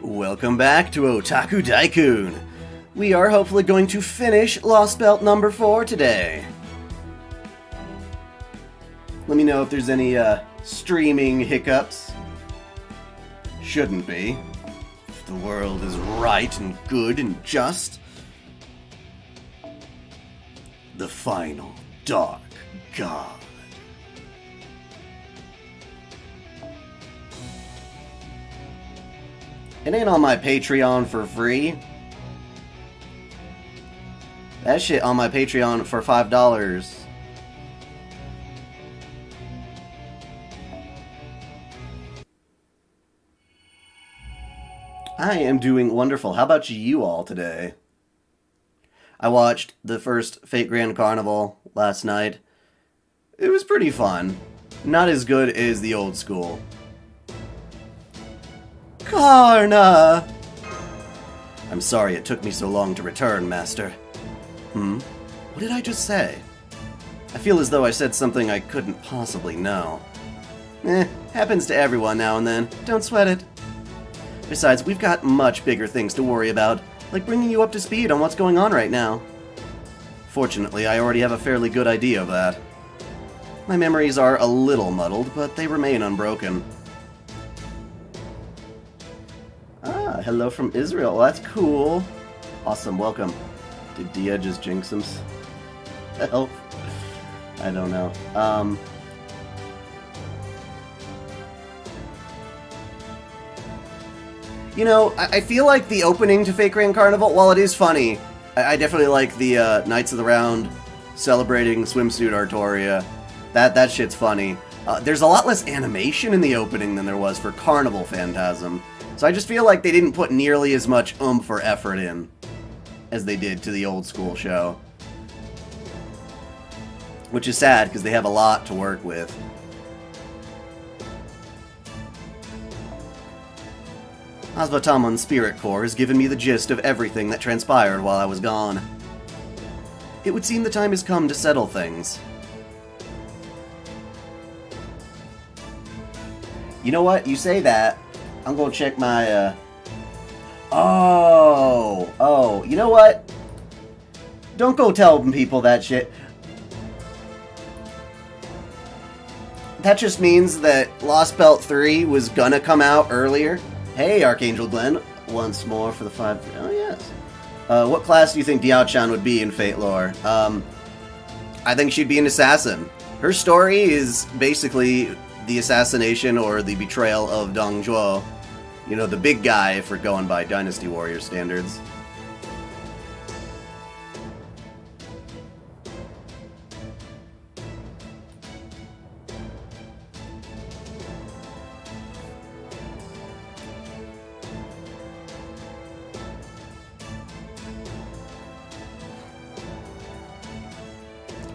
Welcome back to OtakuDaiKun. We are hopefully going to finish Lostbelt number 4 today. Let me know if there's any streaming hiccups. Shouldn't be. If the world is right and good and just. The final dark god. It ain't on my Patreon for free. That shit on my Patreon for $5. I am doing wonderful. How about you all today? I watched the first Fate Grand Carnival last night. It was pretty fun. Not as good as the old school. Karna! I'm sorry it took me so long to return, Master. What did I just say? I feel as though I said something I couldn't possibly know. Happens to everyone now and then. Don't sweat it. Besides, we've got much bigger things to worry about, like bringing you up to speed on what's going on right now. Fortunately, I already have a fairly good idea of that. My memories are a little muddled, but they remain unbroken. Ah, hello from Israel. Well, that's cool. Awesome, welcome. Did Dia just jinx himself? I don't know. You know, I feel like the opening to Fate Grand Carnival, while it is funny, I definitely like the Knights of the Round celebrating swimsuit Artoria. That shit's funny. There's a lot less animation in the opening than there was for Carnival Phantasm. So I just feel like they didn't put nearly as much oomph or effort in as they did to the old school show. Which is sad, because they have a lot to work with. Asvataman's Spirit Core has given me the gist of everything that transpired while I was gone. It would seem the time has come to settle things. You know what? You say that. I'm gonna check my, Oh, you know what? Don't go telling people that shit. That just means that Lostbelt 3 was gonna come out earlier. Hey, Archangel Glenn, once more for the 5... Oh, yes. What class do you think dai-chan would be in Fate lore? I think she'd be an assassin. Her story is basically the assassination or the betrayal of Dong Zhuo. You know, the big guy, if we're going by Dynasty Warrior standards.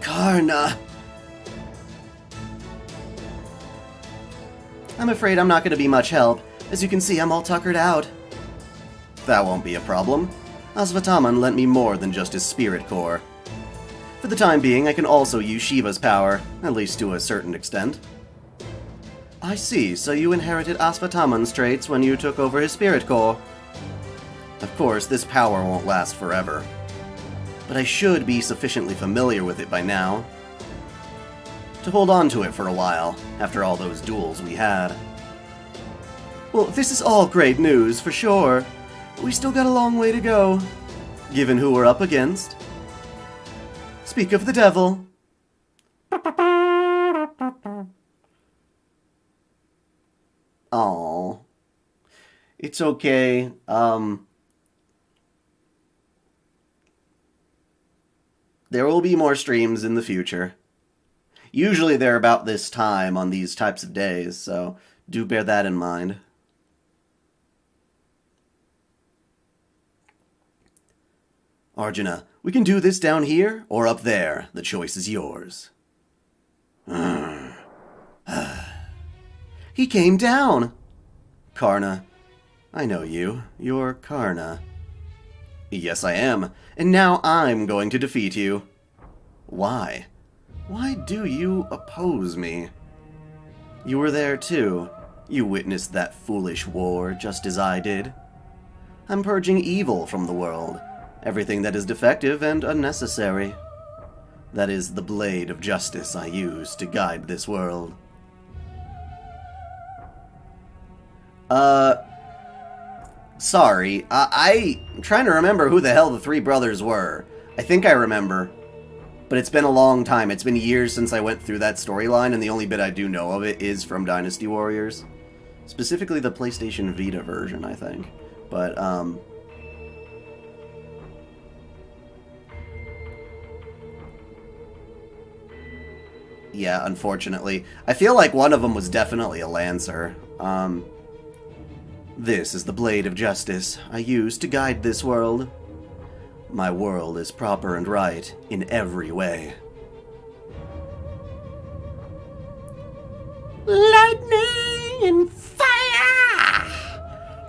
Karna! I'm afraid I'm not going to be much help. As you can see, I'm all tuckered out. That won't be a problem. Asvataman lent me more than just his spirit core. For the time being, I can also use Shiva's power, at least to a certain extent. I see, so you inherited Asvataman's traits when you took over his spirit core. Of course, this power won't last forever. But I should be sufficiently familiar with it by now to hold on to it for a while, after all those duels we had. Well, this is all great news, for sure. We still got a long way to go, given who we're up against. Speak of the devil. Aww. It's okay, there will be more streams in the future. Usually they're about this time on these types of days, so do bear that in mind. Arjuna, we can do this down here or up there. The choice is yours. He came down! Karna. I know you. You're Karna. Yes, I am. And now I'm going to defeat you. Why? Why do you oppose me? You were there too. You witnessed that foolish war just as I did. I'm purging evil from the world, everything that is defective and unnecessary. That is the blade of justice I use to guide this world. Sorry. I'm trying to remember who the hell the three brothers were. I think I remember. But it's been a long time. It's been years since I went through that storyline, and the only bit I do know of it is from Dynasty Warriors. Specifically the PlayStation Vita version, I think. But, yeah, unfortunately. I feel like one of them was definitely a Lancer. This is the blade of justice I use to guide this world. My world is proper and right in every way. Lightning and fire!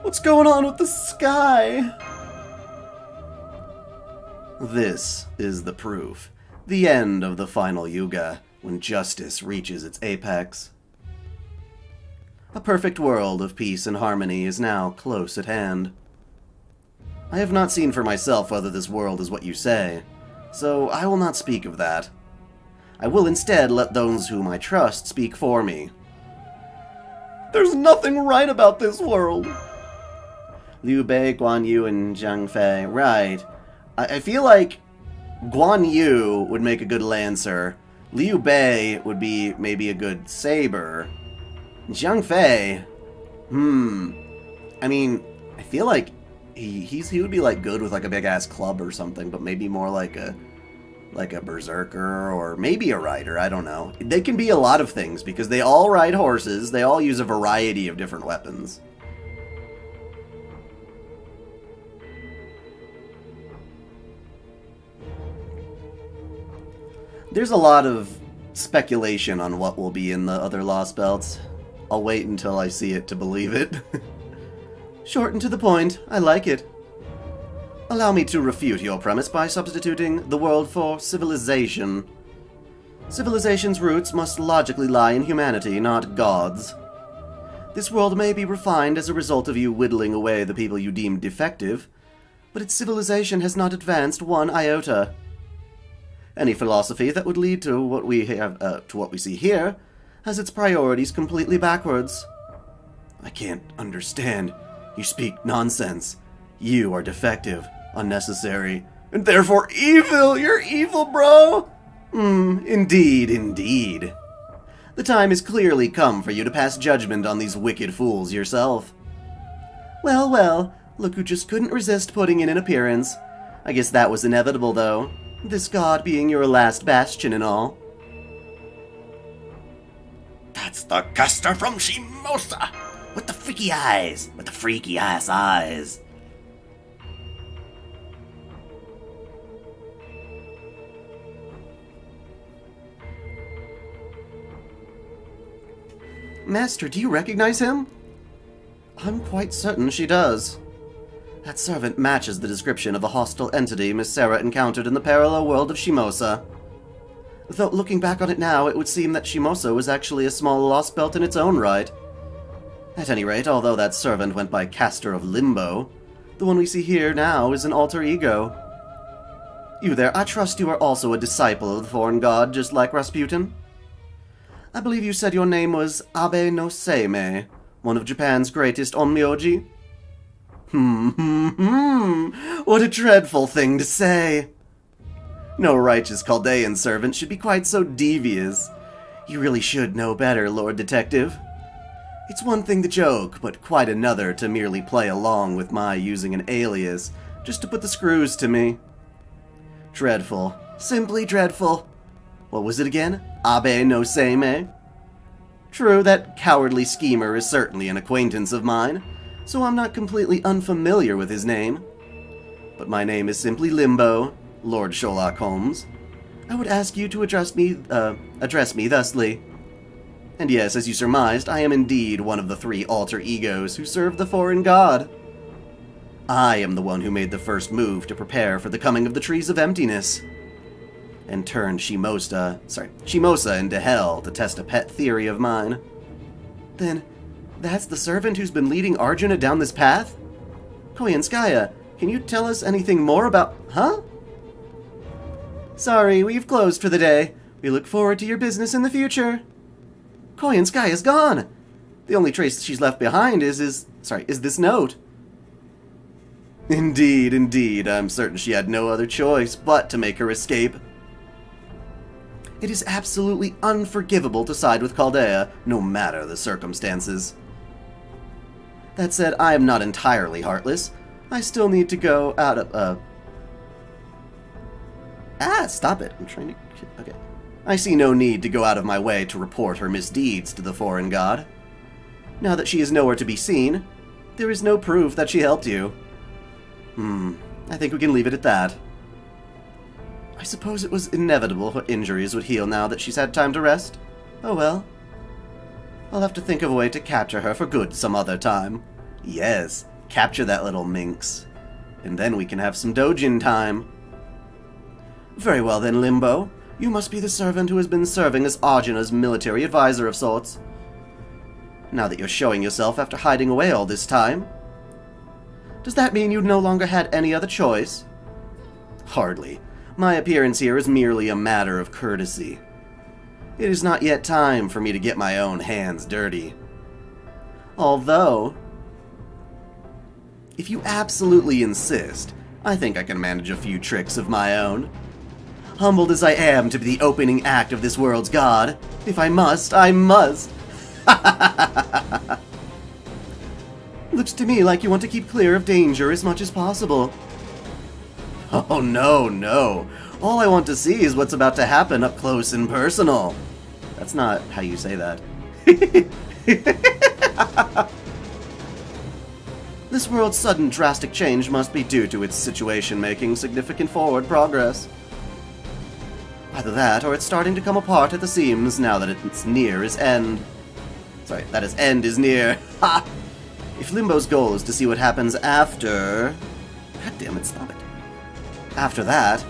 What's going on with the sky? This is the proof. The end of the final Yuga, when justice reaches its apex. A perfect world of peace and harmony is now close at hand. I have not seen for myself whether this world is what you say, so I will not speak of that. I will instead let those whom I trust speak for me. There's nothing right about this world! Liu Bei, Guan Yu, and Zhang Fei. Right. I feel like Guan Yu would make a good Lancer. Liu Bei would be maybe a good Saber. Zhang Fei, I mean, I feel like he would be like good with like a big ass club or something, but maybe more like a berserker or maybe a rider. I don't know. They can be a lot of things because they all ride horses. They all use a variety of different weapons. There's a lot of speculation on what will be in the other Lostbelts. I'll wait until I see it to believe it. Short and to the point, I like it. Allow me to refute your premise by substituting the world for civilization. Civilization's roots must logically lie in humanity, not gods. This world may be refined as a result of you whittling away the people you deem defective, but its civilization has not advanced one iota. Any philosophy that would lead to what we see here has its priorities completely backwards. I can't understand. You speak nonsense. You are defective, unnecessary, and therefore evil. You're evil, bro. Indeed, indeed. The time has clearly come for you to pass judgment on these wicked fools yourself. Well, well, look who just couldn't resist putting in an appearance. I guess that was inevitable, though. This god being your last bastion and all. That's the caster from Shimosa! With the freaky eyes! With the freaky ass eyes! Master, do you recognize him? I'm quite certain she does. That servant matches the description of a hostile entity Miss Sarah encountered in the parallel world of Shimosa. Though looking back on it now, it would seem that Shimosa was actually a small Lostbelt in its own right. At any rate, although that servant went by caster of Limbo, the one we see here now is an alter ego. You there, I trust you are also a disciple of the foreign god, just like Rasputin? I believe you said your name was Abe no Seimei, one of Japan's greatest onmyoji? What a dreadful thing to say! No righteous Chaldean servant should be quite so devious. You really should know better, Lord Detective. It's one thing to joke, but quite another to merely play along with my using an alias just to put the screws to me. Dreadful. Simply dreadful. What was it again? Abe no Seimei? True, that cowardly schemer is certainly an acquaintance of mine, so I'm not completely unfamiliar with his name. But my name is simply Limbo, Lord Sherlock Holmes. I would ask you to address me thusly. And yes, as you surmised, I am indeed one of the three alter egos who serve the foreign god. I am the one who made the first move to prepare for the coming of the Trees of Emptiness, and turned Shimosa into hell to test a pet theory of mine. Then, that's the servant who's been leading Arjuna down this path? Koyanskaya, can you tell us anything more about... Huh? Sorry, we've closed for the day. We look forward to your business in the future. Koyanskaya's gone. The only trace she's left behind is this note. Indeed, indeed. I'm certain she had no other choice but to make her escape. It is absolutely unforgivable to side with Chaldea, no matter the circumstances. That said, I am not entirely heartless. I still need to go out of, stop it. I'm trying to... Okay. I see no need to go out of my way to report her misdeeds to the foreign god. Now that she is nowhere to be seen, there is no proof that she helped you. I think we can leave it at that. I suppose it was inevitable her injuries would heal now that she's had time to rest. Oh well. I'll have to think of a way to capture her for good some other time. Yes, capture that little minx. And then we can have some dojin time. Very well then, Limbo. You must be the servant who has been serving as Arjuna's military advisor of sorts. Now that you're showing yourself after hiding away all this time. Does that mean you no longer had any other choice? Hardly. My appearance here is merely a matter of courtesy. It is not yet time for me to get my own hands dirty. Although, if you absolutely insist, I think I can manage a few tricks of my own. Humbled as I am to be the opening act of this world's god, if I must, I must. Looks to me like you want to keep clear of danger as much as possible. Oh no, no. All I want to see is what's about to happen up close and personal. That's not how you say that. This world's sudden drastic change must be due to its situation making significant forward progress. Either that, or it's starting to come apart at the seams now that it's near its end. Sorry, that its end is near. Ha! If Limbo's goal is to see what happens after... God damn it, stop it. After that,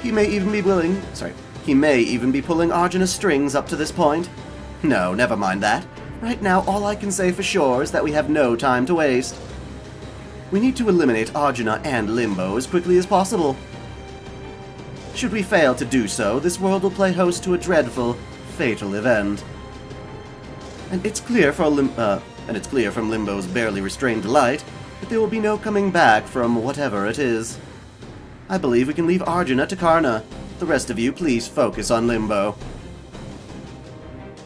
he may even be pulling Arjuna's strings up to this point. No, never mind that. Right now, all I can say for sure is that we have no time to waste. We need to eliminate Arjuna and Limbo as quickly as possible. Should we fail to do so, this world will play host to a dreadful, fatal event. And it's clear from Limbo's barely restrained delight that there will be no coming back from whatever it is. I believe we can leave Arjuna to Karna. The rest of you, please focus on Limbo.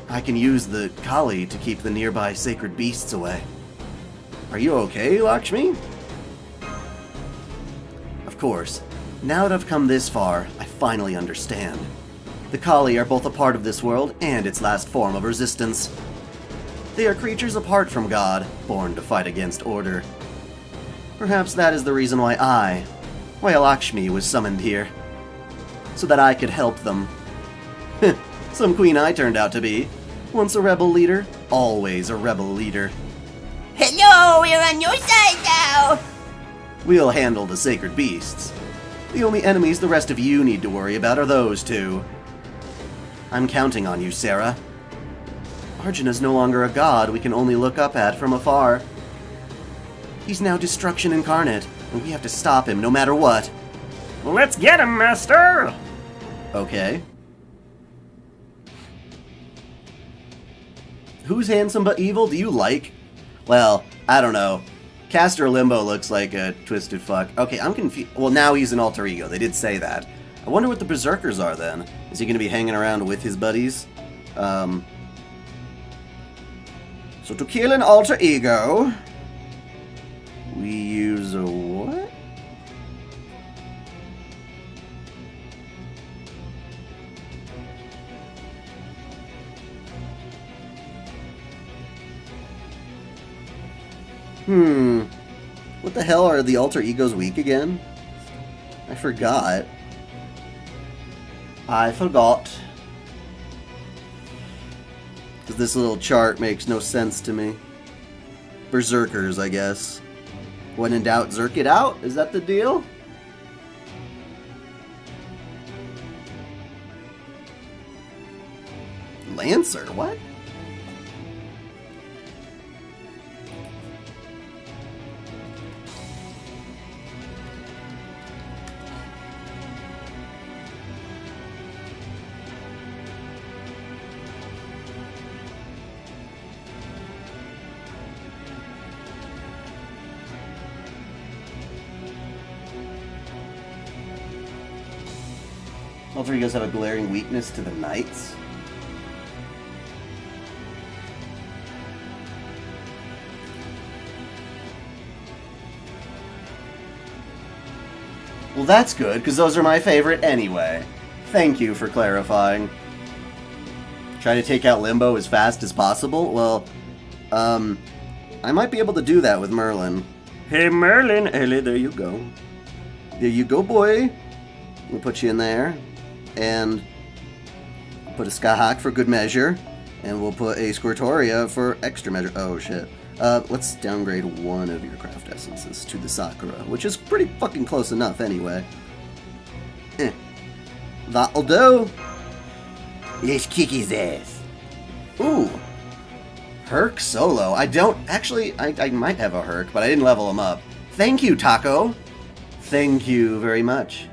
I can use the Kali to keep the nearby sacred beasts away. Are you okay, Lakshmi? Of course. Now that I've come this far, I finally understand. The Kali are both a part of this world and its last form of resistance. They are creatures apart from God, born to fight against order. Perhaps that is the reason why Lakshmi was summoned here. So that I could help them. Some queen I turned out to be. Once a rebel leader, always a rebel leader. Hello, we're on your side now! We'll handle the sacred beasts. The only enemies the rest of you need to worry about are those two. I'm counting on you, Sarah. Arjuna's no longer a god we can only look up at from afar. He's now destruction incarnate, and we have to stop him no matter what. Let's get him, Master! Okay. Who's handsome but evil do you like? Well, I don't know. Caster Limbo looks like a twisted fuck. Okay, I'm confused. Well, now he's an alter ego. They did say that. I wonder what the Berserkers are then. Is he going to be hanging around with his buddies? So to kill an alter ego, we use a what? What the hell are the alter egos weak again? I forgot. Because this little chart makes no sense to me. Berserkers, I guess. When in doubt, zerk it out? Is that the deal? Lancer? What? All three of you guys have a glaring weakness to the knights. Well, that's good, because those are my favorite anyway. Thank you for clarifying. Try to take out Limbo as fast as possible? Well, I might be able to do that with Merlin. Hey, Merlin! Ellie, there you go. There you go, boy. We'll put you in there. And put a Skyhawk for good measure. And we'll put a Squirtoria for extra measure. Oh, shit. Let's downgrade one of your craft essences to the Sakura, which is pretty fucking close enough anyway. That'll do. Let's kick his ass. Ooh. Herc solo. I don't... Actually, I might have a Herc, but I didn't level him up. Thank you, Taco. Thank you very much.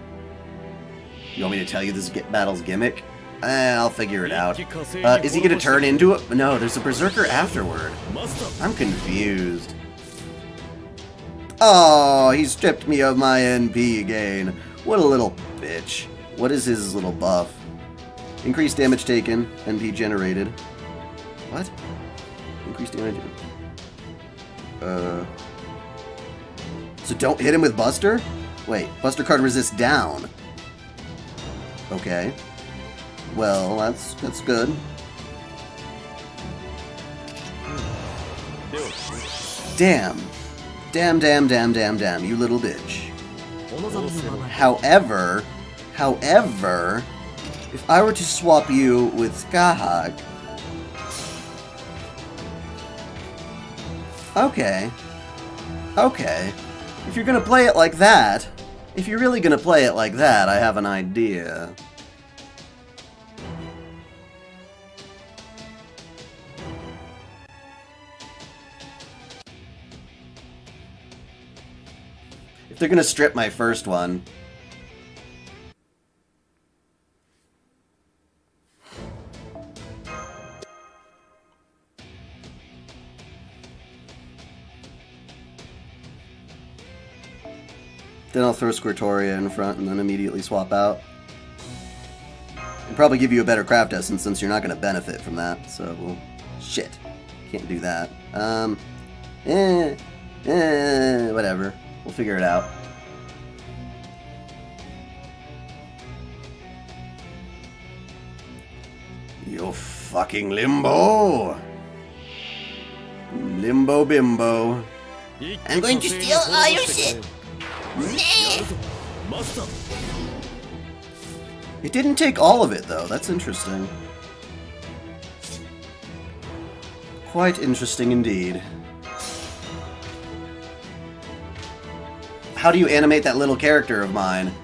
You want me to tell you this battle's gimmick? I'll figure it out. Is he gonna turn into it? No, there's a Berserker afterward. I'm confused. Oh, he stripped me of my NP again. What a little bitch. What is his little buff? Increased damage taken, NP generated. What? Increased damage. So don't hit him with Buster? Wait, Buster card resists down. Okay. Well, that's good. Damn, you little bitch. However, if I were to swap you with Skyhawk... Okay. If you're gonna play it like that, if you're really gonna play it like that, I have an idea. If they're gonna strip my first one... Then I'll throw Squirtoria in front and then immediately swap out. And probably give you a better craft essence since you're not going to benefit from that. So, well, shit. Can't do that. Whatever. We'll figure it out. You fucking Limbo! Limbo Bimbo. I'm going to steal all your shit. It didn't take all of it, though. That's interesting. Quite interesting indeed. How do you animate that little character of mine?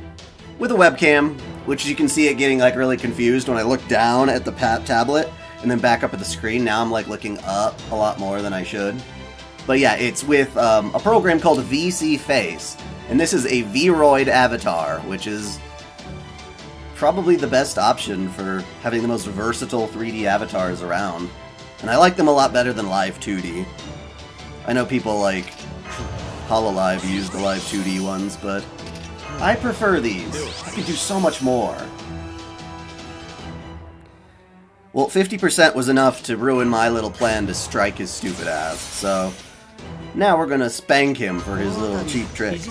With a webcam, which you can see it getting like really confused when I look down at the tablet and then back up at the screen. Now I'm like looking up a lot more than I should. But yeah, it's with a program called VC Face. And this is a Vroid avatar, which is probably the best option for having the most versatile 3D avatars around. And I like them a lot better than Live 2D. I know people like HoloLive use the Live 2D ones, but I prefer these. I could do so much more. Well, 50% was enough to ruin my little plan to strike his stupid ass, so... Now we're gonna spank him for his little cheap trick.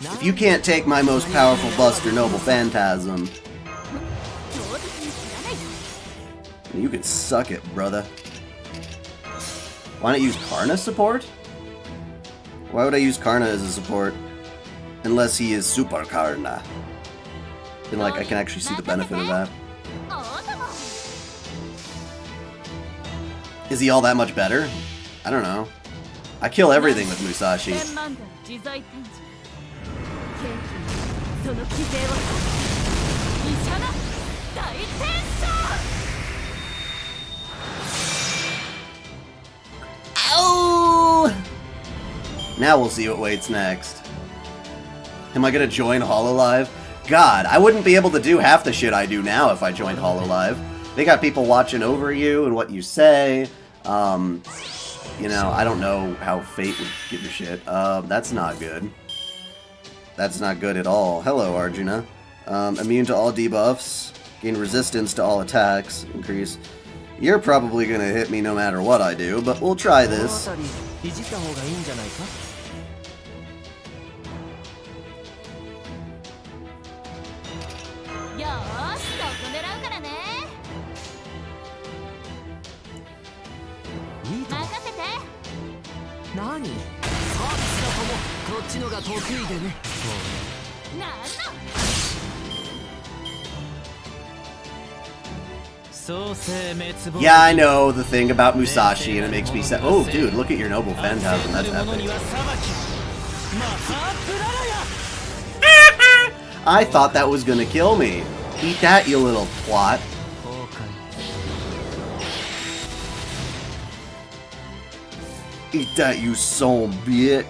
If you can't take my most powerful Buster, Noble Phantasm, you can suck it, brother. Why not use Karna support? Why would I use Karna as a support? Unless he is Super Karna. Then, like, I can actually see the benefit of that. Is he all that much better? I don't know. I kill everything with Musashi. Ow! Now we'll see what waits next. Am I gonna join HoloLive? God, I wouldn't be able to do half the shit I do now if I joined HoloLive. They got people watching over you and what you say. You know, I don't know how Fate would give a shit. That's not good. That's not good at all. Hello, Arjuna. Immune to all debuffs. Gain resistance to all attacks. Increase. You're probably gonna hit me no matter what I do, but we'll try this. Yeah, I know the thing about Musashi, and it makes me sad. Oh, dude, look at your noble phantasm. That's epic. I thought that was gonna kill me. Eat that, you little twat. Eat that, you son bitch.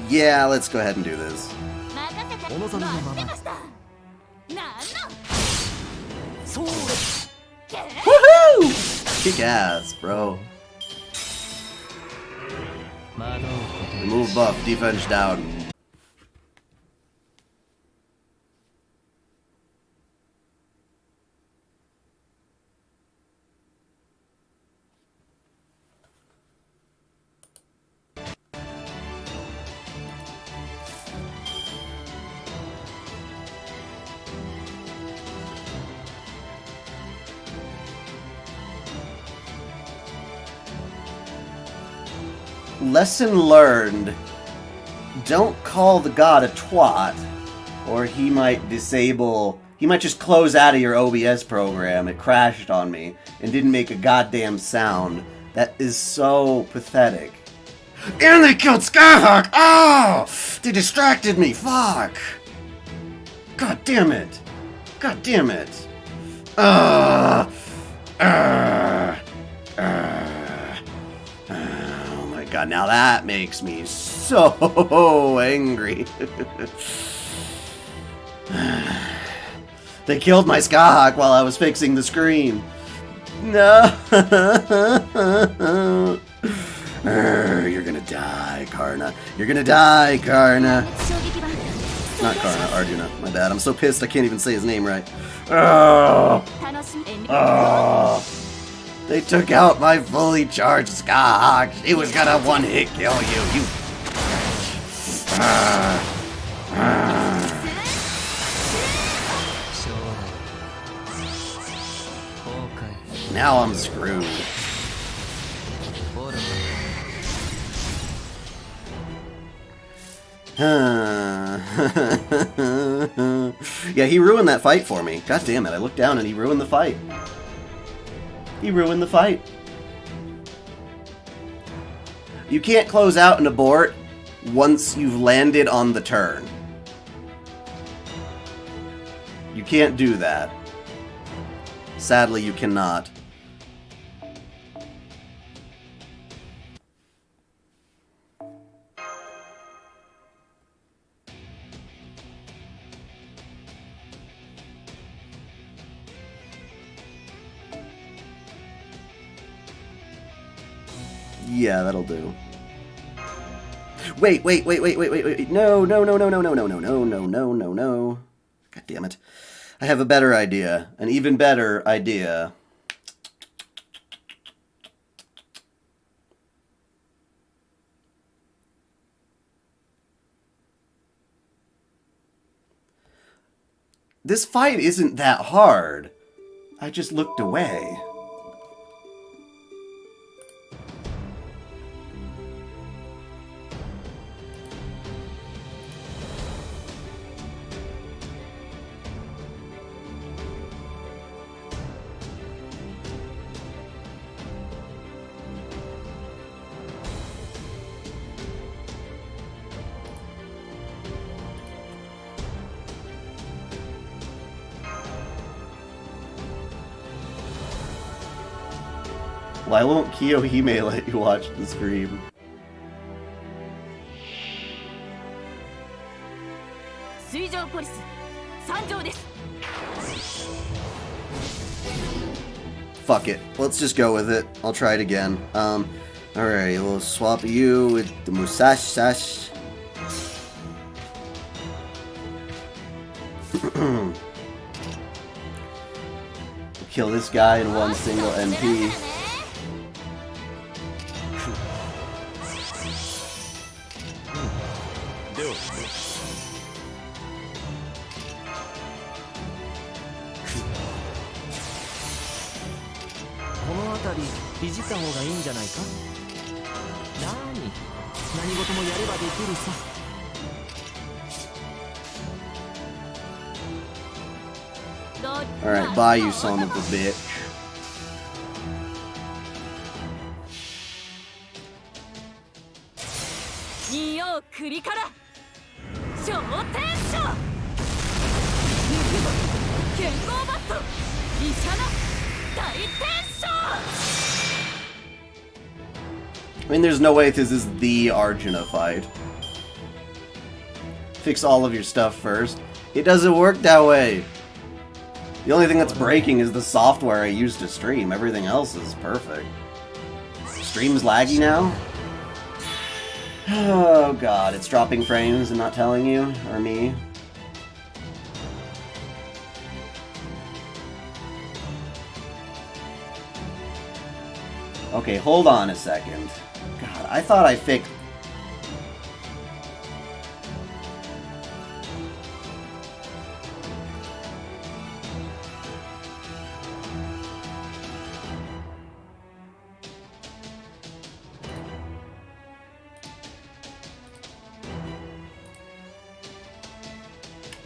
Yeah, let's go ahead and do this. Woohoo! Kick ass, bro. Remove buff, defense down. Lesson learned. Don't call the god a twat, or he might disable... He might just close out of your OBS program. It crashed on me and didn't make a goddamn sound. That is so pathetic. And they killed Skyhawk! Oh! They distracted me! Fuck! God damn it! God damn it! God, now that makes me so angry. They killed my Skyhawk while I was fixing the screen. No. You're gonna die, Karna. You're gonna die, Karna. Not Karna, Arjuna. My bad. I'm so pissed I can't even say his name right. Oh. Oh. They took out my fully charged Skyhawk. He was gonna one-hit kill you. Now I'm screwed. Yeah, he ruined that fight for me. God damn it, I looked down and he ruined the fight. He ruined the fight. You can't close out and abort once you've landed on the turn. You can't do that. Sadly, you cannot. Yeah, that'll do. Wait. No. God damn it. I have a better idea. An even better idea. This fight isn't that hard. I just looked away. Why won't Kiyohime let you watch the stream? Fuck it. Let's just go with it. I'll try it again. Alright, we'll swap you with the Musashi. Kill this guy in one single MP. Alright, bye you son of a bitch. I mean, there's no way this is the Arjuna fight. Fix all of your stuff first. It doesn't work that way. The only thing that's breaking is the software I use to stream. Everything else is perfect. Stream's laggy now? Oh god, it's dropping frames and not telling you? Or me? Okay, hold on a second. God, I thought I fixed...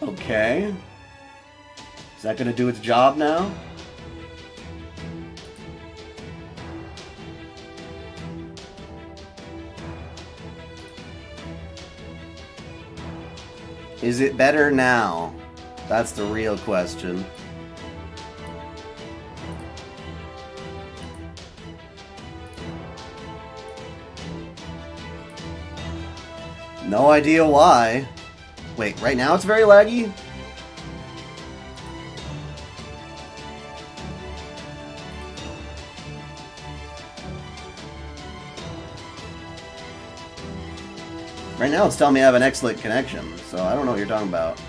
Okay. Is that gonna do its job now? Is it better now? That's the real question. No idea why. Wait, right now it's very laggy? Right now it's telling me I have an excellent connection, so I don't know what you're talking about.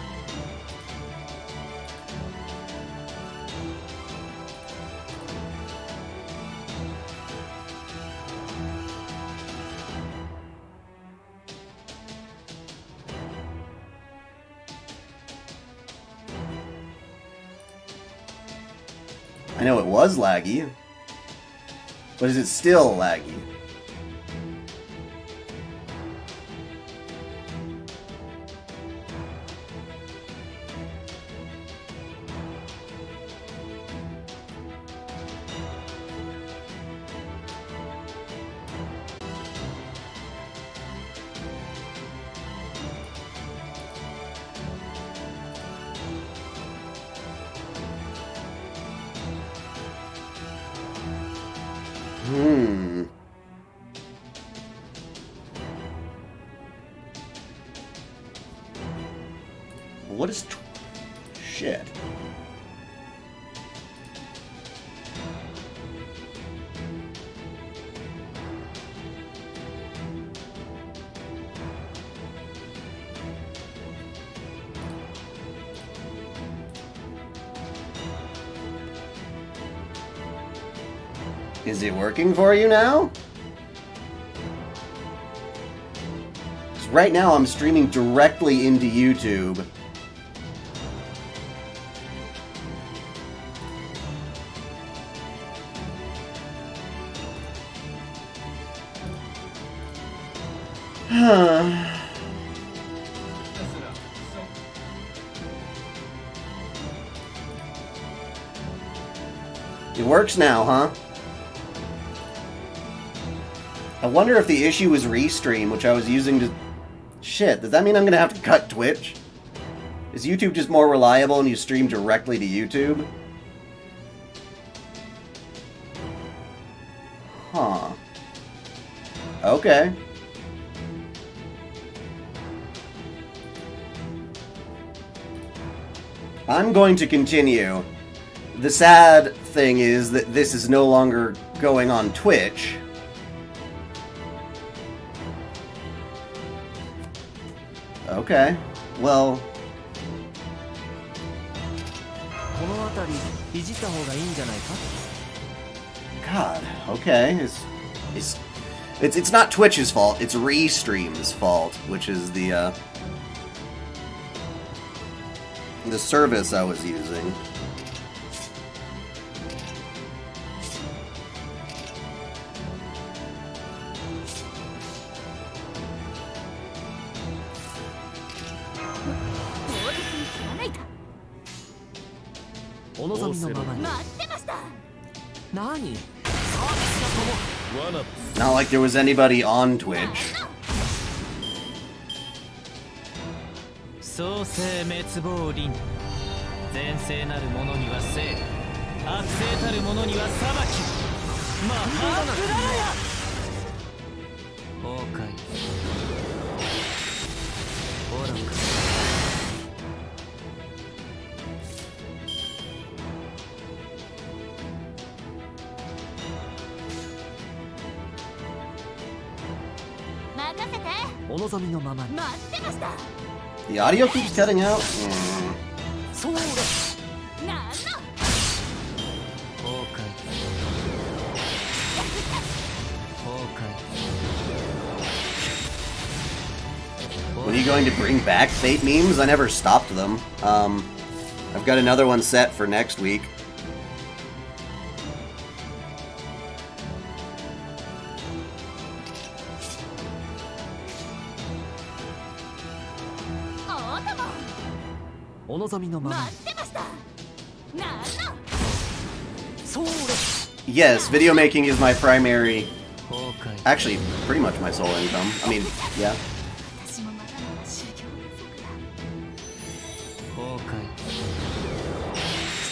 I know it was laggy, but is it still laggy? What is... shit. Is it working for you now? 'Cause right now I'm streaming directly into YouTube. It works now, huh? I wonder if the issue was Restream, which I was using to... Shit, does that mean I'm gonna have to cut Twitch? Is YouTube just more reliable and you stream directly to YouTube? Huh. Okay. I'm going to continue. The sad thing is that this is no longer going on Twitch. Okay. Well, この辺りいじった方がいいんじゃないか God. Okay. It's not Twitch's fault. It's Restream's fault, which is the service I was using. Not like there was anybody on Twitch. 創世滅亡輪善性なる者には生悪性たる者には裁きマハープララヤ崩壊愚か お望みのままに The audio keeps cutting out. そうだなんの崩壊崩壊 When are you going to bring back Fate memes? I never stopped them. I've got another one set for next week. Yes, video making is my primary, actually, pretty much my sole income. I mean, yeah.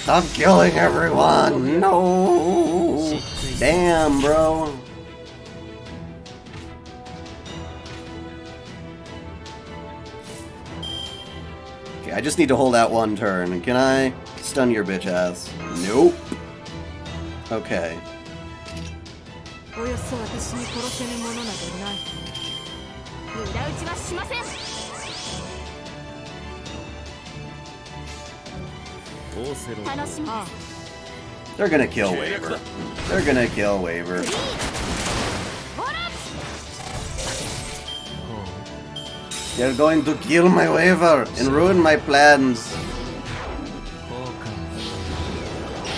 Stop killing everyone! No! Damn, bro. Okay, I just need to hold out one turn. Can I stun your bitch ass? Nope. Okay. They're gonna kill Waver. They're gonna kill Waver. They're going to kill my Waver and ruin my plans.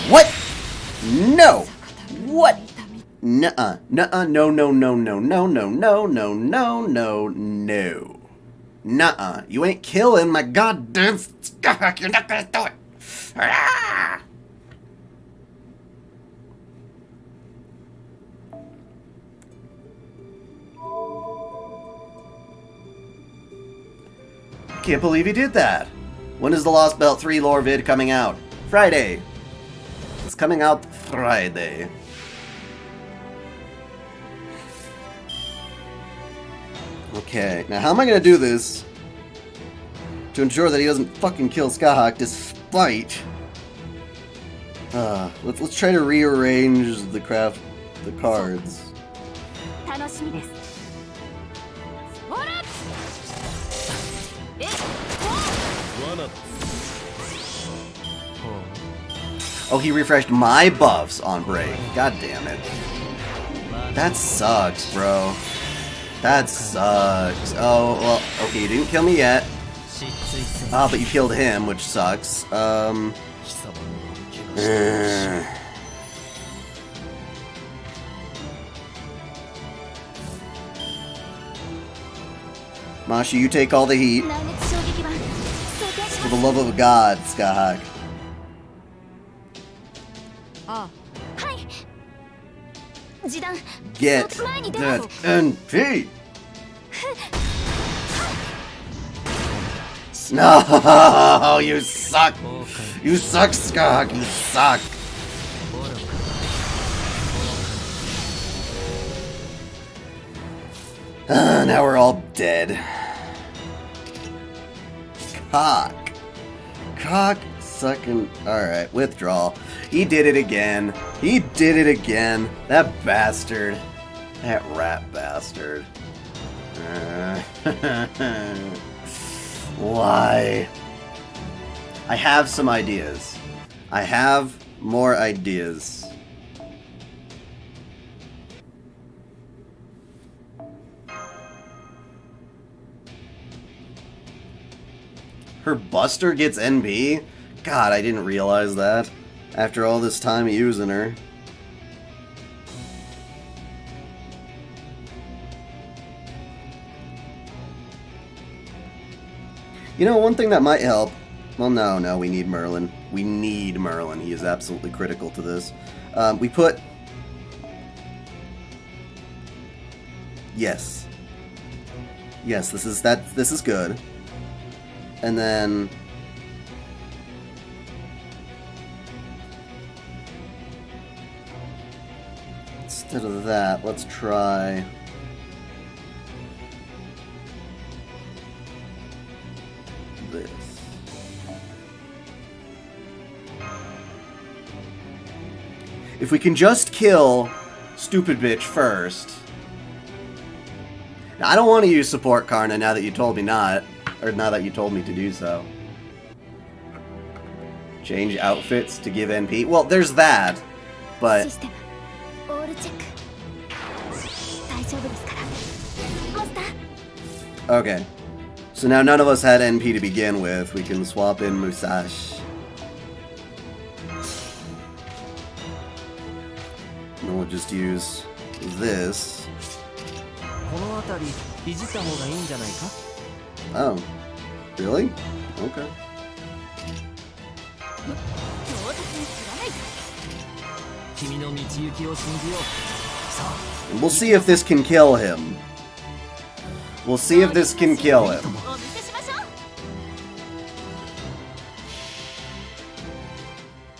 What? No! What? Nuh-uh. Nuh-uh. No, no, no, no, no, no, no, no, no, no, no. Nuh-uh. You ain't killing my goddamn skunk. You're not gonna do it. Ah! Can't believe he did that. When is the Lostbelt 3 lore vid coming out? Friday. It's coming out Friday. Okay, now how am I gonna do this to ensure that he doesn't fucking kill Skahak despite... let's try to rearrange the cards. Oh, he refreshed my buffs on break. God damn it. That sucks, bro. That sucks. Oh, well, okay, you didn't kill me yet. Ah, but you killed him, which sucks. Mashi, you take all the heat. For the love of God, Skahak. Get that NP! No, you suck! You suck, Skahak, you suck! Now we're all dead. Cock sucking. Alright, withdrawal. He did it again. He did it again. That bastard. That rat bastard. Why? I have some ideas. I have more ideas. Her Buster gets NB? God, I didn't realize that. After all this time using her. You know, one thing that might help... Well, no, we need Merlin. We need Merlin. He is absolutely critical to this. We put... Yes. Yes, this is good. And then... Instead of that, let's try... this. If we can just kill Stupid Bitch first... Now, I don't want to use support Karna now that you told me not. Or now that you told me to do so. Change outfits to give NP. Well, there's that. But... Okay. So now none of us had NP to begin with. We can swap in Musashi. And then we'll just use this. Oh. Really? Okay. And we'll see if this can kill him. We'll see if this can kill him.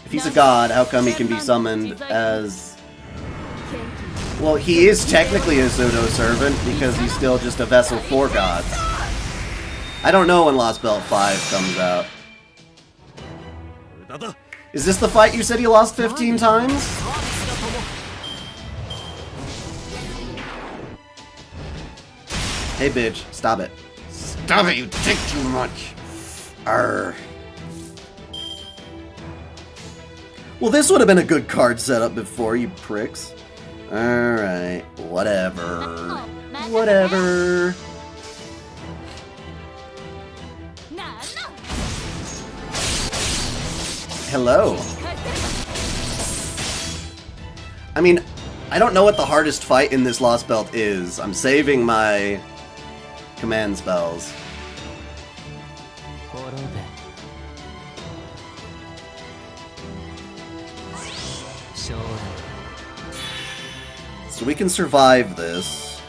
If he's a god, how come he can be summoned as... Well, he is technically a pseudo-servant because he's still just a vessel for gods. I don't know when Lostbelt 5 comes out. Is this the fight you said he lost 15 times? Hey bitch, stop it. Stop it, you take too much. Arr. Well, this would have been a good card setup before, you pricks. Alright, whatever. Whatever. Hello. I mean, I don't know what the hardest fight in this Lostbelt is. I'm saving my command spells. So we can survive this.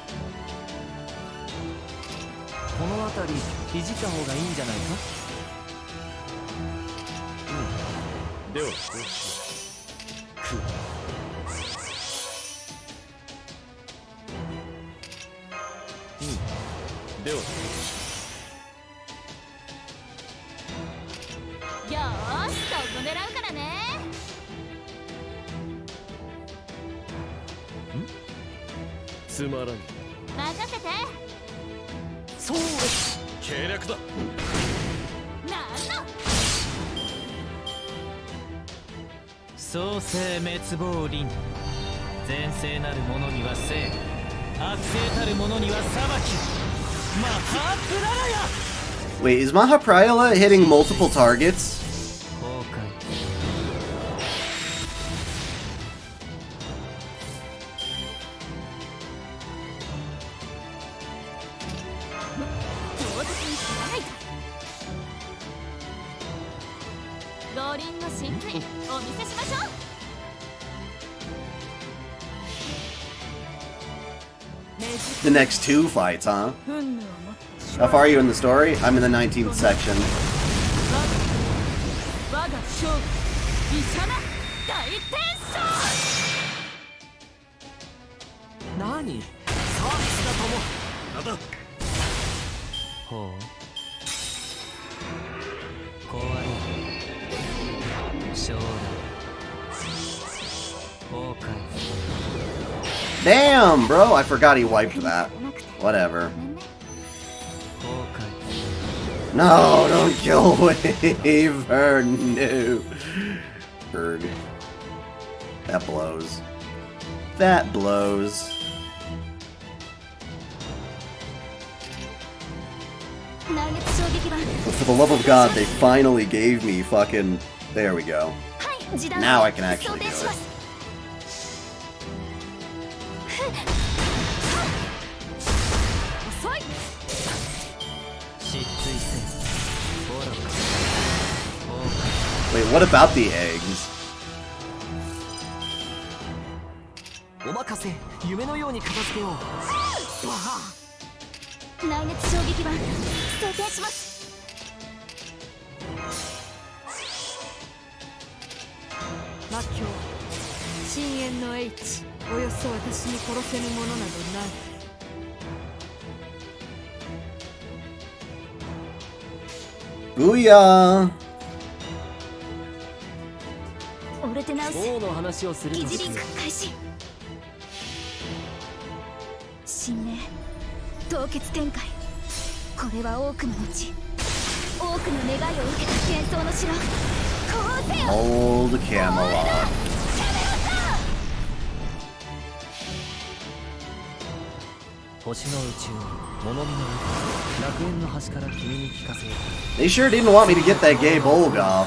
Wait, is Mahaprayala hitting multiple targets? The next two fights, huh? How far are you in the story? I'm in the 19th section. Damn, bro! I forgot he wiped that. Whatever. No, don't kill Waver. No. Erg. That blows. That blows. But for the love of God, they finally gave me fucking... There we go. Now I can actually do it. Wait, what about the eggs? Booyah! 俺で直す。擬似リンク開始。神明、凍結展開。これは多くの後、多くの願いを受けた幻想の城。こうせよ。Old Camelot. 星の宇宙、物見の楽園の端から君に聞かせよう。 They sure didn't want me to get that gay Bolgoth.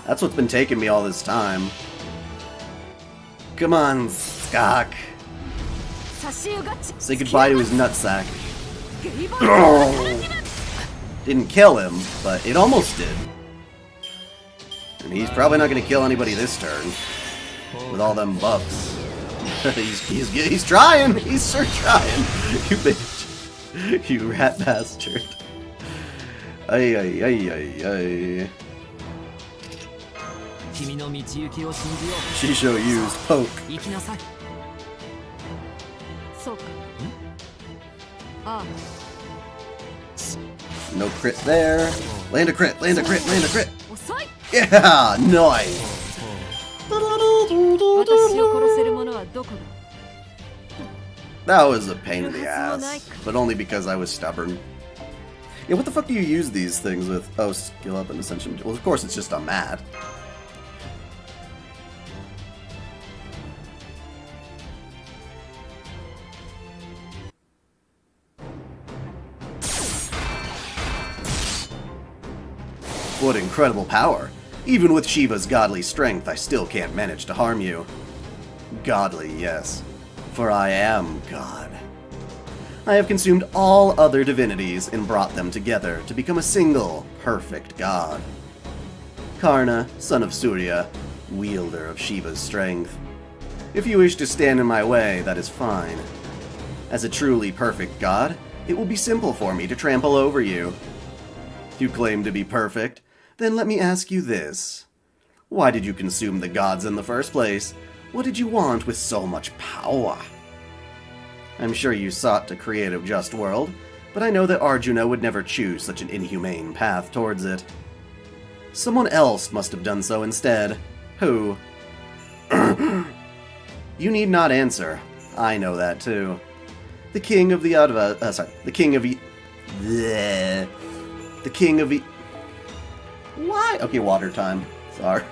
That's what's been taking me all this time. Come on, Skak. Say goodbye to his nutsack. Didn't kill him, but it almost did. And he's probably not going to kill anybody this turn. With all them buffs. he's trying! He's sure trying! You bitch. You rat bastard. Ay, ay, ay, ay, ay. Shisho used poke. No crit there. Land a crit, land a crit, land a crit. Yeah, nice. That was a pain in the ass, but only because I was stubborn. Yeah, what the fuck do you use these things with? Oh, skill up and ascension. Well, of course it's just a mat. What incredible power! Even with Shiva's godly strength, I still can't manage to harm you. Godly, yes. For I am God. I have consumed all other divinities and brought them together to become a single, perfect god. Karna, son of Surya, wielder of Shiva's strength. If you wish to stand in my way, that is fine. As a truly perfect god, it will be simple for me to trample over you. You claim to be perfect? Then let me ask you this. Why did you consume the gods in the first place? What did you want with so much power? I'm sure you sought to create a just world, but I know that Arjuna would never choose such an inhumane path towards it. Someone else must have done so instead. Who? You need not answer. I know that too. The king of the the king of the king of Why? Okay, water time. Sorry.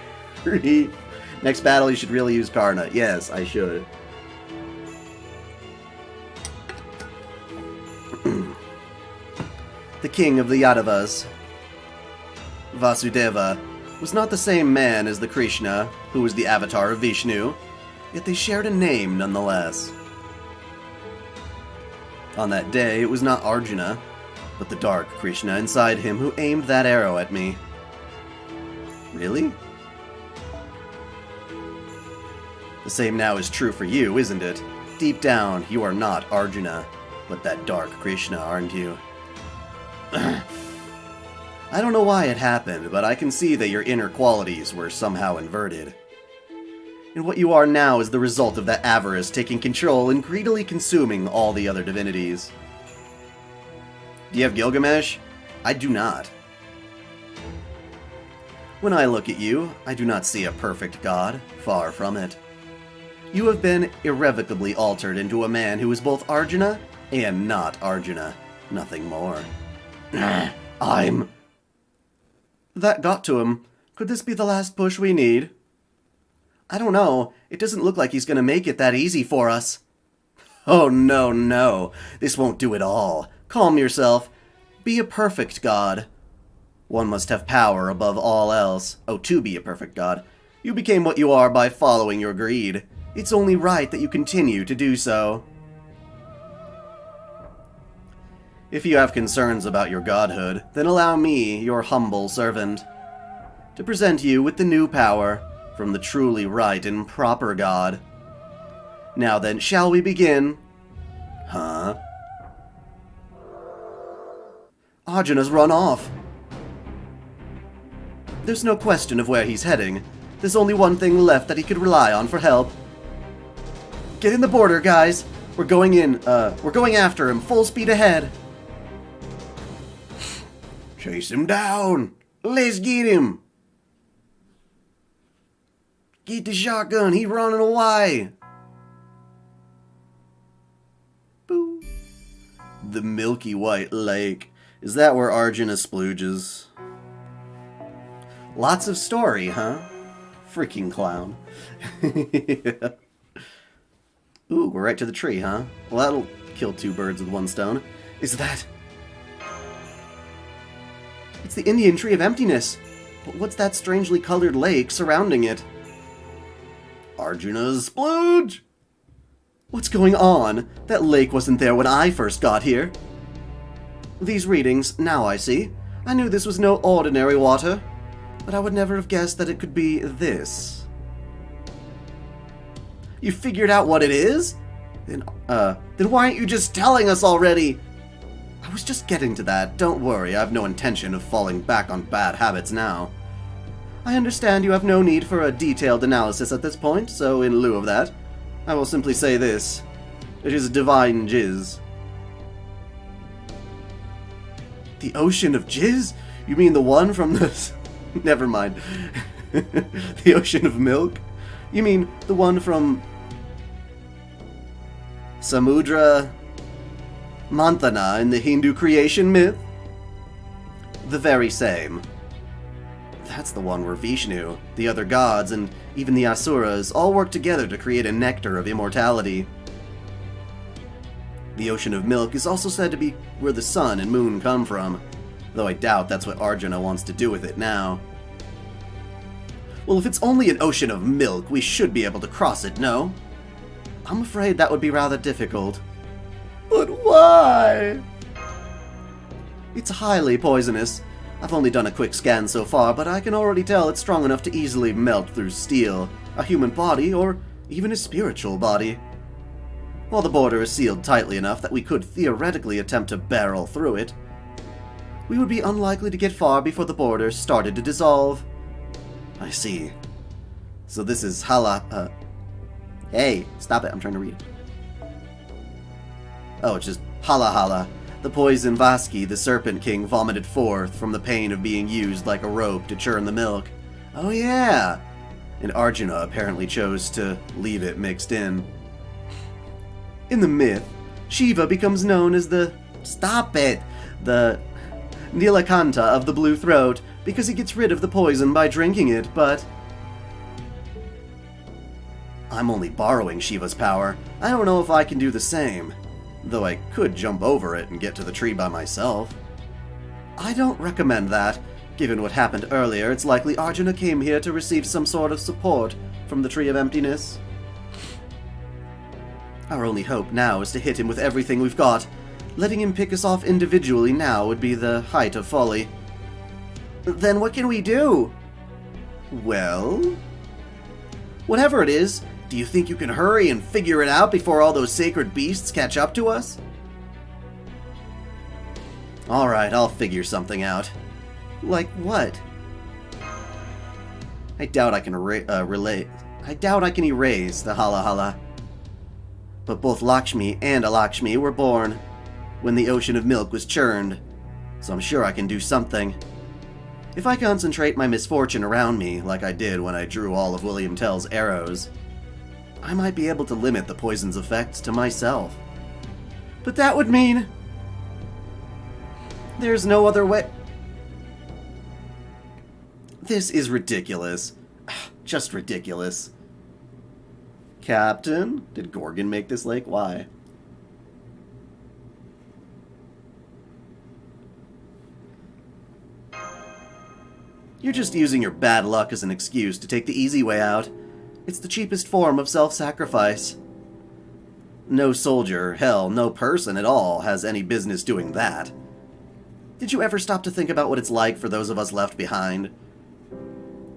Next battle, you should really use Karna. Yes, I should. The king of the Yadavas, Vasudeva, was not the same man as the Krishna, who was the avatar of Vishnu, yet they shared a name nonetheless. On that day, it was not Arjuna, but the dark Krishna inside him who aimed that arrow at me. Really? The same now is true for you, isn't it? Deep down, you are not Arjuna, but that dark Krishna, aren't you? I don't know why it happened, but I can see that your inner qualities were somehow inverted. And what you are now is the result of that avarice taking control and greedily consuming all the other divinities. Do you have Gilgamesh? I do not. When I look at you, I do not see a perfect god, far from it. You have been irrevocably altered into a man who is both Arjuna and not Arjuna, nothing more. I'm... That got to him. Could this be the last push we need? I don't know. It doesn't look like he's gonna make it that easy for us. Oh, no, no. This won't do it all. Calm yourself. Be a perfect god. One must have power above all else. Oh, to be a perfect god. You became what you are by following your greed. It's only right that you continue to do so. If you have concerns about your godhood, then allow me, your humble servant, to present you with the new power from the truly right and proper god. Now then, shall we begin? Huh? Arjuna's run off. There's no question of where he's heading. There's only one thing left that he could rely on for help. Get in the border, guys. We're going after him, full speed ahead. Chase him down. Let's get him. Get the shotgun, he's running away. Boo. The Milky White Lake. Is that where Arjuna splooges? Lots of story, huh? Freaking clown. Yeah. Ooh, we're right to the tree, huh? Well, that'll kill two birds with one stone. Is that... It's the Indian Tree of Emptiness. But what's that strangely colored lake surrounding it? Arjuna's splooge! What's going on? That lake wasn't there when I first got here. These readings, now I see. I knew this was no ordinary water, but I would never have guessed that it could be this. You figured out what it is? Then why aren't you just telling us already? I was just getting to that. Don't worry, I have no intention of falling back on bad habits now. I understand you have no need for a detailed analysis at this point, so in lieu of that, I will simply say this. It is divine jizz. The ocean of jizz? You mean the one from the... Never mind. The ocean of milk? You mean the one from... Samudra Manthana in the Hindu creation myth? The very same. That's the one where Vishnu, the other gods, and even the Asuras all work together to create a nectar of immortality. The ocean of milk is also said to be where the sun and moon come from, though I doubt that's what Arjuna wants to do with it now. Well, if it's only an ocean of milk, we should be able to cross it, no? I'm afraid that would be rather difficult. But why? It's highly poisonous. I've only done a quick scan so far, but I can already tell it's strong enough to easily melt through steel, a human body, or even a spiritual body. While the border is sealed tightly enough that we could theoretically attempt to barrel through it, we would be unlikely to get far before the border started to dissolve. I see. So this is Hey, stop it, I'm trying to read. Oh, it's just Hala, the poison Vaski, the Serpent King, vomited forth from the pain of being used like a rope to churn the milk. Oh yeah! And Arjuna apparently chose to leave it mixed in. In the myth, Shiva becomes known as the... Stop it! The Nilakanta of the Blue Throat because he gets rid of the poison by drinking it, but... I'm only borrowing Shiva's power. I don't know if I can do the same. Though I could jump over it and get to the tree by myself. I don't recommend that. Given what happened earlier, it's likely Arjuna came here to receive some sort of support from the Tree of Emptiness. Our only hope now is to hit him with everything we've got. Letting him pick us off individually now would be the height of folly. Then what can we do? Well... Whatever it is, do you think you can hurry and figure it out before all those sacred beasts catch up to us? Alright, I'll figure something out. Like what? I doubt I can erase the Hala. But both Lakshmi and Lakshmi were born when the ocean of milk was churned, so I'm sure I can do something. If I concentrate my misfortune around me, like I did when I drew all of William Tell's arrows, I might be able to limit the poison's effects to myself. But that would mean... There's no other way. This is ridiculous. Just ridiculous. Captain? Did Gorgon make this lake? Why? You're just using your bad luck as an excuse to take the easy way out. It's the cheapest form of self-sacrifice. No soldier, hell, no person at all has any business doing that. Did you ever stop to think about what it's like for those of us left behind?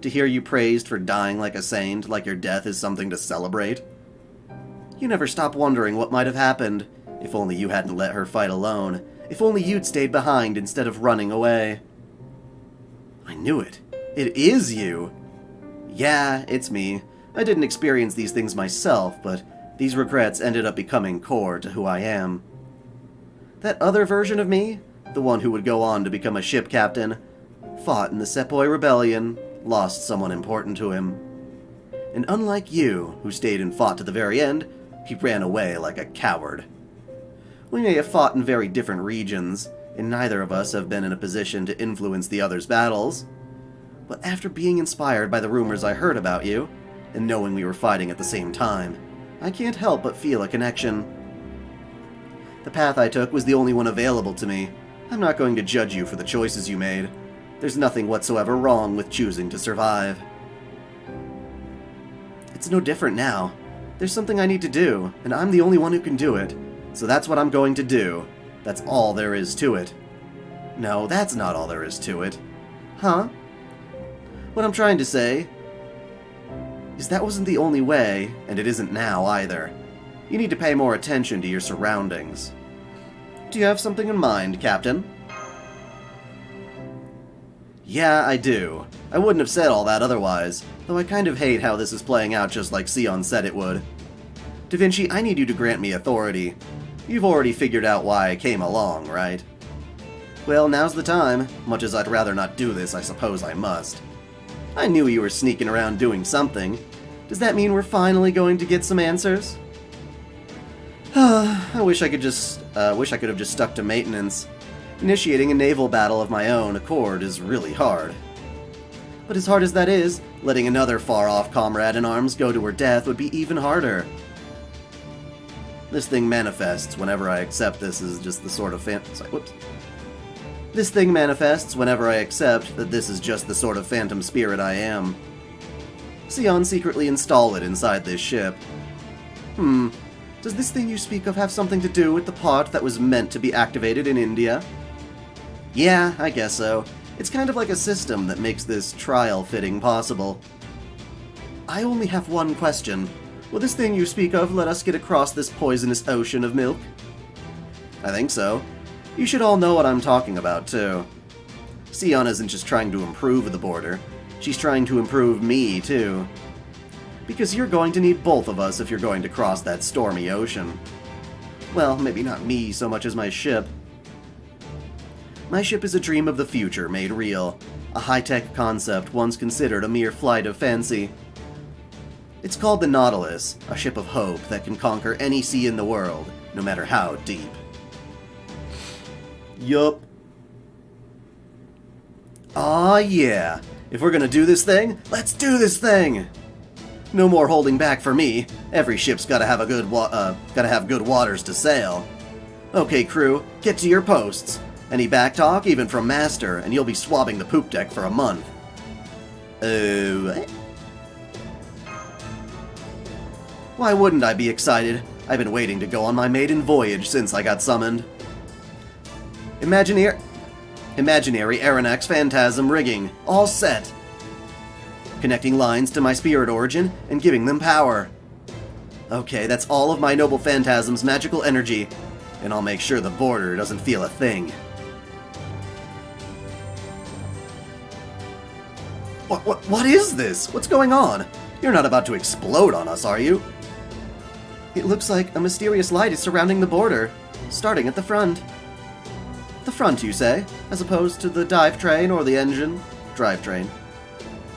To hear you praised for dying like a saint, like your death is something to celebrate? You never stop wondering what might have happened, if only you hadn't let her fight alone, if only you'd stayed behind instead of running away. I knew it. It is you! Yeah, it's me. I didn't experience these things myself, but these regrets ended up becoming core to who I am. That other version of me, the one who would go on to become a ship captain, fought in the Sepoy Rebellion, lost someone important to him. And unlike you, who stayed and fought to the very end, he ran away like a coward. We may have fought in very different regions, and neither of us have been in a position to influence the other's battles. But after being inspired by the rumors I heard about you, and knowing we were fighting at the same time, I can't help but feel a connection. The path I took was the only one available to me. I'm not going to judge you for the choices you made. There's nothing whatsoever wrong with choosing to survive. It's no different now. There's something I need to do, and I'm the only one who can do it. So that's what I'm going to do. That's all there is to it. No, that's not all there is to it. Huh? What I'm trying to say is that wasn't the only way, and it isn't now either. You need to pay more attention to your surroundings. Do you have something in mind, Captain? Yeah, I do. I wouldn't have said all that otherwise, though I kind of hate how this is playing out just like Sion said it would. Da Vinci, I need you to grant me authority. You've already figured out why I came along, right? Well, now's the time. Much as I'd rather not do this, I suppose I must. I knew you were sneaking around doing something. Does that mean we're finally going to get some answers? I wish I could have just stuck to maintenance. Initiating a naval battle of my own accord is really hard. But as hard as that is, letting another far-off comrade in arms go to her death would be even harder. This thing manifests whenever I accept this is just the sort of This thing manifests whenever I accept that this is just the sort of phantom spirit I am. Sion secretly installed it inside this ship. Does this thing you speak of have something to do with the part that was meant to be activated in India? Yeah, I guess so. It's kind of like a system that makes this trial fitting possible. I only have one question. Will this thing you speak of let us get across this poisonous ocean of milk? I think so. You should all know what I'm talking about, too. Sion isn't just trying to improve the border. She's trying to improve me, too. Because you're going to need both of us if you're going to cross that stormy ocean. Well, maybe not me so much as my ship. My ship is a dream of the future made real. A high-tech concept once considered a mere flight of fancy. It's called the Nautilus, a ship of hope that can conquer any sea in the world, no matter how deep. Yup. Aw, yeah. If we're gonna do this thing, let's do this thing! No more holding back for me. Every ship's gotta have good waters to sail. Okay, crew, get to your posts. Any back talk, even from Master, and you'll be swabbing the poop deck for a month. What? Why wouldn't I be excited? I've been waiting to go on my maiden voyage since I got summoned. Imaginary Aronax Phantasm rigging, all set. Connecting lines to my spirit origin and giving them power. Okay, that's all of my noble Phantasm's magical energy, and I'll make sure the border doesn't feel a thing. What is this? What's going on? You're not about to explode on us, are you? It looks like a mysterious light is surrounding the border, starting at the front. The front, you say, as opposed to the dive train or the engine drivetrain.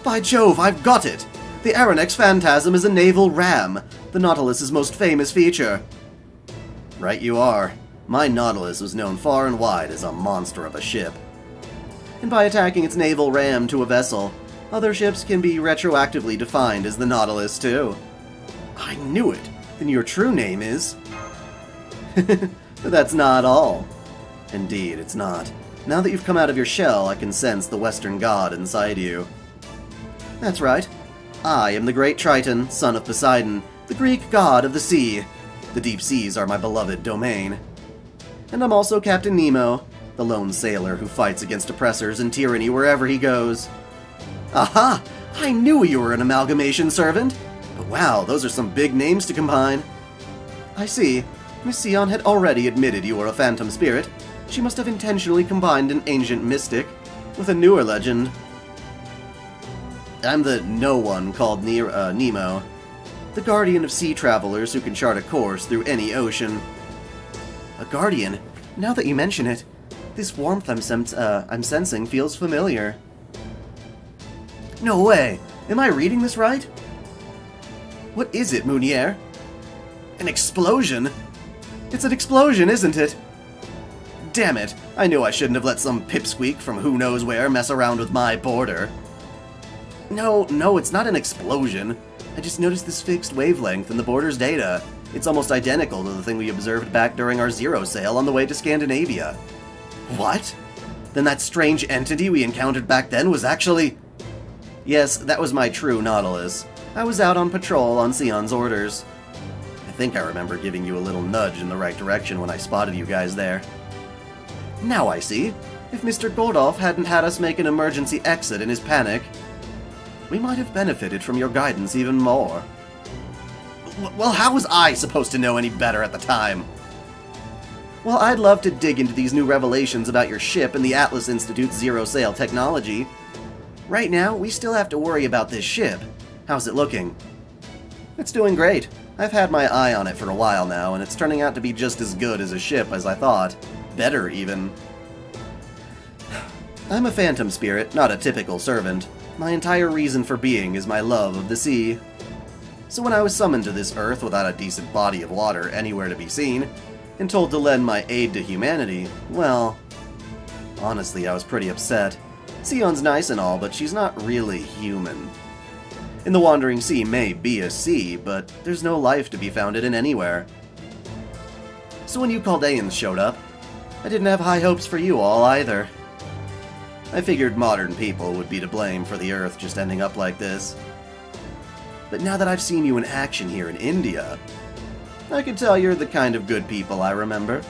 By Jove, I've got it! The Aronax Phantasm is a naval ram, the Nautilus's most famous feature. Right you are. my Nautilus was known far and wide as a monster of a ship. And by attacking its naval ram to a vessel, other ships can be retroactively defined as the Nautilus too. I knew it! Then your true name is... But that's not all. Indeed, it's not. Now that you've come out of your shell, I can sense the Western god inside you. That's right. I am the great Triton, son of Poseidon, the Greek god of the sea. The deep seas are my beloved domain. And I'm also Captain Nemo, the lone sailor who fights against oppressors and tyranny wherever he goes. Aha! I knew you were an amalgamation servant! But wow, those are some big names to combine. I see. Miss Sion had already admitted you were a phantom spirit. She must have intentionally combined an ancient mystic with a newer legend. I'm the no one called Nemo, the guardian of sea travelers who can chart a course through any ocean. A guardian? Now that you mention it, this warmth I'm sensing feels familiar. No way! Am I reading this right? What is it, Mounier? An explosion? It's an explosion, isn't it? Damn it, I knew I shouldn't have let some pipsqueak from who knows where mess around with my border. No, it's not an explosion. I just noticed this fixed wavelength in the border's data. It's almost identical to the thing we observed back during our Zero sale on the way to Scandinavia. What? Then that strange entity we encountered back then was actually... Yes, that was my true Nautilus. I was out on patrol on Sion's orders. I think I remember giving you a little nudge in the right direction when I spotted you guys there. Now I see. If Mr. Gordolf hadn't had us make an emergency exit in his panic, we might have benefited from your guidance even more. Well, how was I supposed to know any better at the time? Well, I'd love to dig into these new revelations about your ship and the Atlas Institute's Zero Sail technology. Right now, we still have to worry about this ship. How's it looking? It's doing great. I've had my eye on it for a while now, and it's turning out to be just as good as a ship as I thought. Better, even. I'm a phantom spirit, not a typical servant. My entire reason for being is my love of the sea. So when I was summoned to this Earth without a decent body of water anywhere to be seen, and told to lend my aid to humanity, well, honestly, I was pretty upset. Sion's nice and all, but she's not really human. And the Wandering Sea may be a sea, but there's no life to be found in it anywhere. So when you Chaldeans showed up, I didn't have high hopes for you all either. I figured modern people would be to blame for the Earth just ending up like this. But now that I've seen you in action here in India, I can tell you're the kind of good people I remember.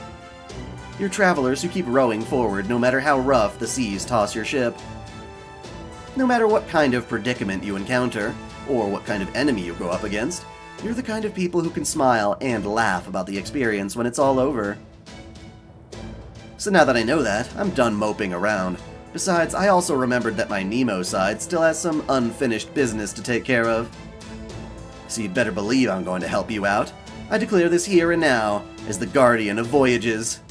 You're travelers who keep rowing forward no matter how rough the seas toss your ship. No matter what kind of predicament you encounter, or what kind of enemy you go up against, you're the kind of people who can smile and laugh about the experience when it's all over. So now that I know that, I'm done moping around. Besides, I also remembered that my Nemo side still has some unfinished business to take care of. So you'd better believe I'm going to help you out. I declare this here and now as the Guardian of Voyages.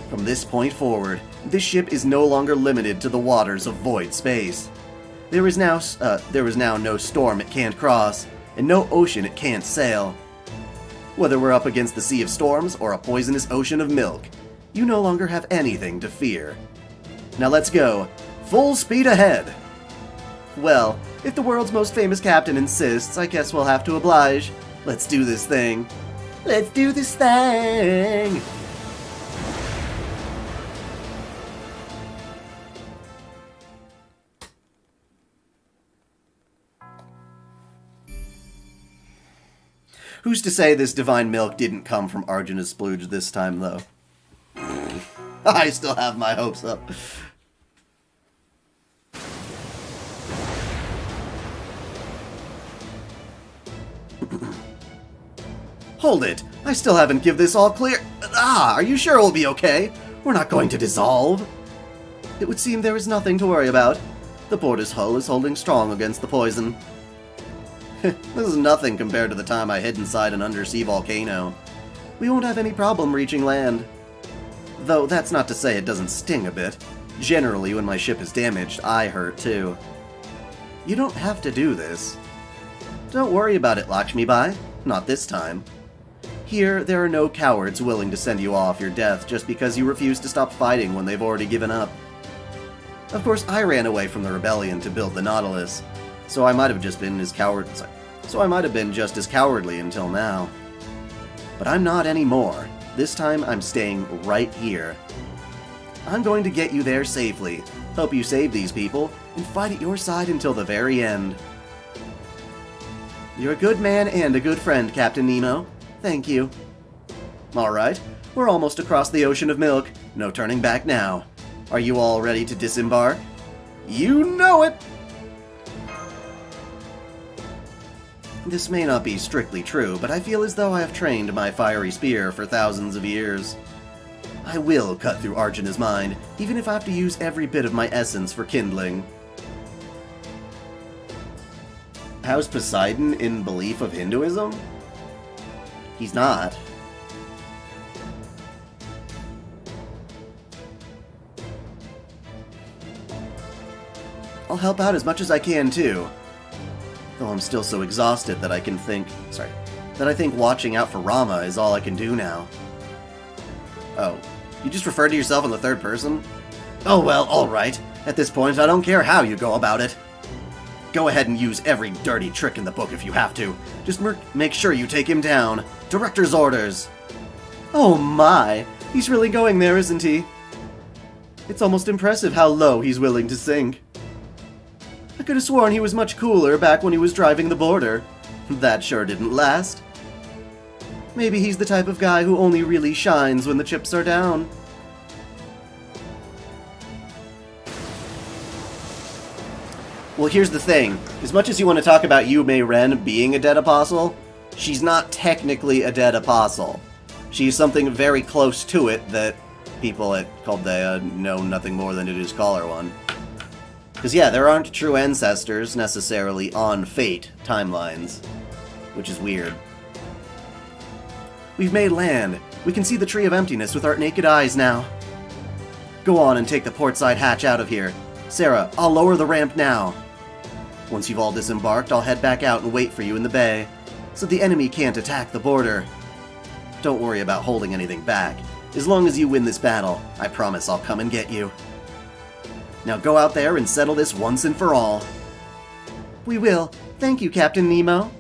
From this point forward, this ship is no longer limited to the waters of void space. There is now no storm it can't cross, and no ocean it can't sail. Whether we're up against the Sea of Storms or a poisonous ocean of milk, you no longer have anything to fear. Now let's go. Full speed ahead! Well, if the world's most famous captain insists, I guess we'll have to oblige. Let's do this thing. Let's do this thing! Who's to say this divine milk didn't come from Arjuna's splooge this time, though? I still have my hopes up. Hold it! I still haven't give this all clear... are you sure we'll be okay? We're not going to dissolve? It would seem there is nothing to worry about. The border's hull is holding strong against the poison. This is nothing compared to the time I hid inside an undersea volcano. We won't have any problem reaching land. Though that's not to say it doesn't sting a bit. Generally, when my ship is damaged, I hurt too. You don't have to do this. Don't worry about it, Lakshmi Bai. Not this time. Here, there are no cowards willing to send you off your death just because you refuse to stop fighting when they've already given up. Of course, I ran away from the rebellion to build the Nautilus, so I might have just been just as cowardly until now. But I'm not anymore. This time, I'm staying right here. I'm going to get you there safely, help you save these people, and fight at your side until the very end. You're a good man and a good friend, Captain Nemo. Thank you. Alright, we're almost across the ocean of milk. No turning back now. Are you all ready to disembark? You know it! This may not be strictly true, but I feel as though I have trained my fiery spear for thousands of years. I will cut through Arjuna's mind, even if I have to use every bit of my essence for kindling. How's Poseidon in belief of Hinduism? He's not. I'll help out as much as I can, too. Though I'm still so exhausted that I think watching out for Rama is all I can do now. Oh, you just referred to yourself in the third person? Oh well, alright. At this point, I don't care how you go about it. Go ahead and use every dirty trick in the book if you have to. Just make sure you take him down. Director's orders. Oh my, he's really going there, isn't he? It's almost impressive how low he's willing to sink. I could have sworn he was much cooler back when he was driving the border. That sure didn't last. Maybe he's the type of guy who only really shines when the chips are down. Well, here's the thing. As much as you want to talk about Yume Ren being a dead apostle, she's not technically a dead apostle. She's something very close to it that people at Chaldea know nothing more than to just call her one. Because yeah, there aren't true ancestors necessarily on Fate timelines, which is weird. We've made land. We can see the Tree of Emptiness with our naked eyes now. Go on and take the portside hatch out of here. Sarah, I'll lower the ramp now. Once you've all disembarked, I'll head back out and wait for you in the bay, so the enemy can't attack the border. Don't worry about holding anything back. As long as you win this battle, I promise I'll come and get you. Now go out there and settle this once and for all. We will. Thank you, Captain Nemo.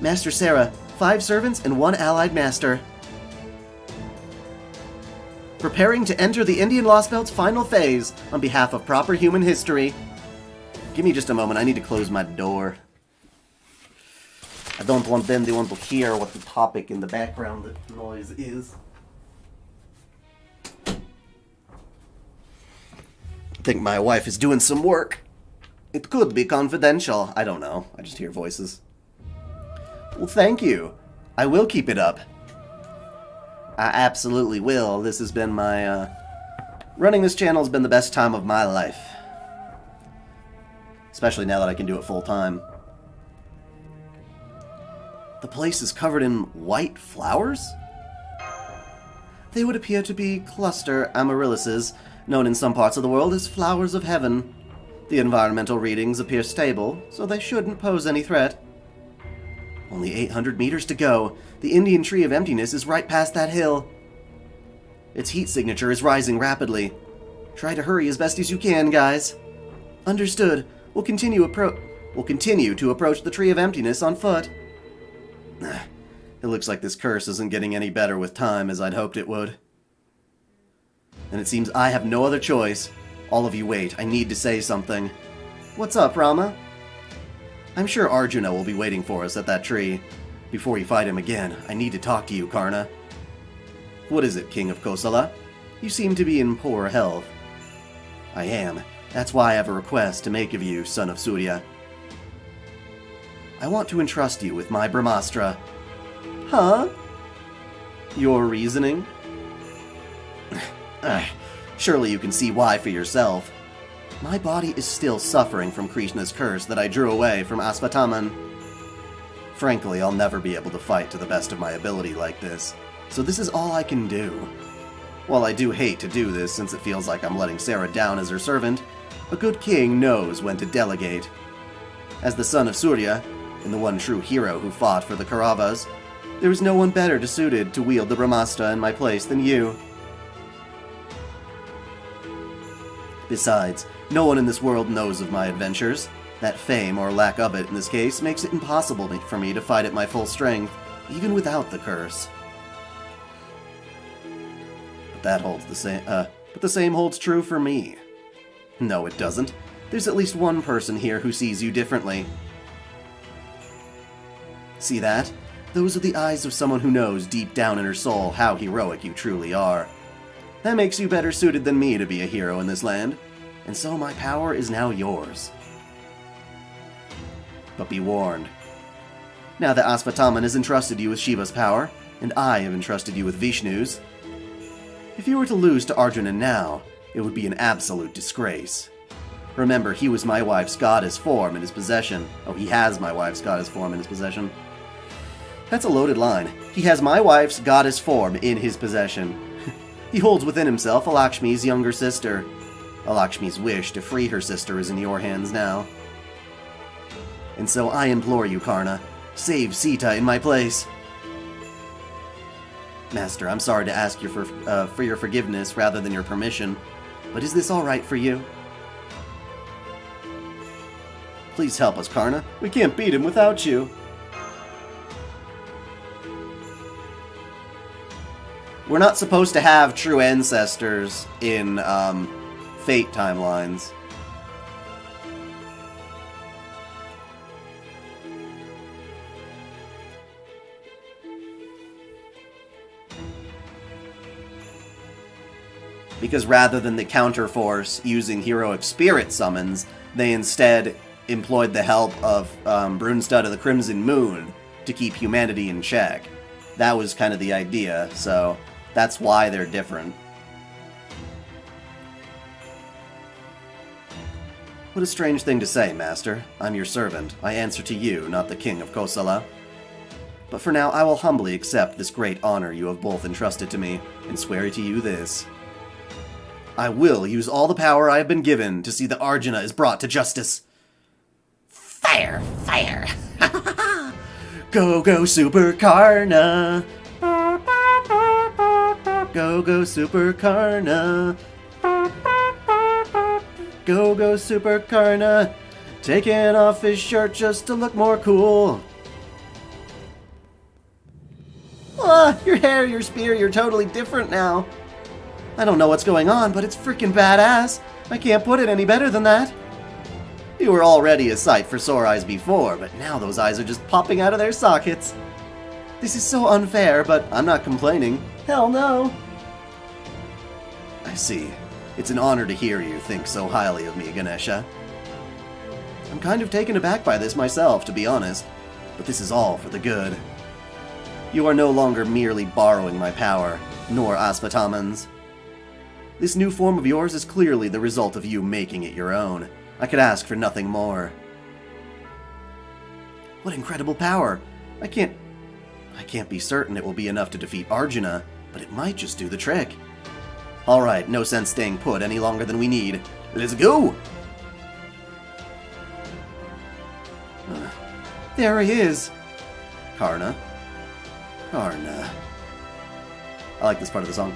Master Sarah, 5 servants and 1 allied master. Preparing to enter the Indian Lostbelt's final phase on behalf of proper human history. Give me just a moment, I need to close my door. I don't want anyone to hear what the topic in the background noise is. I think my wife is doing some work. It could be confidential. I don't know. I just hear voices. Well, thank you. I will keep it up. I absolutely will. This has been my, running this channel has been the best time of my life. Especially now that I can do it full time. The place is covered in white flowers? They would appear to be cluster amaryllises, known in some parts of the world as flowers of heaven. The environmental readings appear stable, so they shouldn't pose any threat. Only 800 meters to go. The Indian Tree of Emptiness is right past that hill. Its heat signature is rising rapidly. Try to hurry as best as you can, guys. Understood. We'll continue to approach the Tree of Emptiness on foot. It looks like this curse isn't getting any better with time as I'd hoped it would. And it seems I have no other choice. All of you wait, I need to say something. What's up, Rama? I'm sure Arjuna will be waiting for us at that tree. Before you fight him again, I need to talk to you, Karna. What is it, King of Kosala? You seem to be in poor health. I am. That's why I have a request to make of you, son of Surya. I want to entrust you with my Brahmastra. Huh? Your reasoning? Surely you can see why for yourself. My body is still suffering from Krishna's curse that I drew away from Asvataman. Frankly, I'll never be able to fight to the best of my ability like this, so this is all I can do. While I do hate to do this since it feels like I'm letting Sarah down as her servant, a good king knows when to delegate. As the son of Surya, and the one true hero who fought for the Kauravas. There was no one better suited to wield the Brahmastra in my place than you. Besides, no one in this world knows of my adventures. That fame, or lack of it in this case, makes it impossible for me to fight at my full strength, even without the curse. But that holds the same, but the same holds true for me. No, it doesn't. There's at least one person here who sees you differently. See that? Those are the eyes of someone who knows deep down in her soul how heroic you truly are. That makes you better suited than me to be a hero in this land, and so my power is now yours. But be warned. Now that Asvataman has entrusted you with Shiva's power, and I have entrusted you with Vishnu's, if you were to lose to Arjuna now, it would be an absolute disgrace. Remember, he was my wife's goddess form in his possession. Oh, he has my wife's goddess form in his possession. That's a loaded line. He has my wife's goddess form in his possession. He holds within himself a Lakshmi's younger sister. A Lakshmi's wish to free her sister is in your hands now. And so I implore you, Karna, save Sita in my place. Master, I'm sorry to ask you for your forgiveness rather than your permission, but is this all right for you? Please help us, Karna. We can't beat him without you. We're not supposed to have true ancestors in Fate timelines. Because rather than the counterforce using heroic spirit summons, they instead employed the help of Brunstad of the Crimson Moon to keep humanity in check. That was kind of the idea, so that's why they're different. What a strange thing to say, Master. I'm your servant. I answer to you, not the King of Kosala. But for now, I will humbly accept this great honor you have both entrusted to me, and swear to you this. I will use all the power I have been given to see that Arjuna is brought to justice. Fire! Fire! Go, go, Super Karna! Go, go, Super Karna! Go, go, Super Karna! Taking off his shirt just to look more cool. Ah, your hair, your spear, you're totally different now. I don't know what's going on, but it's freaking badass. I can't put it any better than that. You were already a sight for sore eyes before, but now those eyes are just popping out of their sockets. This is so unfair, but I'm not complaining. Hell no. I see. It's an honor to hear you think so highly of me, Ganesha. I'm kind of taken aback by this myself, to be honest, but this is all for the good. You are no longer merely borrowing my power, nor Asvataman's. This new form of yours is clearly the result of you making it your own. I could ask for nothing more. What incredible power! I can't be certain it will be enough to defeat Arjuna, but it might just do the trick. Alright, no sense staying put any longer than we need. Let's go! There he is! Karna. Karna. I like this part of the song.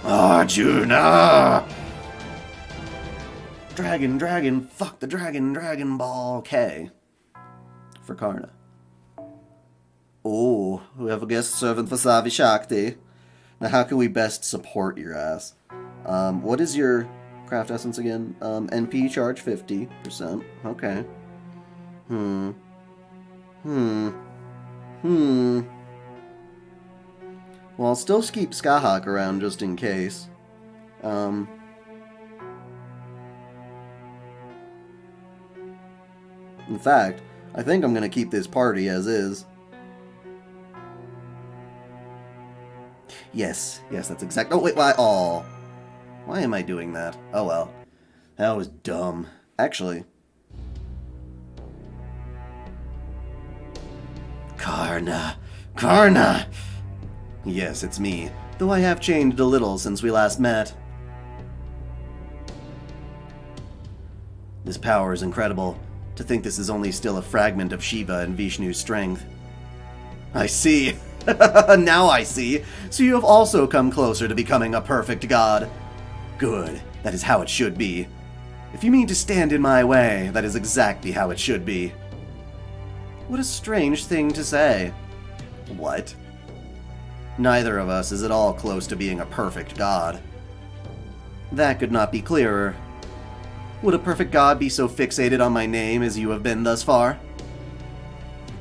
Arjuna! Dragon, dragon, fuck the dragon, Dragon Ball K. For Karna. Oh, we have a guest servant for Savi Shakti. Now how can we best support your ass? What is your craft essence again? NP charge 50%. Okay. Well, I'll still keep Skahak around just in case. In fact, I think I'm going to keep this party as is. Yes, that's exact. Oh, wait, why? Oh. Why am I doing that? Oh, well. That was dumb. Actually. Karna! Karna! Yes, it's me. Though I have changed a little since we last met. This power is incredible. To think this is only still a fragment of Shiva and Vishnu's strength. I see. Now I see. So you have also come closer to becoming a perfect god. Good. That is how it should be. If you mean to stand in my way, that is exactly how it should be. What a strange thing to say. What? Neither of us is at all close to being a perfect god. That could not be clearer. Would a perfect god be so fixated on my name as you have been thus far?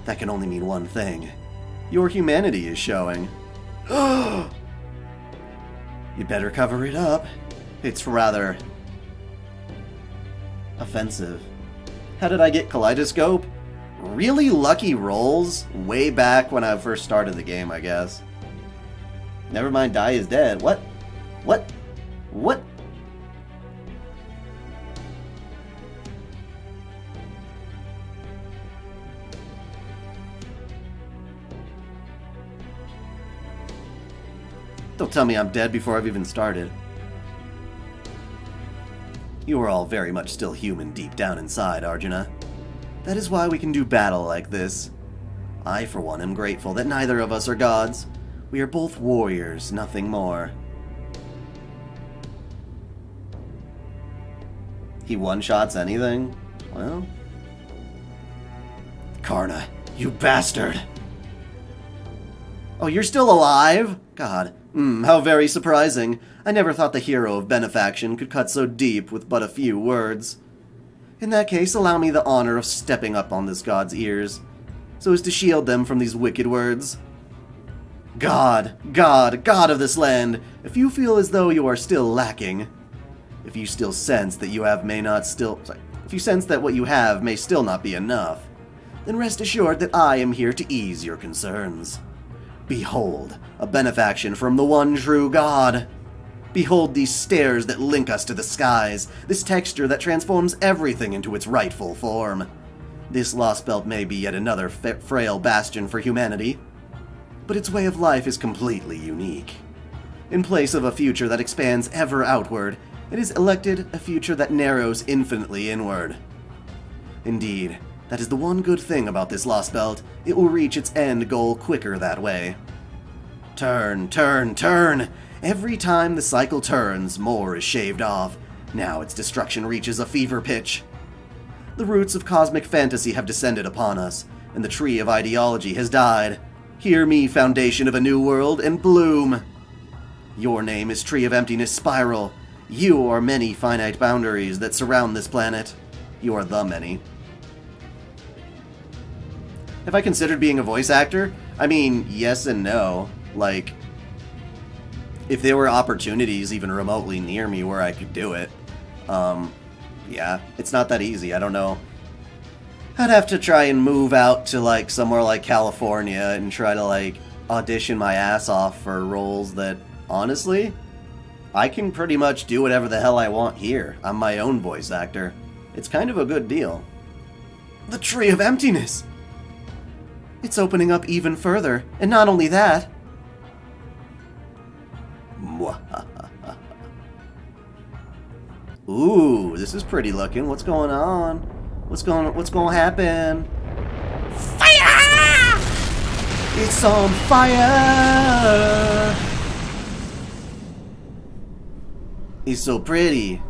That can only mean one thing. Your humanity is showing. You better cover it up. It's rather offensive. How did I get Kaleidoscope? Really lucky rolls way back when I first started the game, I guess. Never mind, Dai is dead. What? What? What? Don't tell me I'm dead before I've even started. You are all very much still human deep down inside, Arjuna. That is why we can do battle like this. I, for one, am grateful that neither of us are gods. We are both warriors, nothing more. He one-shots anything? Well... Karna, you bastard! Oh, you're still alive? God, how very surprising. I never thought the hero of benefaction could cut so deep with but a few words. In that case, allow me the honor of stepping up on this god's ears, so as to shield them from these wicked words. God of this land, if you feel as though you are still lacking, if you still sense that if you sense that what you have may still not be enough, then rest assured that I am here to ease your concerns. Behold, a benefaction from the one true God. Behold these stairs that link us to the skies, this texture that transforms everything into its rightful form. This Lostbelt may be yet another frail bastion for humanity, but its way of life is completely unique. In place of a future that expands ever outward, it has elected a future that narrows infinitely inward. Indeed, that is the one good thing about this Lostbelt. It will reach its end goal quicker that way. Turn, turn, turn! Every time the cycle turns, more is shaved off. Now its destruction reaches a fever pitch. The roots of cosmic fantasy have descended upon us, and the tree of ideology has died. Hear me, foundation of a new world, and bloom! Your name is Tree of Emptiness Spiral. You are many finite boundaries that surround this planet. You are the many. Have I considered being a voice actor? I mean, yes and no. Like, if there were opportunities even remotely near me where I could do it, yeah, it's not that easy. I don't know. I'd have to try and move out to, like, somewhere like California and try to, like, audition my ass off for roles that, honestly, I can pretty much do whatever the hell I want here. I'm my own voice actor. It's kind of a good deal. The Tree of Emptiness! It's opening up even further, and not only that... Ooh, this is pretty looking. What's going on? What's going to happen? Fire! It's on fire! He's so pretty.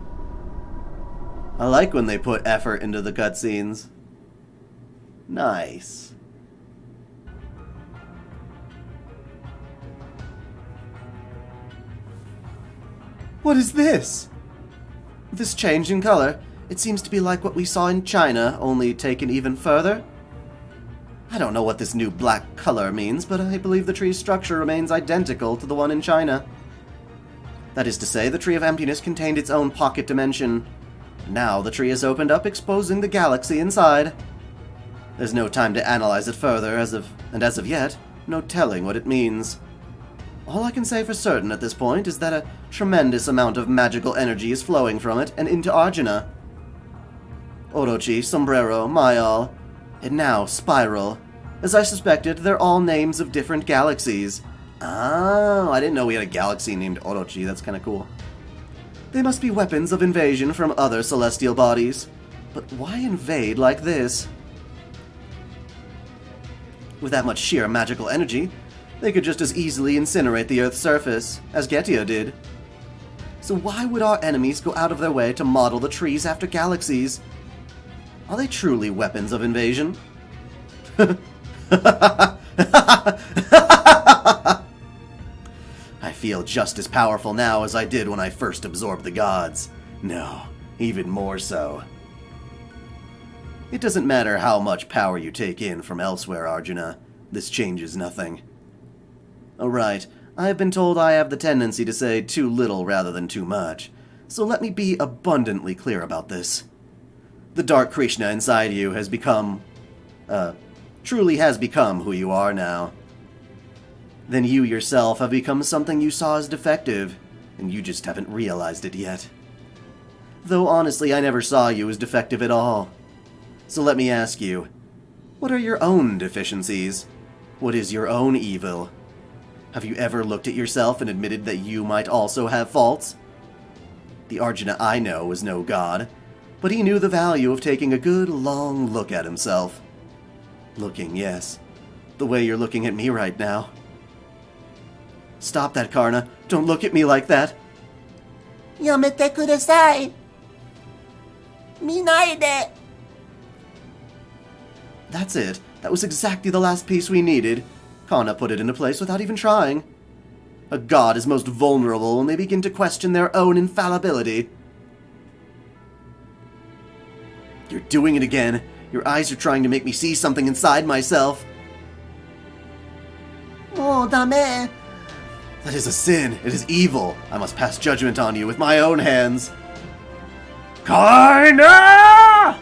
I like when they put effort into the cutscenes. Nice. What is this? This change in color, it seems to be like what we saw in China, only taken even further. I don't know what this new black color means, but I believe the tree's structure remains identical to the one in China. That is to say, the Tree of Emptiness contained its own pocket dimension. Now the tree has opened up, exposing the galaxy inside. There's no time to analyze it further, as of yet, no telling what it means. All I can say for certain at this point is that a tremendous amount of magical energy is flowing from it and into Arjuna. Orochi, Sombrero, Mayal, and now Spiral. As I suspected, they're all names of different galaxies. Oh, I didn't know we had a galaxy named Orochi. That's kind of cool. They must be weapons of invasion from other celestial bodies. But why invade like this? With that much sheer magical energy, they could just as easily incinerate the Earth's surface, as Getio did. So why would our enemies go out of their way to model the trees after galaxies? Are they truly weapons of invasion? I feel just as powerful now as I did when I first absorbed the gods. No, even more so. It doesn't matter how much power you take in from elsewhere, Arjuna. This changes nothing. Alright, I have been told I have the tendency to say too little rather than too much, so let me be abundantly clear about this. The Dark Krishna inside you has become... truly has become who you are now. Then you yourself have become something you saw as defective, and you just haven't realized it yet. Though honestly, I never saw you as defective at all. So let me ask you, what are your own deficiencies? What is your own evil? Have you ever looked at yourself and admitted that you might also have faults? The Arjuna I know was no god, but he knew the value of taking a good long look at himself. Looking, yes. The way you're looking at me right now. Stop that, Karna. Don't look at me like that. Yamete kudasai. Minai de. That's it. That was exactly the last piece we needed. Karna put it into place without even trying. A god is most vulnerable when they begin to question their own infallibility. You're doing it again. Your eyes are trying to make me see something inside myself. Oh, dame. That is a sin. It is evil. I must pass judgment on you with my own hands. Karna!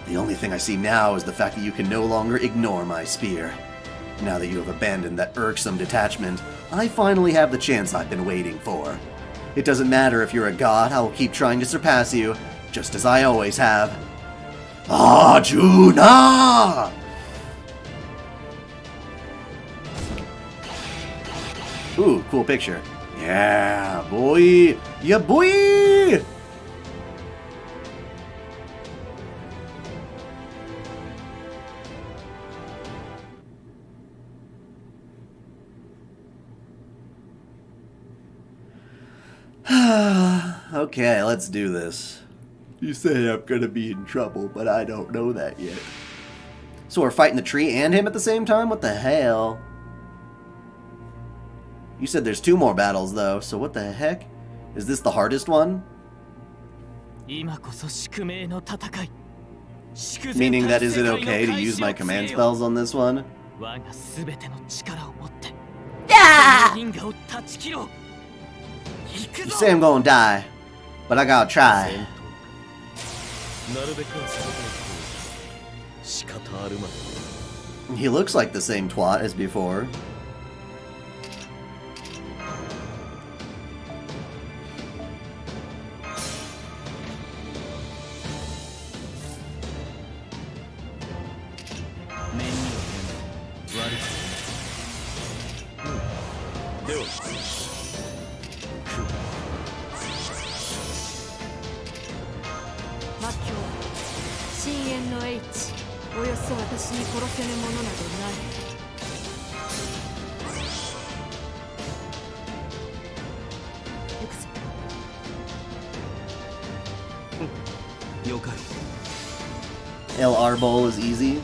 The only thing I see now is the fact that you can no longer ignore my spear. Now that you have abandoned that irksome detachment, I finally have the chance I've been waiting for. It doesn't matter if you're a god, I will keep trying to surpass you, just as I always have. Arjuna! Ooh, cool picture. Yeah, boy! Yeah, boy! Okay, let's do this. You say I'm gonna be in trouble, but I don't know that yet. So we're fighting the tree and him at the same time? What the hell? You said there's 2 more battles, though, so what the heck? Is this the hardest one? Meaning that is it okay to use my command spells on this one? Yeah! You say I'm gonna die, but I gotta try. He looks like the same twat as before. LR Bowl is easy.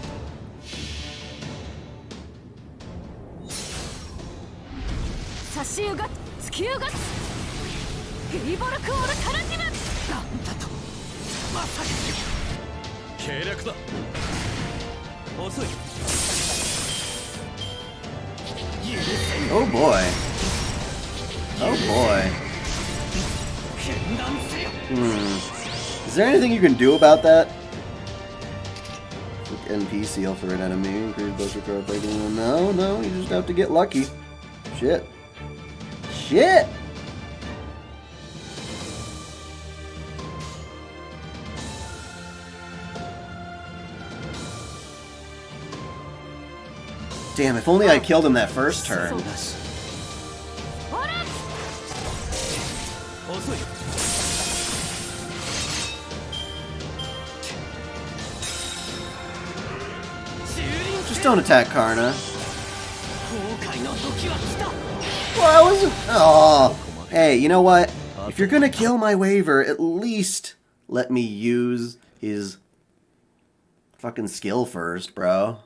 Oh boy. Oh boy. Is there anything you can do about that? NP seal for an enemy. Increase buster card fighting. No, you just have to get lucky. Shit. Shit! Damn, if only I killed him that first turn. don't attack Karna. 後悔の時は来た Well, I wasn't. Oh, hey, you know what? If you're gonna kill my waiver, at least let me use his fucking skill first, bro.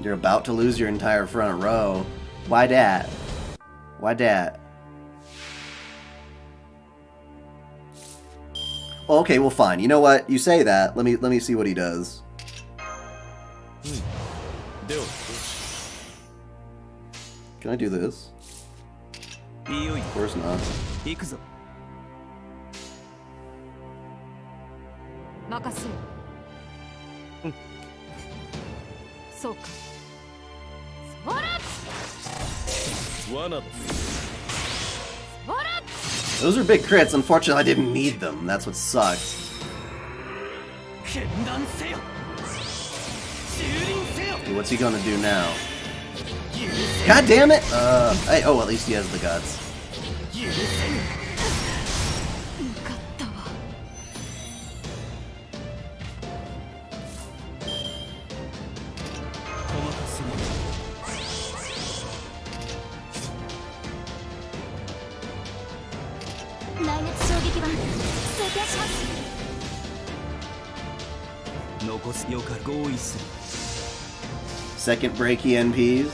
You're about to lose your entire front row. Why dat? Why dat? Well, okay, well, fine. You know what? You say that. Let me see what he does. Can I do this? Of course not. 行くぞ任せよそうかそら罠 Those are big crits. Unfortunately, I didn't need them. That's what sucks. 剣断せよ蹂躙せよ Okay, what's he gonna do now? 許せ God damn it! Oh, at least he has the guts. 許せぬよかったわ細かすぎる内熱衝撃板装填します 残すよか合意する Second breaky NPs.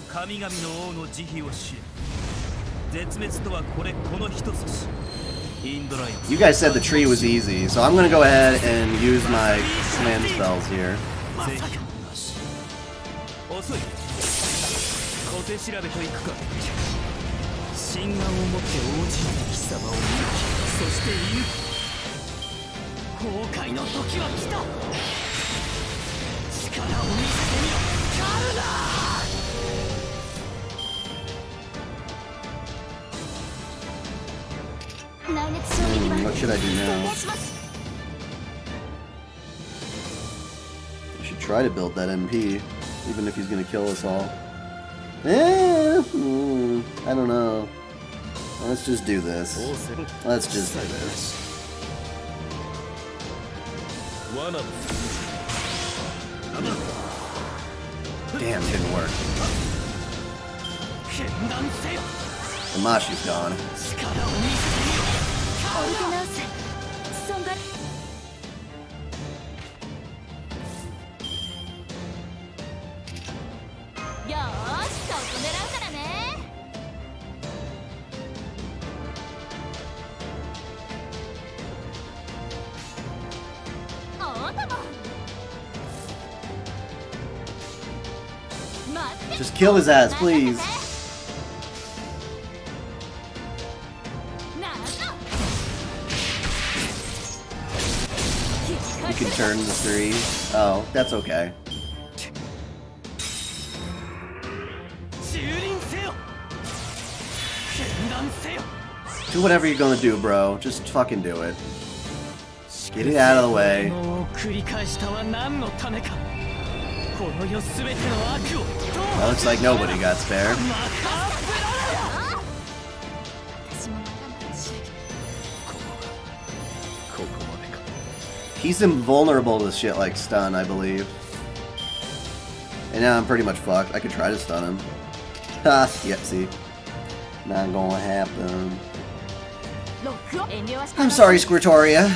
神々の王の慈悲を知れ絶滅とはこの一筋インドライン You guys said the tree was easy, so I'm gonna go ahead and use my command spells here. まさかなし遅い小手調べといくか心眼を持って王子の貴様を見るそしている後悔の時は来た力を見せてみろカルナ 内熱衝撃板 What should I do 装 now? 填します I should try to build that MP, even if he's gonna kill us all. I don't know. Let's just do this. Let's just do this. 罠 Damn, didn't work. 剣断せよ Amashi's gone. 力を見せてみろオルテナウス損害よーしそこ狙うからねおーたも待って Just kill his ass, please. なんだ You can turn the 3. Oh, that's okay. 蹂躙せよ剣断せよ Do whatever you're gonna do, bro. Just fucking do it. Get it out of the way. を繰り返したは何のためかこの世すべての悪を Well, looks like nobody got spared. 私もまだまだし ここまでか He's invulnerable to shit like stun, I believe. And now I'm pretty much fucked. I could try to stun him. Ha, yep, see. Not gonna happen. ロックを遠慮はして I'm sorry, Squirtoria.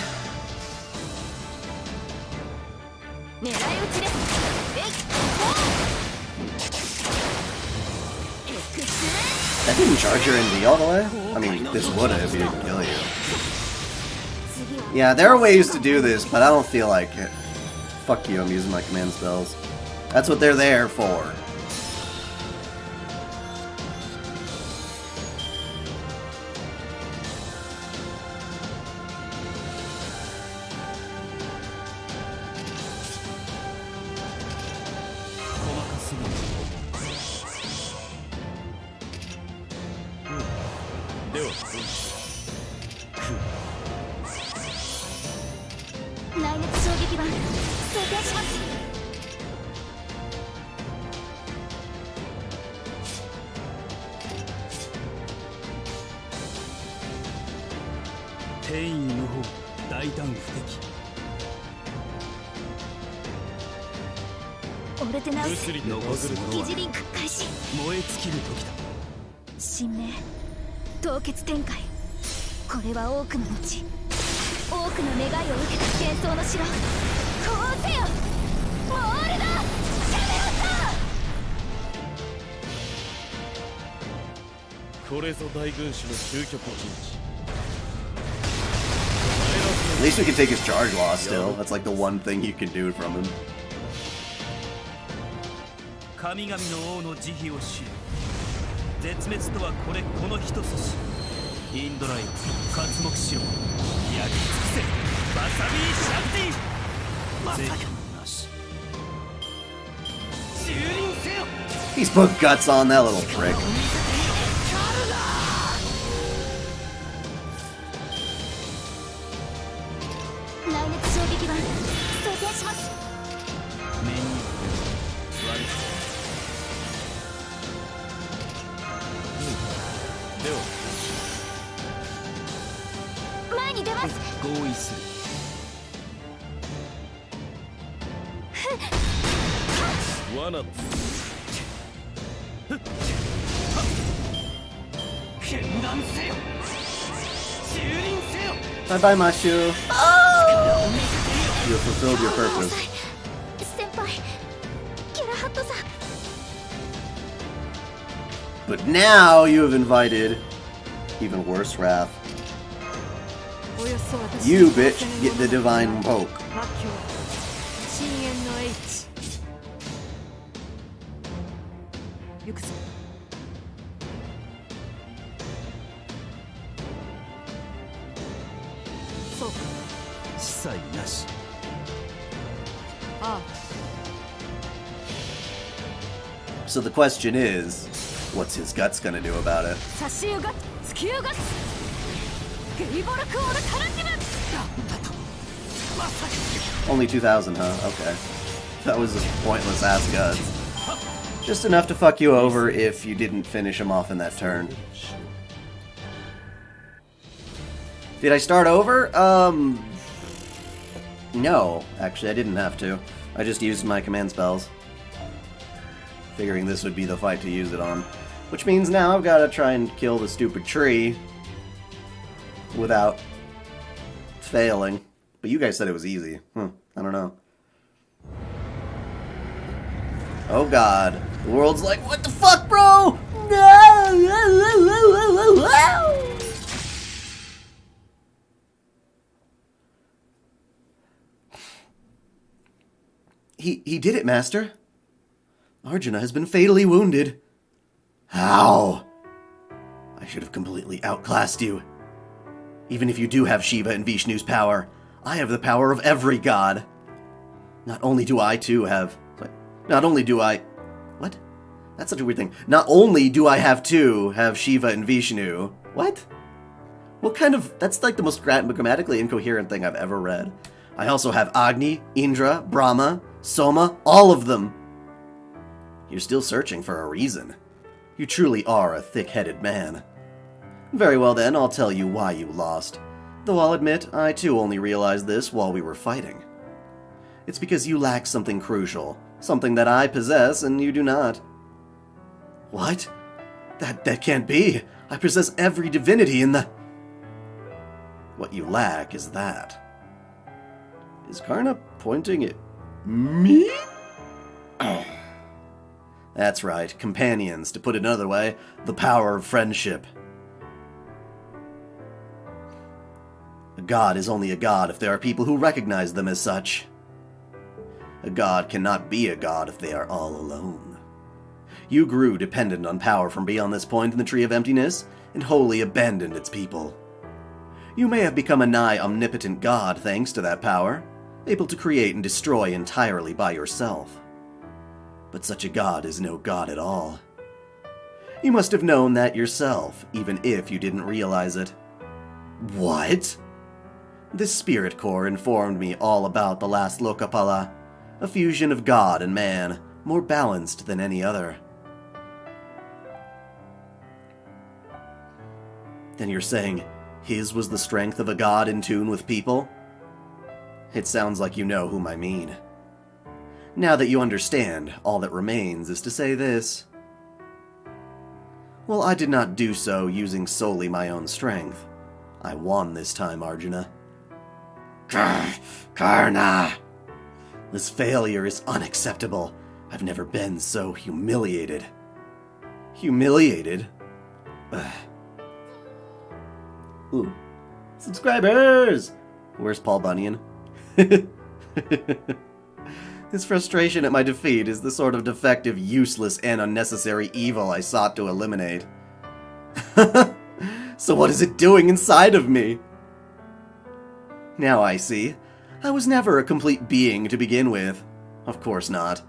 狙い撃ちですえいエクス That didn't charge your ND all the way? I mean, this would have if he didn't kill you. 次は Yeah, there are ways to do this, but I don't feel like it. Fuck you, I'm using my command spells. That's what they're there for. します。天意無法、大胆不敵。オルテナウス物理で残すものは疑似リンク開始。燃え尽きる時だ。神明凍結展開。これは多くの後、多くの願いを受けた幻想の城。こうせよモールだキャメロット。これぞ大軍師の究極陣地。 At least we can take his charge loss still. That's like the one thing you can do from him. 神々の王の慈悲を知る。絶滅とはこの一筋。インドライン活目しろ。焼き尽くせバサビーシャンティ。まさかなし。蹂躙せよ。 He's put guts on that little prick. 内熱衝撃板装填します。目に悪さ。では前に出ます。合意する。罠。剣断せよ。蹂躙せよ。 Bye bye, Mashu. You have fulfilled your purpose. 先輩キャラハットさん。 But now you have invited even worse wrath. You, bitch, get the divine poke. 深淵の H 行くぞ。そうか。司祭なし。ああ。 So the question is, what's his guts gonna do about it? 差し湯が突き湯がゲイボルクオルタラティブ。 Only 2,000, huh? Okay. That was a pointless ass guts. Just enough to fuck you over if you didn't finish him off in that turn. Did I start over? No. Actually, I didn't have to. I just used my command spells. Figuring this would be the fight to use it on. Which means now I've got to try and kill the stupid tree without failing. But you guys said it was easy. I don't know. Oh god. The world's like, what the fuck, bro? No! He did it, Master. Arjuna has been fatally wounded. How? I should have completely outclassed you. Even if you do have Shiva and Vishnu's power, I have the power of every god. Not only do I too have... Not only do I... What? That's such a weird thing. Not only do I have Shiva and Vishnu... What? What kind of... That's like the most grammatically incoherent thing I've ever read. I also have Agni, Indra, Brahma, Soma, all of them. You're still searching for a reason. You truly are a thick-headed man. Very well then, I'll tell you why you lost. Though I'll admit, I too only realized this while we were fighting. It's because you lack something crucial. Something that I possess and you do not. What? That can't be. I possess every divinity in the... What you lack is that. Is Karna pointing at me? That's right, companions. To put it another way, the power of friendship. A god is only a god if there are people who recognize them as such. A god cannot be a god if they are all alone. You grew dependent on power from beyond this point in the Tree of Emptiness, and wholly abandoned its people. You may have become a nigh omnipotent god thanks to that power, able to create and destroy entirely by yourself. But such a god is no god at all. You must have known that yourself, even if you didn't realize it. What? This spirit core informed me all about the last Lokapala. A fusion of God and man, more balanced than any other. Then you're saying his was the strength of a god in tune with people? It sounds like you know whom I mean. Now that you understand, all that remains is to say this. Well, I did not do so using solely my own strength. I won this time, Arjuna. Karna! This failure is unacceptable. I've never been so humiliated. Humiliated? Ugh. Ooh. Subscribers! Where's Paul Bunyan? His frustration at my defeat is the sort of defective, useless, and unnecessary evil I sought to eliminate. So what is it doing inside of me? Now I see. I was never a complete being to begin with. Of course not.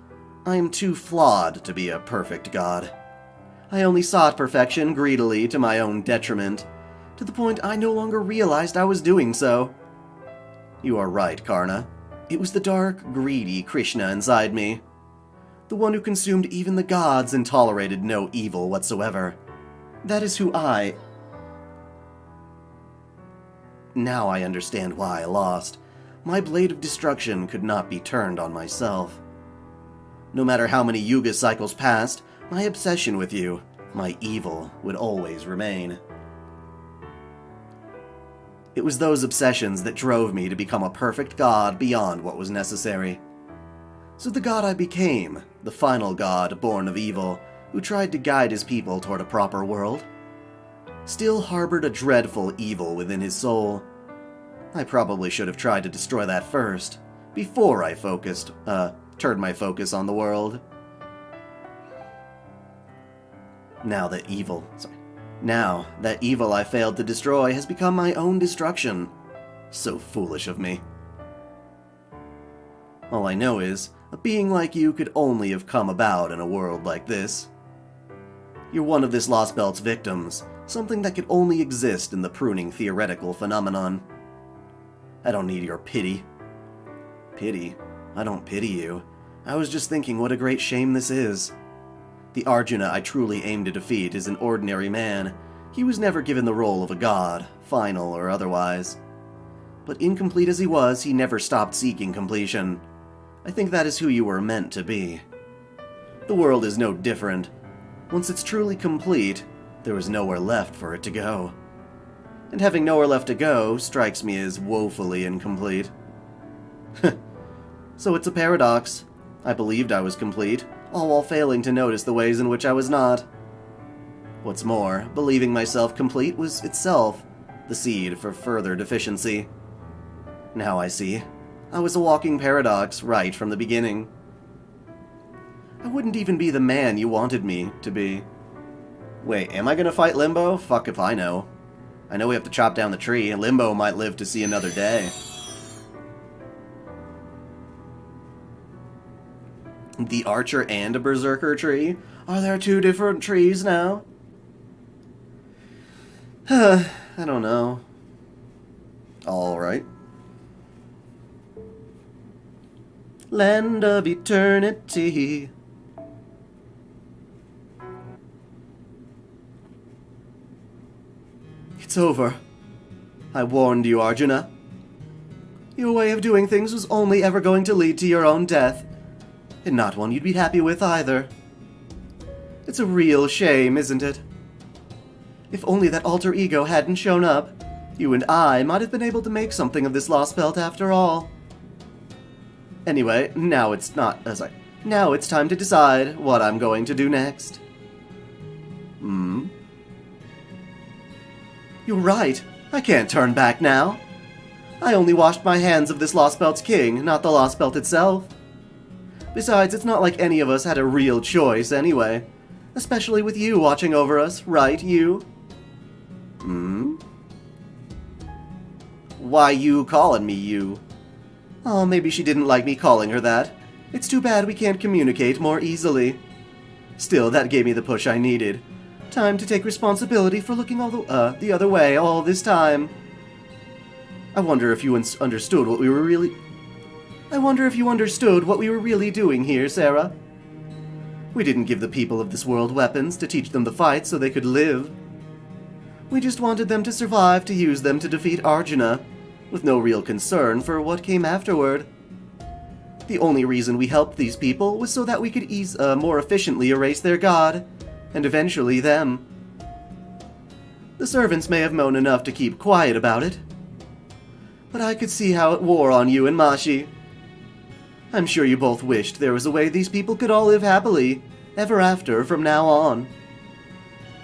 I am too flawed to be a perfect god. I only sought perfection greedily to my own detriment, to the point I no longer realized I was doing so. You are right, Karna. It was the dark, greedy Krishna inside me. The one who consumed even the gods and tolerated no evil whatsoever. That is who I... Now I understand why I lost. My blade of destruction could not be turned on myself. No matter how many Yuga cycles passed, my obsession with you, my evil, would always remain. It was those obsessions that drove me to become a perfect god beyond what was necessary. So the god I became, the final god born of evil, who tried to guide his people toward a proper world, still harbored a dreadful evil within his soul. I probably should have tried to destroy that first, before I turned my focus on the world. Now that evil I failed to destroy has become my own destruction. So foolish of me. All I know is, a being like you could only have come about in a world like this. You're one of this Lostbelt's victims, something that could only exist in the pruning theoretical phenomenon. I don't need your pity. Pity? I don't pity you. I was just thinking what a great shame this is. The Arjuna I truly aim to defeat is an ordinary man. He was never given the role of a god, final or otherwise. But incomplete as he was, he never stopped seeking completion. I think that is who you were meant to be. The world is no different. Once it's truly complete, there is nowhere left for it to go. And having nowhere left to go strikes me as woefully incomplete. So it's a paradox. I believed I was complete, all while failing to notice the ways in which I was not. What's more, believing myself complete was itself the seed for further deficiency. Now I see. I was a walking paradox right from the beginning. I wouldn't even be the man you wanted me to be. Wait, am I gonna fight Limbo? Fuck if I know. I know we have to chop down the tree, and Limbo might live to see another day. The Archer and a Berserker tree? Are there two different trees now? I don't know. Alright. Land of eternity. It's over. I warned you, Arjuna. Your way of doing things was only ever going to lead to your own death, and not one you'd be happy with either. It's a real shame, isn't it? If only that alter ego hadn't shown up, you and I might have been able to make something of this Lostbelt after all. Anyway, now it's time to decide what I'm going to do next. You're right. I can't turn back now. I only washed my hands of this Lostbelt's king, not the Lostbelt itself. Besides, it's not like any of us had a real choice anyway. Especially with you watching over us, right, you? Why you calling me you? Oh, maybe she didn't like me calling her that. It's too bad we can't communicate more easily. Still, that gave me the push I needed. Time to take responsibility for looking all the other way all this time. I wonder if you understood what we were really... I wonder if you understood what we were really doing here, Sarah. We didn't give the people of this world weapons to teach them to fight so they could live. We just wanted them to survive to use them to defeat Arjuna, with no real concern for what came afterward. The only reason we helped these people was so that we could more efficiently erase their god, and eventually them. The servants may have known enough to keep quiet about it, but I could see how it wore on you and Mashi. I'm sure you both wished there was a way these people could all live happily, ever after from now on.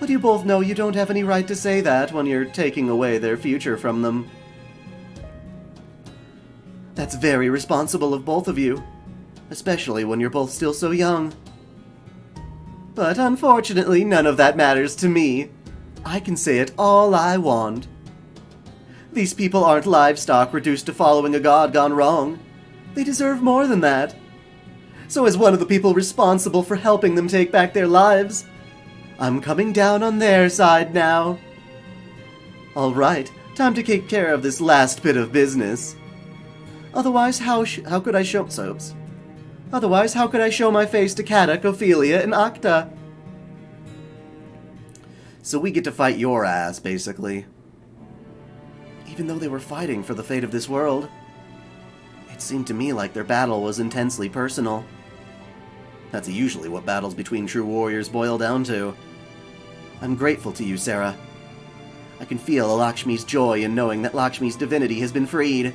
But you both know you don't have any right to say that when you're taking away their future from them. That's very responsible of both of you, especially when you're both still so young. But unfortunately, none of that matters to me. I can say it all I want. These people aren't livestock reduced to following a god gone wrong. They deserve more than that. So as one of the people responsible for helping them take back their lives, I'm coming down on their side now. Alright, time to take care of this last bit of business. Otherwise, how could I show my face to Kadak, Ophelia, and Akta? So we get to fight your ass, basically. Even though they were fighting for the fate of this world, it seemed to me like their battle was intensely personal. That's usually what battles between true warriors boil down to. I'm grateful to you, Sarah. I can feel Lakshmi's joy in knowing that Lakshmi's divinity has been freed.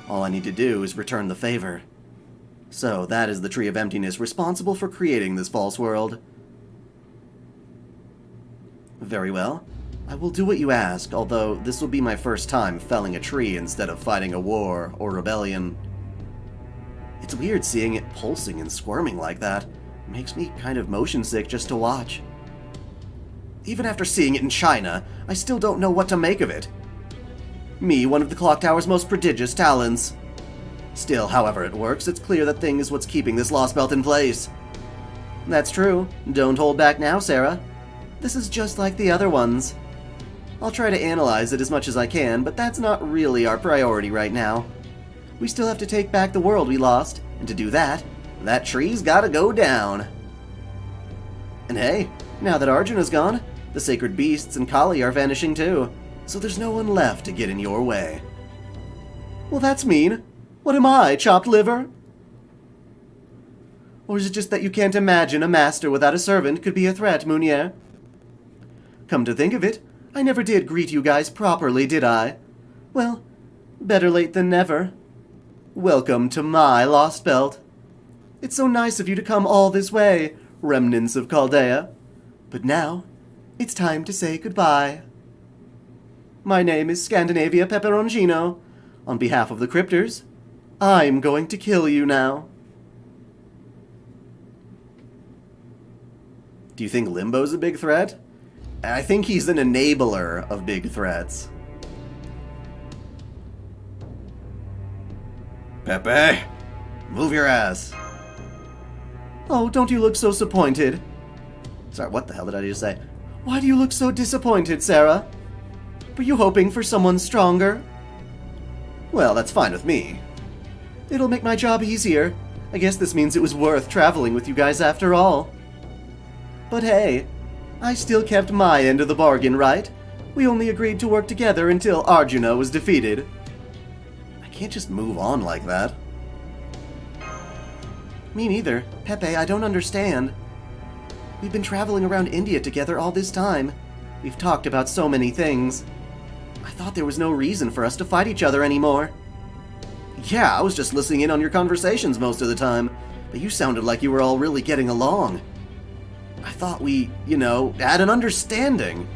All I need to do is return the favor. So, that is the Tree of Emptiness responsible for creating this false world. Very well. I will do what you ask, although this will be my first time felling a tree instead of fighting a war or rebellion. It's weird seeing it pulsing and squirming like that. It makes me kind of motion sick just to watch. Even after seeing it in China, I still don't know what to make of it. Me, one of the clock tower's most prodigious talents. Still, however it works, it's clear that thing is what's keeping this Lostbelt in place. That's true. Don't hold back now, Sarah. This is just like the other ones. I'll try to analyze it as much as I can, but that's not really our priority right now. We still have to take back the world we lost, and to do that, that tree's gotta go down. And hey, now that Arjuna's gone, the sacred beasts and Kali are vanishing too, so there's no one left to get in your way. Well, that's mean. What am I, chopped liver? Or is it just that you can't imagine a master without a servant could be a threat, Mounier? Come to think of it, I never did greet you guys properly, did I? Well, better late than never. Welcome to my Lostbelt. It's so nice of you to come all this way, remnants of Chaldea. But now, it's time to say goodbye. My name is Scandinavia Peperoncino. On behalf of the Crypters, I'm going to kill you now. Do you think Limbo's a big threat? I think he's an enabler of big threats. Pepe, move your ass. Oh, don't you look so disappointed. Sorry, what the hell did I just say? Why do you look so disappointed, Sarah? Were you hoping for someone stronger? Well, that's fine with me. It'll make my job easier. I guess this means it was worth traveling with you guys after all. But hey, I still kept my end of the bargain, right? We only agreed to work together until Arjuna was defeated. I can't just move on like that. Me neither. Pepe, I don't understand. We've been traveling around India together all this time. We've talked about so many things. I thought there was no reason for us to fight each other anymore. Yeah, I was just listening in on your conversations most of the time, but you sounded like you were all really getting along. I thought we, had an understanding.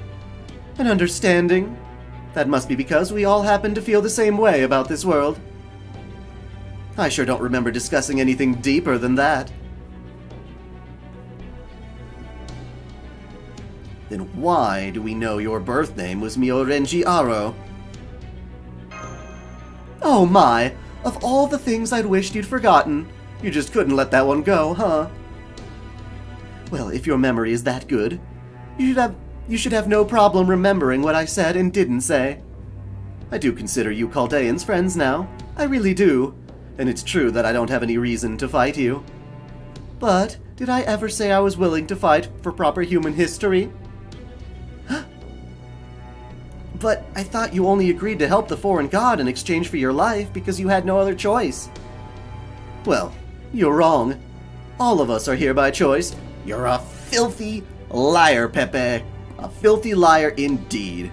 An understanding? That must be because we all happen to feel the same way about this world. I sure don't remember discussing anything deeper than that. Then why do we know your birth name was Myorenji Aro? Oh my! Of all the things I'd wished you'd forgotten, you just couldn't let that one go, huh? Well, if your memory is that good, you should have no problem remembering what I said and didn't say. I do consider you Chaldeans friends now. I really do. and it's true that I don't have any reason to fight you. But did I ever say I was willing to fight for proper human history? But I thought you only agreed to help the foreign god in exchange for your life because you had no other choice. Well, you're wrong. All of us are here by choice. You're a filthy liar, Pepe. A filthy liar indeed.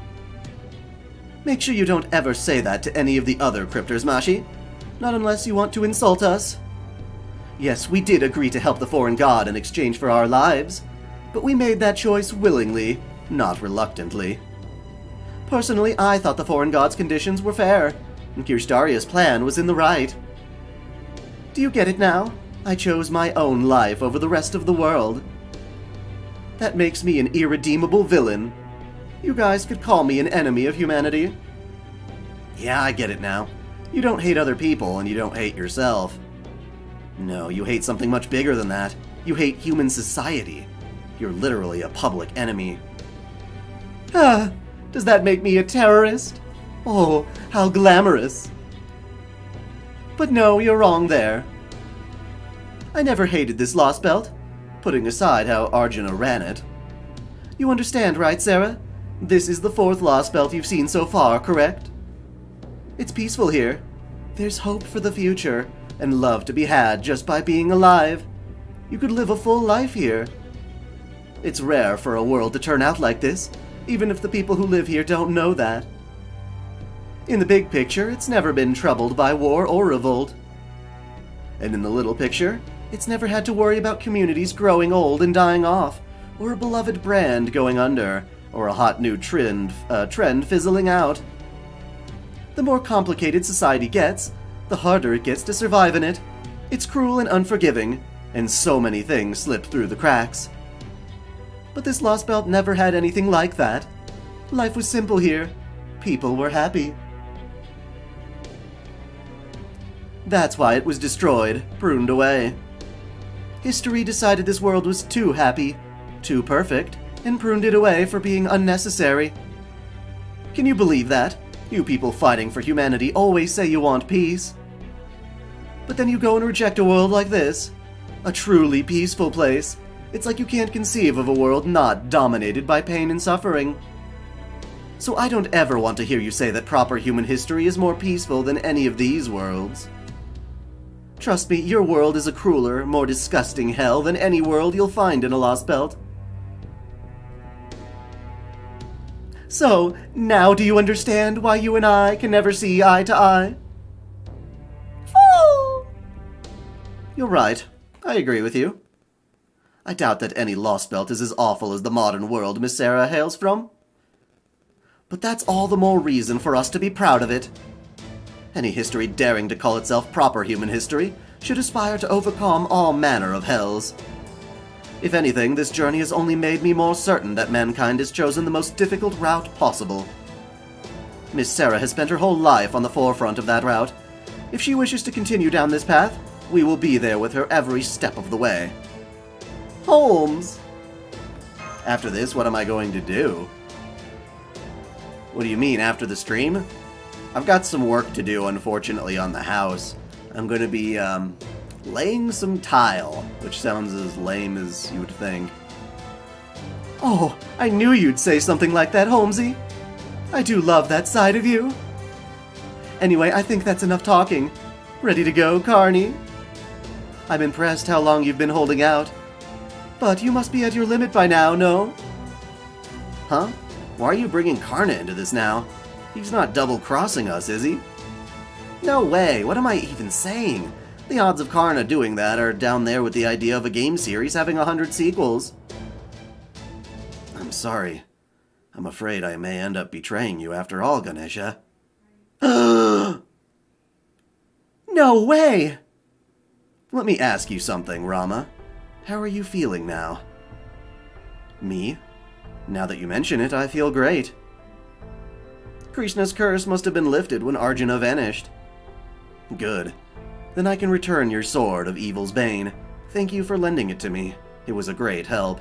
Make sure you don't ever say that to any of the other Crypters, Mashi. Not unless you want to insult us. Yes, we did agree to help the foreign god in exchange for our lives, but we made that choice willingly, not reluctantly. Personally, I thought the foreign god's conditions were fair, and Kirstaria's plan was in the right. Do you get it now? I chose my own life over the rest of the world. That makes me an irredeemable villain. You guys could call me an enemy of humanity. Yeah, I get it now. You don't hate other people, and you don't hate yourself. No, you hate something much bigger than that. You hate human society. You're literally a public enemy. Ah, does that make me a terrorist? Oh, how glamorous. But no, you're wrong there. I never hated this Lostbelt, putting aside how Arjuna ran it. You understand, right, Sarah? This is the 4th Lostbelt you've seen so far, correct? It's peaceful here. There's hope for the future, and love to be had just by being alive. You could live a full life here. It's rare for a world to turn out like this, even if the people who live here don't know that. In the big picture, it's never been troubled by war or revolt. And in the little picture, it's never had to worry about communities growing old and dying off, or a beloved brand going under, or a hot new trend fizzling out. The more complicated society gets, the harder it gets to survive in it. It's cruel and unforgiving, and so many things slip through the cracks. But this Lostbelt never had anything like that. Life was simple here. People were happy. That's why it was destroyed, pruned away. History decided this world was too happy, too perfect, and pruned it away for being unnecessary. Can you believe that? You people fighting for humanity always say you want peace. But then you go and reject a world like this. A truly peaceful place. It's like you can't conceive of a world not dominated by pain and suffering. So I don't ever want to hear you say that proper human history is more peaceful than any of these worlds. Trust me, your world is a crueler, more disgusting hell than any world you'll find in a Lostbelt. So, now do you understand why you and I can never see eye to eye? Fool! You're right. I agree with you. I doubt that any Lostbelt is as awful as the modern world Miss Sarah hails from. But that's all the more reason for us to be proud of it. Any history daring to call itself proper human history should aspire to overcome all manner of hells. If anything, this journey has only made me more certain that mankind has chosen the most difficult route possible. Miss Sarah has spent her whole life on the forefront of that route. If she wishes to continue down this path, we will be there with her every step of the way. Holmes! After this, what am I going to do? What do you mean, after the stream? I've got some work to do, unfortunately, on the house. I'm going to be, laying some tile, which sounds as lame as you would think. Oh, I knew you'd say something like that, Holmesy. I do love that side of you. Anyway, I think that's enough talking. Ready to go, Carney? I'm impressed how long you've been holding out. But you must be at your limit by now, no? Huh? Why are you bringing Karna into this now? He's not double-crossing us, is he? No way, what am I even saying? The odds of Karna doing that are down there with the idea of a game series having 100 sequels. I'm sorry. I'm afraid I may end up betraying you after all, Ganesha. No way! Let me ask you something, Rama. How are you feeling now? Me? Now that you mention it, I feel great. Krishna's curse must have been lifted when Arjuna vanished. Good. Then I can return your sword of evil's bane. Thank you for lending it to me. It was a great help.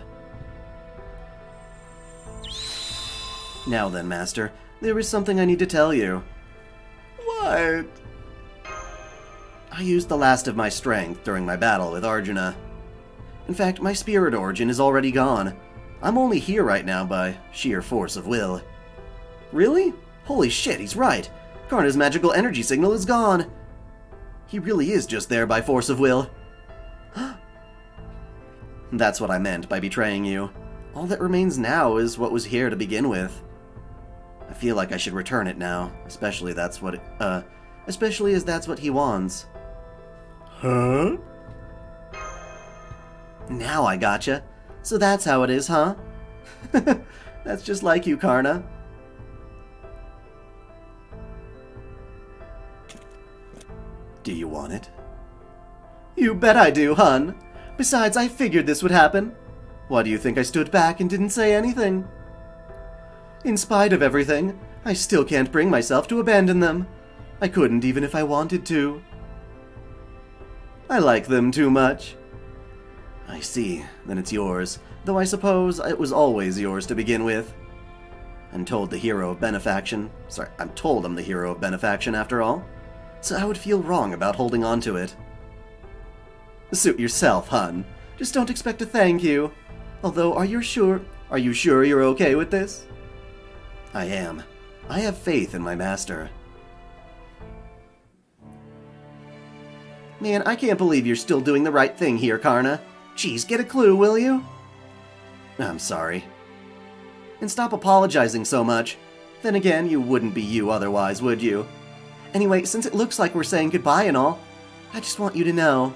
Now then, Master, there is something I need to tell you. What? I used the last of my strength during my battle with Arjuna. In fact, my spirit origin is already gone. I'm only here right now by sheer force of will. Really? Holy shit, he's right. Karna's magical energy signal is gone. He really is just there by force of will. That's what I meant by betraying you. All that remains now is what was here to begin with. I feel like I should return it now, especially as that's what he wants. Huh? Now I gotcha. So that's how it is, huh? That's just like you, Karna. Do you want it? You bet I do, hun. Besides, I figured this would happen. Why do you think I stood back and didn't say anything? In spite of everything, I still can't bring myself to abandon them. I couldn't even if I wanted to. I like them too much. I see, then it's yours, though I suppose it was always yours to begin with. I'm told I'm the hero of benefaction after all, so I would feel wrong about holding on to it. Suit yourself, hun. Just don't expect a thank you. Although, are you sure you're okay with this? I am. I have faith in my master. Man, I can't believe you're still doing the right thing here, Karna. Jeez, get a clue, will you? I'm sorry. And stop apologizing so much. Then again, you wouldn't be you otherwise, would you? Anyway, since it looks like we're saying goodbye and all, I just want you to know.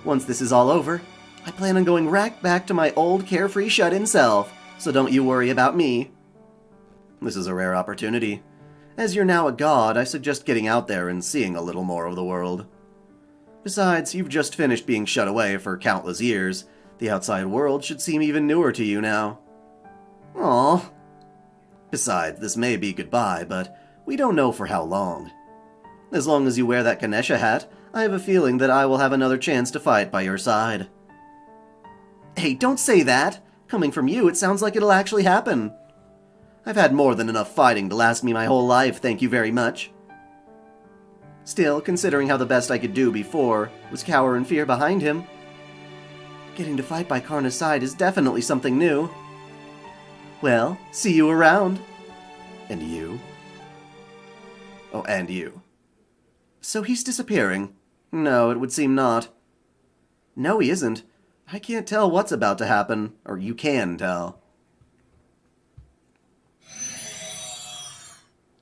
Once this is all over, I plan on going right back to my old carefree shut-in self, so don't you worry about me. This is a rare opportunity. As you're now a god, I suggest getting out there and seeing a little more of the world. Besides, you've just finished being shut away for countless years. The outside world should seem even newer to you now. Aww. Besides, this may be goodbye, but we don't know for how long. As long as you wear that Ganesha hat, I have a feeling that I will have another chance to fight by your side. Hey, don't say that! Coming from you, it sounds like it'll actually happen. I've had more than enough fighting to last me my whole life, thank you very much. Still, considering how the best I could do before was cower in fear behind him, getting to fight by Karna's side is definitely something new. Well, see you around. And you? Oh, and you. So he's disappearing? No, it would seem not. No, he isn't. I can't tell what's about to happen. Or you can tell.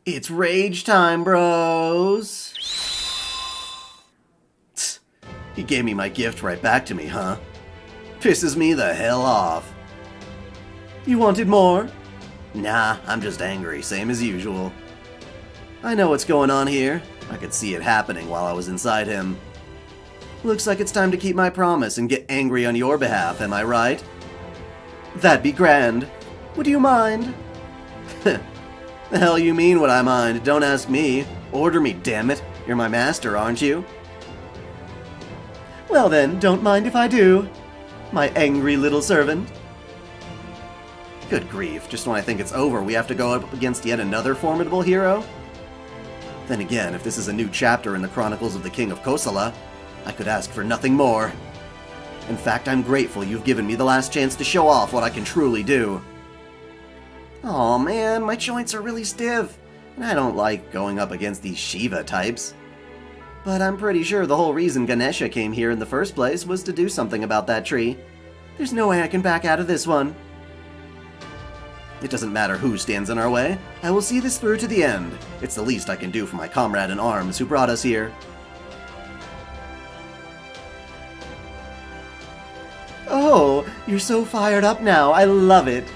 It's rage time, bros! Tsk, he gave me my gift right back to me, huh? Pisses me the hell off. You wanted more? Nah, I'm just angry, same as usual. I know what's going on here. I could see it happening while I was inside him. Looks like it's time to keep my promise and get angry on your behalf, am I right? That'd be grand. Would you mind? The hell you mean what I mind? Don't ask me. Order me, damn it. You're my master, aren't you? Well then, don't mind if I do. My angry little servant. Good grief, just when I think it's over, we have to go up against yet another formidable hero? Then again, if this is a new chapter in the Chronicles of the King of Kosala, I could ask for nothing more. In fact, I'm grateful you've given me the last chance to show off what I can truly do. Aw man, my joints are really stiff, and I don't like going up against these Shiva types. But I'm pretty sure the whole reason Ganesha came here in the first place was to do something about that tree. There's no way I can back out of this one. It doesn't matter who stands in our way, I will see this through to the end. It's the least I can do for my comrade in arms who brought us here. Oh, you're so fired up now, I love it.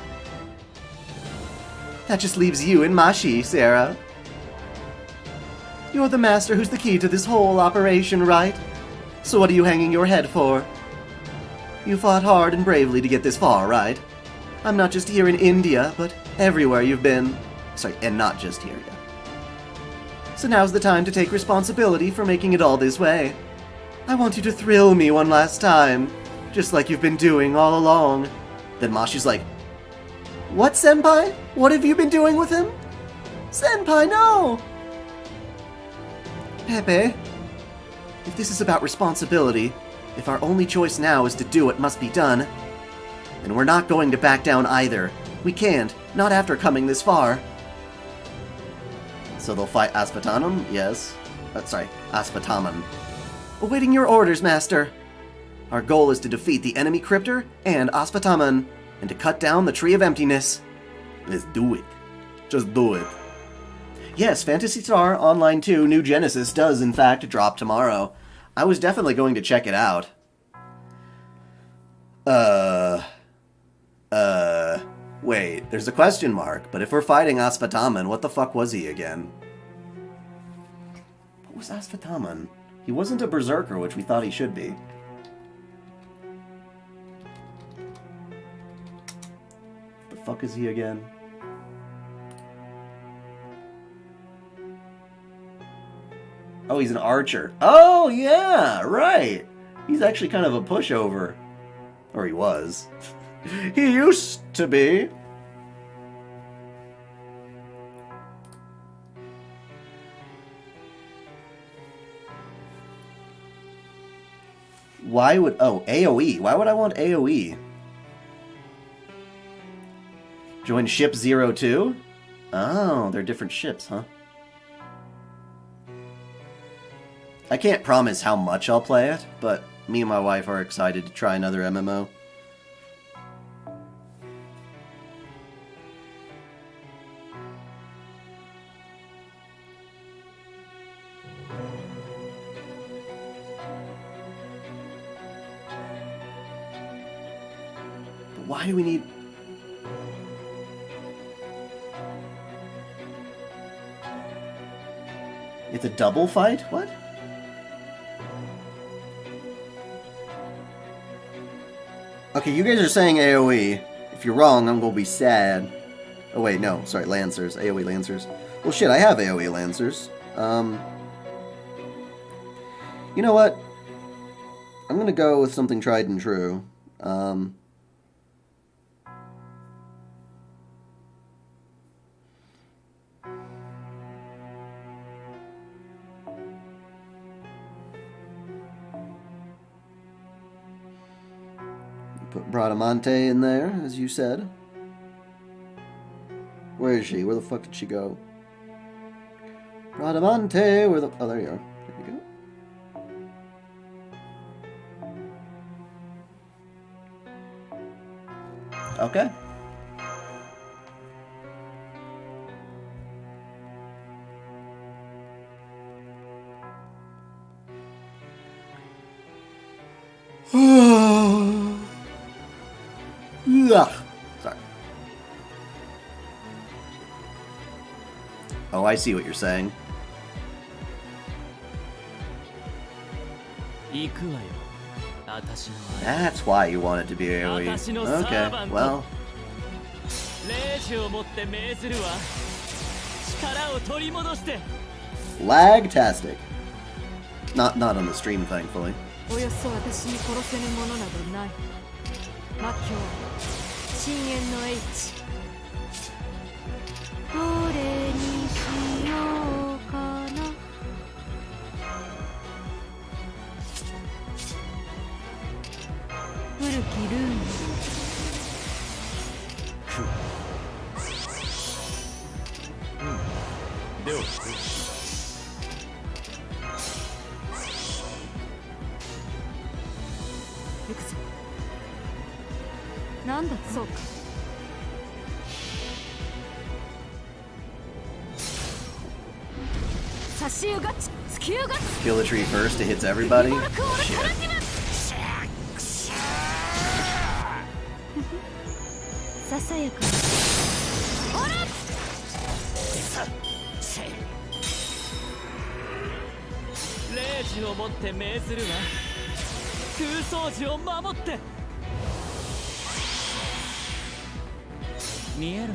That just leaves you and Mashi, Sarah. You're the master who's the key to this whole operation, right? So what are you hanging your head for? You fought hard and bravely to get this far, right? I'm not just here in India, but everywhere you've been. Sorry, and not just here yet. So now's the time to take responsibility for making it all this way. I want you to thrill me one last time, just like you've been doing all along. Then Mashi's like, what, Senpai? What have you been doing with him? Senpai, no! Pepe? If this is about responsibility, if our only choice now is to do what must be done, then we're not going to back down either. We can't, not after coming this far. So they'll fight Asvatanam? Yes. Asvataman. Awaiting your orders, Master. Our goal is to defeat the enemy Crypter and Asvataman, and to cut down the Tree of Emptiness. Let's do it. Just do it. Yes, Phantasy Star Online 2 New Genesis does in fact drop tomorrow. I was definitely going to check it out. Wait, there's a question mark, but if we're fighting Asvataman, what the fuck was he again? What was Asvataman? He wasn't a berserker, which we thought he should be. The fuck is he again? Oh, he's an archer. Oh, yeah, right. He's actually kind of a pushover. Or he was. He used to be. Why would... Oh, AoE. Why would I want AoE? Join ship 02? Oh, they're different ships, huh? I can't promise how much I'll play it, but me and my wife are excited to try another MMO. But why do we need... It's a double fight? What? Okay, you guys are saying AoE. If you're wrong, I'm gonna be sad. Oh wait, no, sorry, Lancers. AoE Lancers. Well shit, I have AoE Lancers. You know what? I'm gonna go with something tried and true. Put Bradamante in there, as you said. Where is she? Where the fuck did she go? Bradamante, where the... Oh, there you are. There you go. Okay. Ugh. Sorry. Oh, I see what you're saying. That's why you want it to be AoE. Okay, well. Lagtastic. Not on the stream, thankfully. およそ私に殺せぬものなどない。魔境、深淵のH。どれにしようかな。古きルーン。では。行くぞ。なんだそうか。差し湯がち、突き湯がち。 Kill the tree first, it hits everybody. Shit. ささやかな。ほら。霊視をもって命ずるわ。空想時を守って。見えるのよ。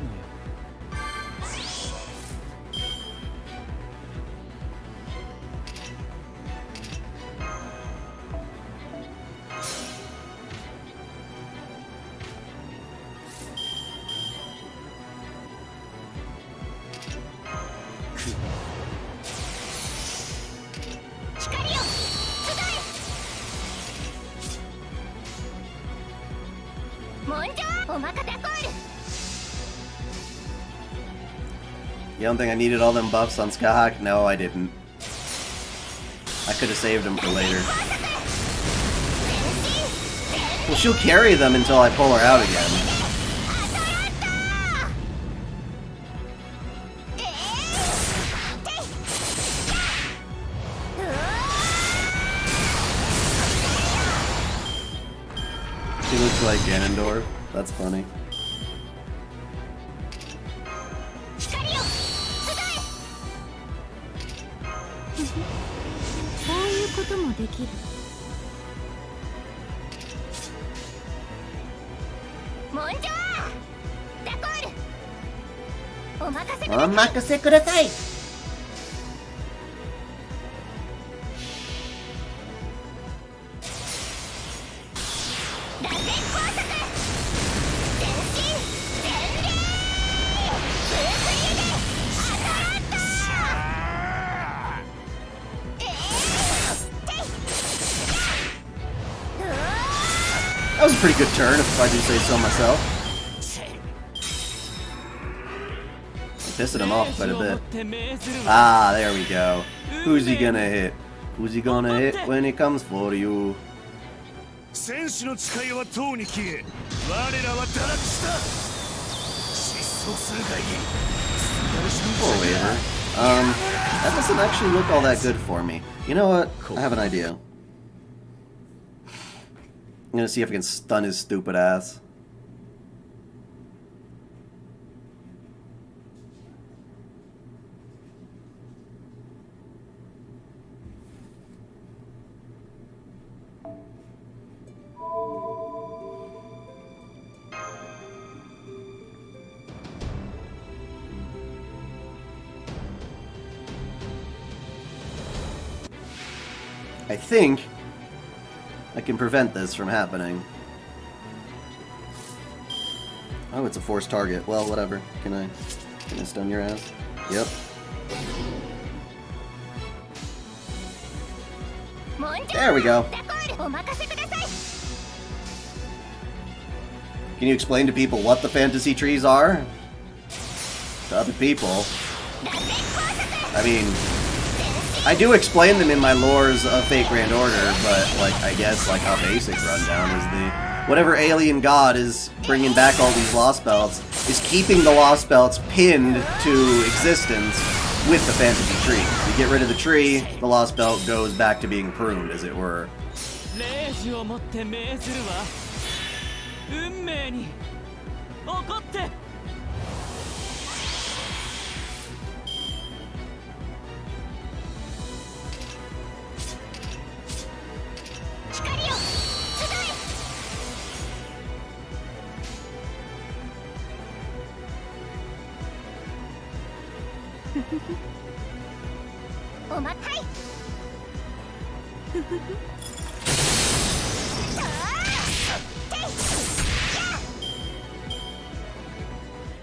光よ。You don't think I needed all them buffs on Skahak? No, I didn't. I could have saved them for later. Well, she'll carry them until I pull her out again. She looks like Ganondorf. That's funny. Omakase kudasai! That was a pretty good turn, if I do say so myself. Pissing him off quite a bit. Ah, there we go. Who's he gonna hit? Who's he gonna hit when he comes for you? Poor Waver. That doesn't actually look all that good for me. You know what? I have an idea. I'm gonna see if I can stun his stupid ass. I think I can prevent this from happening. Oh, it's a forced target. Well, whatever. Can I stun your ass? Yep. There we go. Can you explain to people what the fantasy trees are? To other people. I mean, I do explain them in my lores of Fate Grand Order, but, like, I guess, like, a basic rundown is the... Whatever alien god is bringing back all these Lostbelts is keeping the Lostbelts pinned to existence with the fantasy tree. You get rid of the tree, the Lostbelt goes back to being pruned, as it were.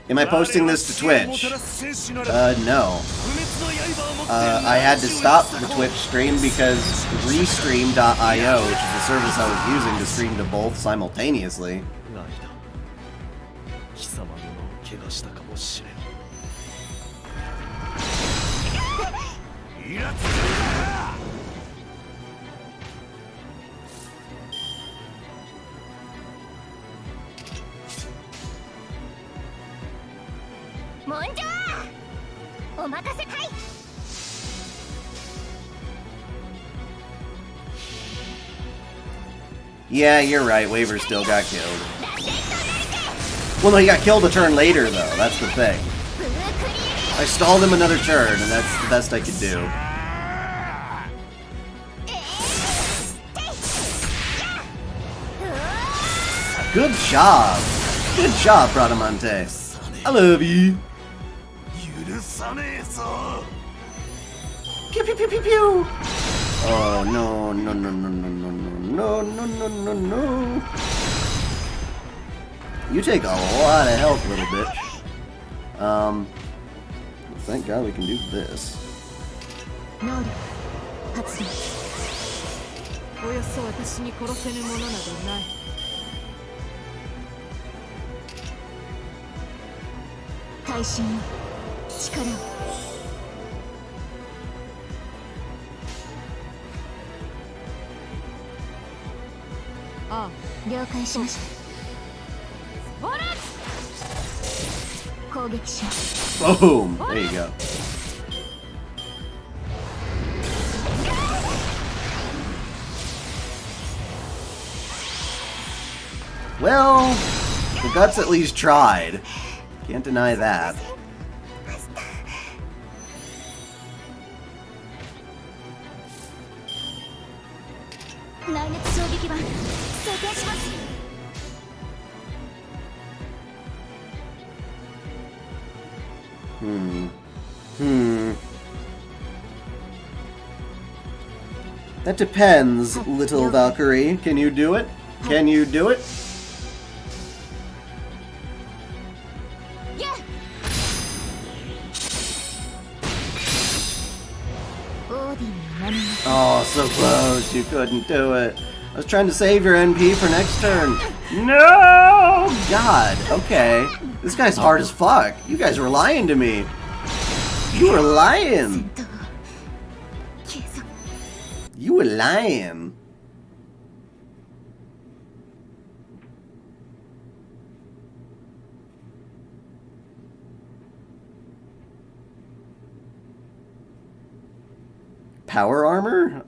Am I posting this to Twitch? No. I had to stop the Twitch stream because Restream.io, which is the service I was using to stream to both simultaneously. Yeah, you're right. Waver still got killed. Well, no, he got killed a turn later, though. That's the thing. I stalled him another turn, and that's the best I could do. Good job. Good job, Bradamante. I love you. Pew pew pew pew pew. Oh no no no no no no no no no no no. You take a lot of health, little bitch. Thank God we can do this. 配信よ、力を。ああ、了解しました。ほら、攻撃します。 Boom! There you go. Well, the guts at least tried. Can't deny that. 内熱衝撃板装填します。 That depends, little Valkyrie. Can you do it? Can you do it? Yeah. Oh, so close. You couldn't do it. I was trying to save your NP for next turn. No! God, okay. This guy's hard as fuck. You guys were lying to me. You were lying. You were lying. Power armor?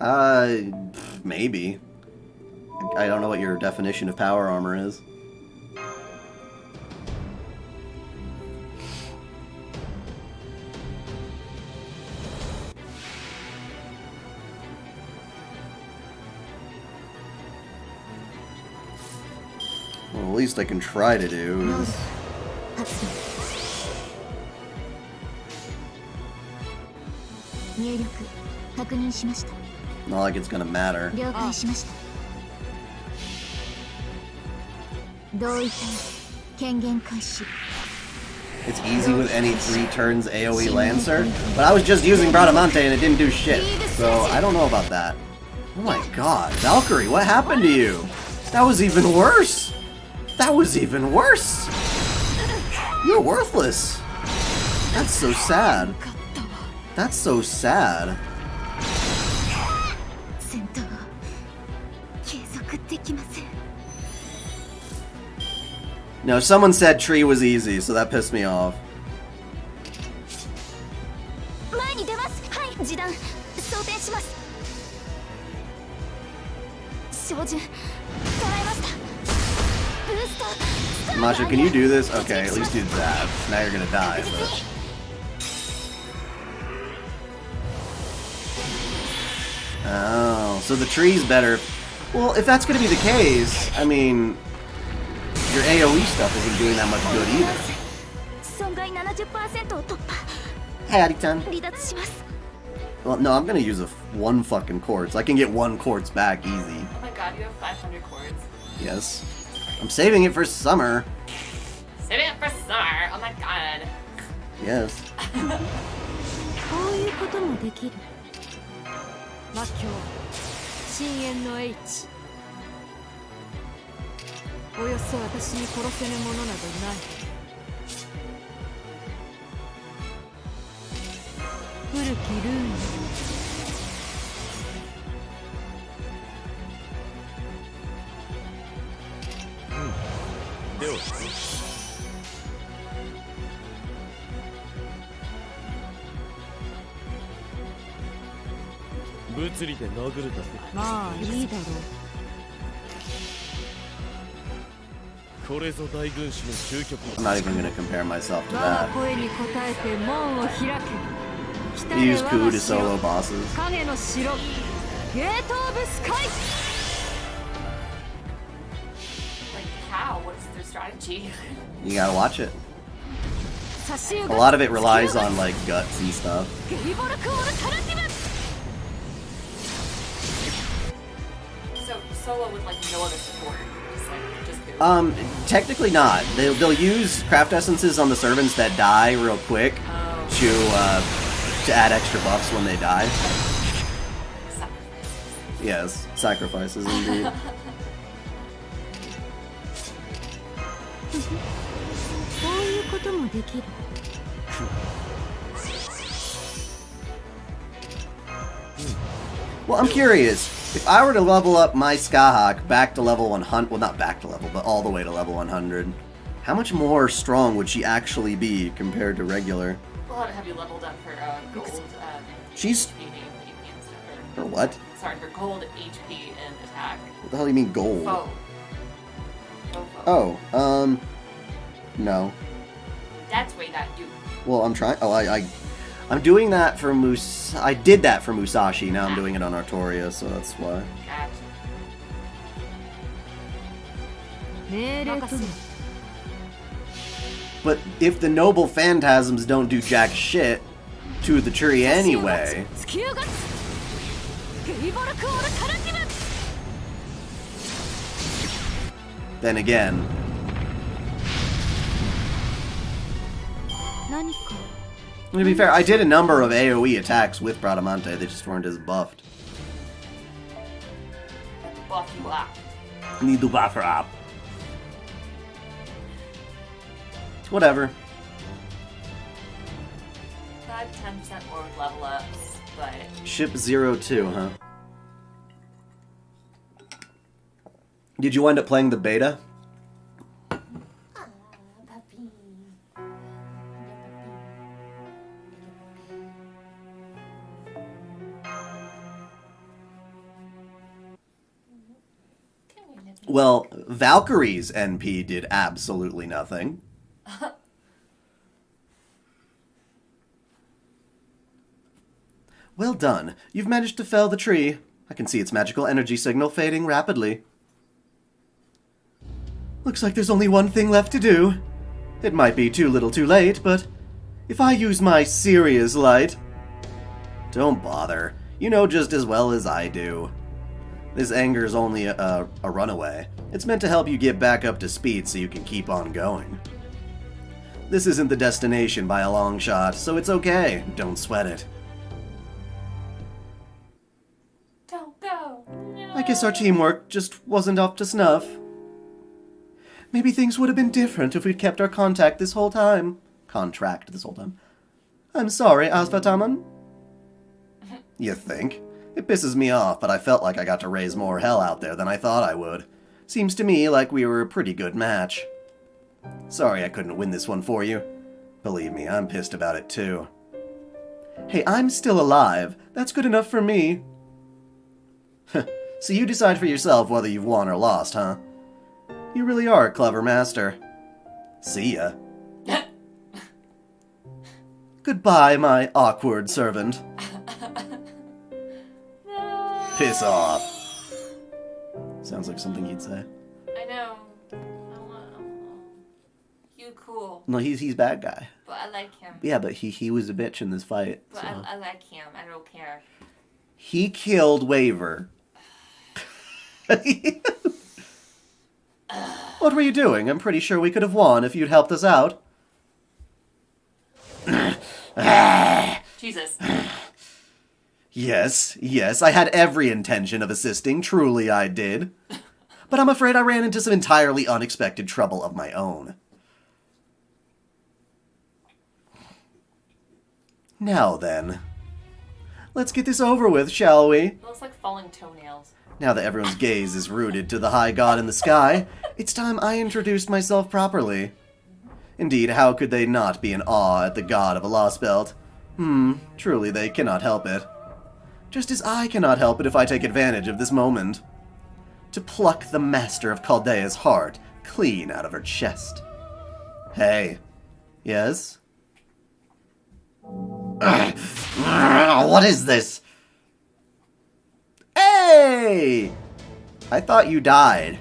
Maybe. I don't know what your definition of power armor is. Well, at least I can try to do is... Not like it's gonna matter. It's easy with any 3 turns AoE Lancer, but I was just using Bradamante and it didn't do shit, so I don't know about that. Oh my god, Valkyrie, what happened to you? That was even worse! That was even worse! You're worthless! That's so sad. That's so sad. No, someone said tree was easy, so that pissed me off. Masha, can you do this? Okay, at least do that. Now you're gonna die, but... Oh, so the tree's better. Well, if that's gonna be the case, I mean... your AoE stuff isn't doing that much good either. Hey, Adi-chan. Well, no, I'm gonna use one fucking quartz. I can get 1 quartz back easy. Oh my god, you have 500 quartz. Yes. I'm saving it for summer. Saving it for summer. Oh my god. Yes. I'm not even gonna compare myself to that. Use Ku to solo bosses. Like how? What's their strategy? You gotta watch it. A lot of it relies on like guts and stuff. So solo with like no other support. Just Ku. Technically not. They'll use craft essences on the servants that die real quick to add extra buffs when they die. Sacrifice. Yes, sacrifices indeed. Well, I'm curious. If I were to level up my Skyhawk back to level 100, well, not back to level, but all the way to level 100, how much more strong would she actually be compared to regular? Well, have you leveled up her gold She's... HP and stuff? Her what? Sorry, her gold HP and attack. What the hell do you mean gold? Foe. Foe. Oh, no. That's way that you. Well, I'm trying. Oh, I'm doing that for I did that for Musashi. Now I'm doing it on Artoria, so that's why. But if the noble phantasms don't do jack shit to the tree anyway, then again. To be fair, I did a number of AoE attacks with Bradamante, they just weren't as buffed. Buff you up. Need to buff her up. Whatever. 5-10% more level ups, but... Ship 02, huh? Did you end up playing the beta? Well, Valkyrie's NP did absolutely nothing. Well done. You've managed to fell the tree. I can see its magical energy signal fading rapidly. Looks like there's only one thing left to do. It might be too little too late, but if I use my Sirius light... Don't bother. You know just as well as I do. This anger's only a runaway. It's meant to help you get back up to speed so you can keep on going. This isn't the destination by a long shot, so it's okay. Don't sweat it. Don't go. No. I guess our teamwork just wasn't up to snuff. Maybe things would have been different if we'd kept our contract this whole time. I'm sorry, Asvataman. You think? It pisses me off, but I felt like I got to raise more hell out there than I thought I would. Seems to me like we were a pretty good match. Sorry I couldn't win this one for you. Believe me, I'm pissed about it too. Hey, I'm still alive. That's good enough for me. So you decide for yourself whether you've won or lost, huh? You really are a clever master. See ya. Goodbye, my awkward servant. Piss off. Sounds like something he'd say. I know. You cool. No, he's bad guy. But I like him. Yeah, but he was a bitch in this fight. But So. I like him. I don't care. He killed Waver. What were you doing? I'm pretty sure we could have won if you'd helped us out. Jesus. Yes, I had every intention of assisting, truly I did. But I'm afraid I ran into some entirely unexpected trouble of my own. Now then, let's get this over with, shall we? It looks like falling toenails. Now that everyone's gaze is rooted to the high god in the sky, it's time I introduced myself properly. Indeed, how could they not be in awe at the god of a Lostbelt? Truly they cannot help it. Just as I cannot help it if I take advantage of this moment. To pluck the master of Chaldea's heart clean out of her chest. Hey. Yes? What is this? Hey! I thought you died.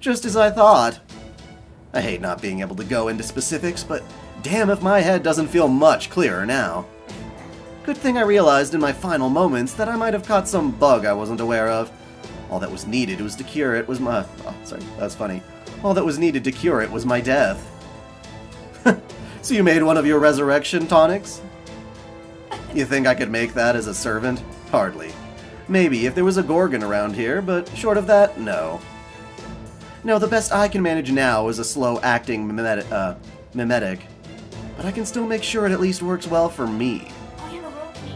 Just as I thought. I hate not being able to go into specifics, but damn if my head doesn't feel much clearer now. Good thing I realized in my final moments that I might have caught some bug I wasn't aware of. All that was needed was to cure it was my... Oh, sorry, that's funny. All that was needed to cure it was my death. So you made one of your resurrection tonics? You think I could make that as a servant? Hardly. Maybe if there was a Gorgon around here, but short of that, no. No, the best I can manage now is a slow-acting mimetic. but I can still make sure it at least works well for me. Oh, yeah, the roll key.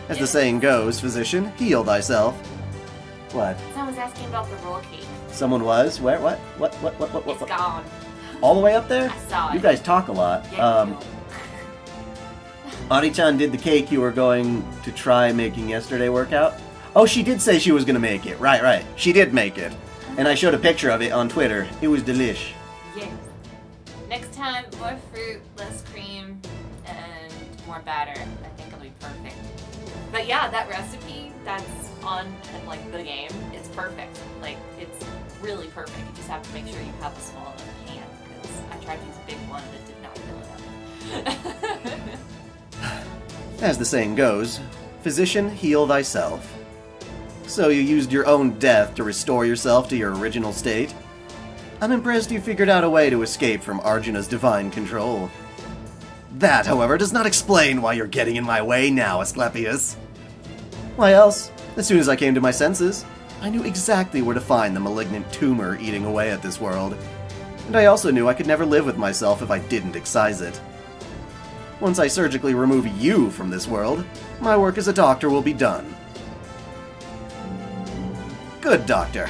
As the saying goes, physician, heal thyself. What? Someone's asking about the roll key. Someone was? Where? What? It's gone. All the way up there? I saw it. You guys talk a lot. Yeah, you Ari-chan did the cake you were going to try making yesterday work out? Oh, she did say she was going to make it. Right. She did make it. And I showed a picture of it on Twitter. It was delish. Yes. Next time, more fruit, less cream, and more batter. I think it'll be perfect. But yeah, that recipe that's on like the game, it's perfect. Like it's really perfect. You just have to make sure you have a small enough pan because I tried to use a big one that did not fill it up. As the saying goes, physician, heal thyself. So you used your own death to restore yourself to your original state? I'm impressed you figured out a way to escape from Arjuna's divine control. That, however, does not explain why you're getting in my way now, Asclepius. Why else, as soon as I came to my senses, I knew exactly where to find the malignant tumor eating away at this world. And I also knew I could never live with myself if I didn't excise it. Once I surgically remove you from this world, my work as a doctor will be done. Good doctor.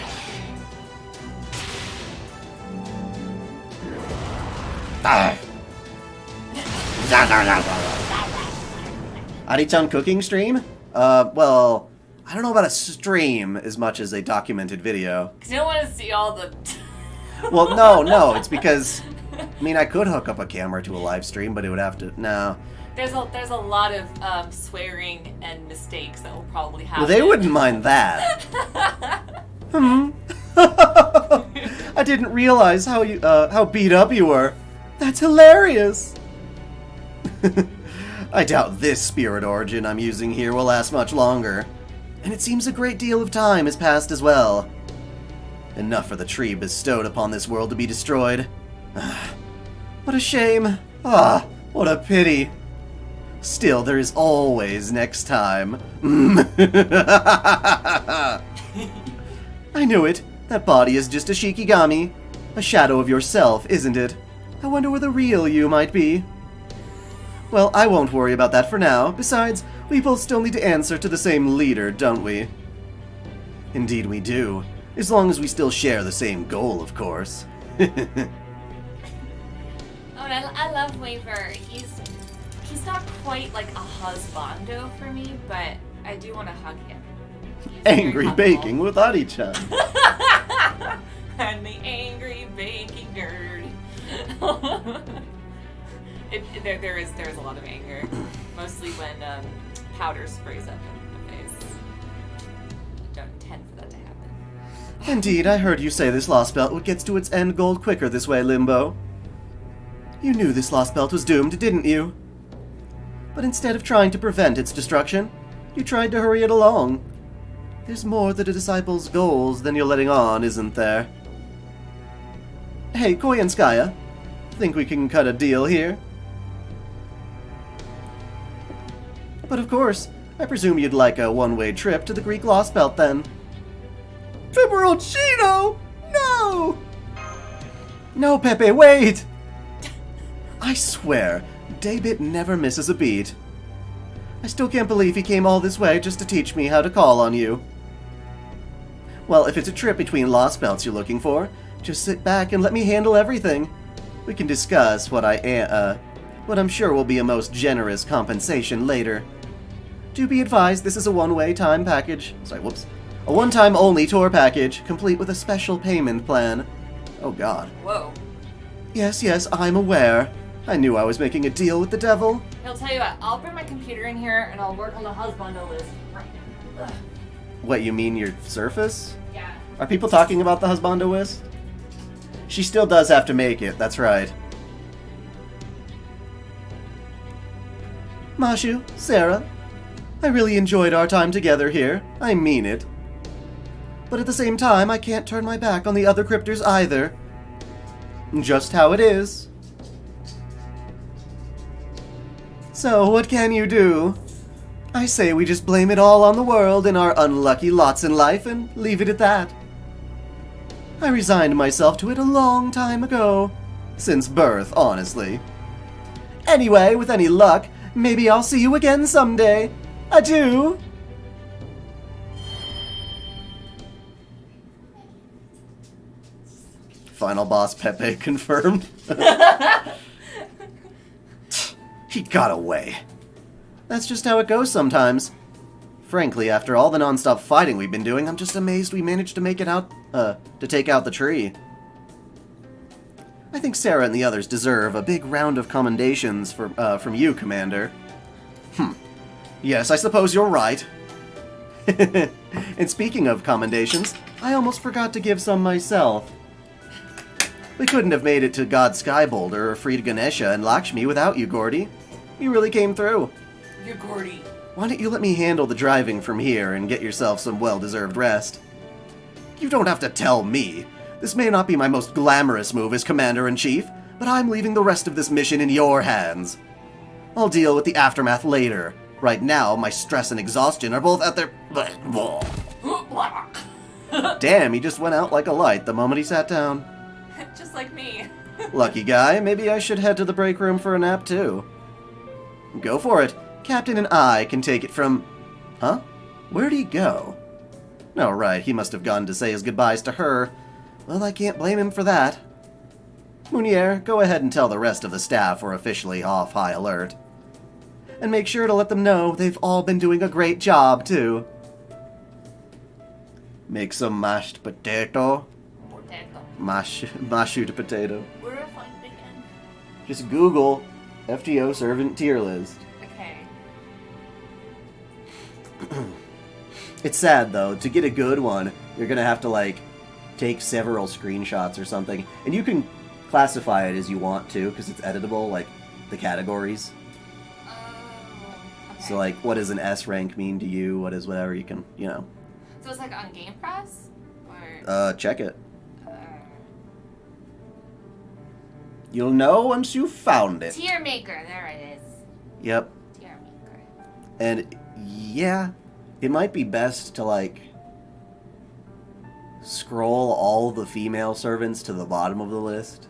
Ari-chan cooking stream? Well, I don't know about a stream as much as a documented video. Because you don't want to see all the... Well, no, it's because... I mean, I could hook up a camera to a live stream, but it would have to... No. There's a lot of swearing and mistakes that will probably happen. Well, they wouldn't mind that. I didn't realize how beat up you were. That's hilarious. I doubt this spirit origin I'm using here will last much longer. And it seems a great deal of time has passed as well. Enough for the tree bestowed upon this world to be destroyed. What a shame. What a pity. Still, there is always next time. I knew it. That body is just a Shikigami. A shadow of yourself, isn't it? I wonder where the real you might be. Well, I won't worry about that for now. Besides, we both still need to answer to the same leader, don't we? Indeed we do. As long as we still share the same goal, of course. Oh, and I love Waver. He's not quite like a husbando for me, but I do want to hug him. He's Angry very baking with Ari-chan. I'm the angry baking nerd. There is a lot of anger, mostly when powder sprays up in the face. Don't intend for that to happen. Indeed, I heard you say this Lostbelt would get to its end goal quicker this way, Limbo. You knew this Lostbelt was doomed, didn't you? But instead of trying to prevent its destruction, you tried to hurry it along. There's more to the disciples' goals than you're letting on, isn't there? Hey, Koyanskaya, think we can cut a deal here? But of course, I presume you'd like a one-way trip to the Greek Lostbelt then. Pepperoncino! No! No, Pepe, wait! I swear, Daybit never misses a beat. I still can't believe he came all this way just to teach me how to call on you. Well, if it's a trip between Lostbelts you're looking for, just sit back and let me handle everything. We can discuss what I'm sure will be a most generous compensation later. Do be advised this is a one-way time package. A one-time only tour package, complete with a special payment plan. Oh god. Whoa. Yes, I'm aware. I knew I was making a deal with the devil. I'll tell you what, I'll bring my computer in here and I'll work on the husbando list right now. Ugh. What, you mean your Surface? Yeah. Are people talking about the husbando list? She still does have to make it, that's right. Mashu, Sarah, I really enjoyed our time together here. I mean it. But at the same time, I can't turn my back on the other crypters either. Just how it is. So, what can you do? I say we just blame it all on the world and our unlucky lots in life and leave it at that. I resigned myself to it a long time ago. Since birth, honestly. Anyway, with any luck, maybe I'll see you again someday. Adieu! Final boss Pepe confirmed. He got away. That's just how it goes sometimes. Frankly, after all the non-stop fighting we've been doing, I'm just amazed we managed to make it out, to take out the tree. I think Sarah and the others deserve a big round of commendations from you, Commander. Yes, I suppose you're right. And speaking of commendations, I almost forgot to give some myself. We couldn't have made it to God Skyboulder or freed Ganesha and Lakshmi without you, Gordy. You really came through. You're Gordy. Why don't you let me handle the driving from here and get yourself some well-deserved rest? You don't have to tell me. This may not be my most glamorous move as Commander-in-Chief, but I'm leaving the rest of this mission in your hands. I'll deal with the aftermath later. Right now, my stress and exhaustion are both at their... Damn, he just went out like a light the moment he sat down. Just like me. Lucky guy, maybe I should head to the break room for a nap too. Go for it. Captain and I can take it from... Huh? Where'd he go? Oh, right, he must have gone to say his goodbyes to her. Well, I can't blame him for that. Munier, go ahead and tell the rest of the staff we're officially off high alert. And make sure to let them know they've all been doing a great job, too. Make some mashed potato. Mashed potato. Where do I find it again? Just Google FTO servant tier list. Okay. It's sad, though. To get a good one, you're gonna have to, like, take several screenshots or something. And you can classify it as you want to, because it's editable, like, the categories. Oh, okay. So, like, what does an S rank mean to you? What is whatever you can, you know. So it's like on Game Press? Or... Check it. You'll know once you've found it. Tier Maker, there it is. Yep. Tier Maker. And, yeah, it might be best to, like, scroll all the female servants to the bottom of the list.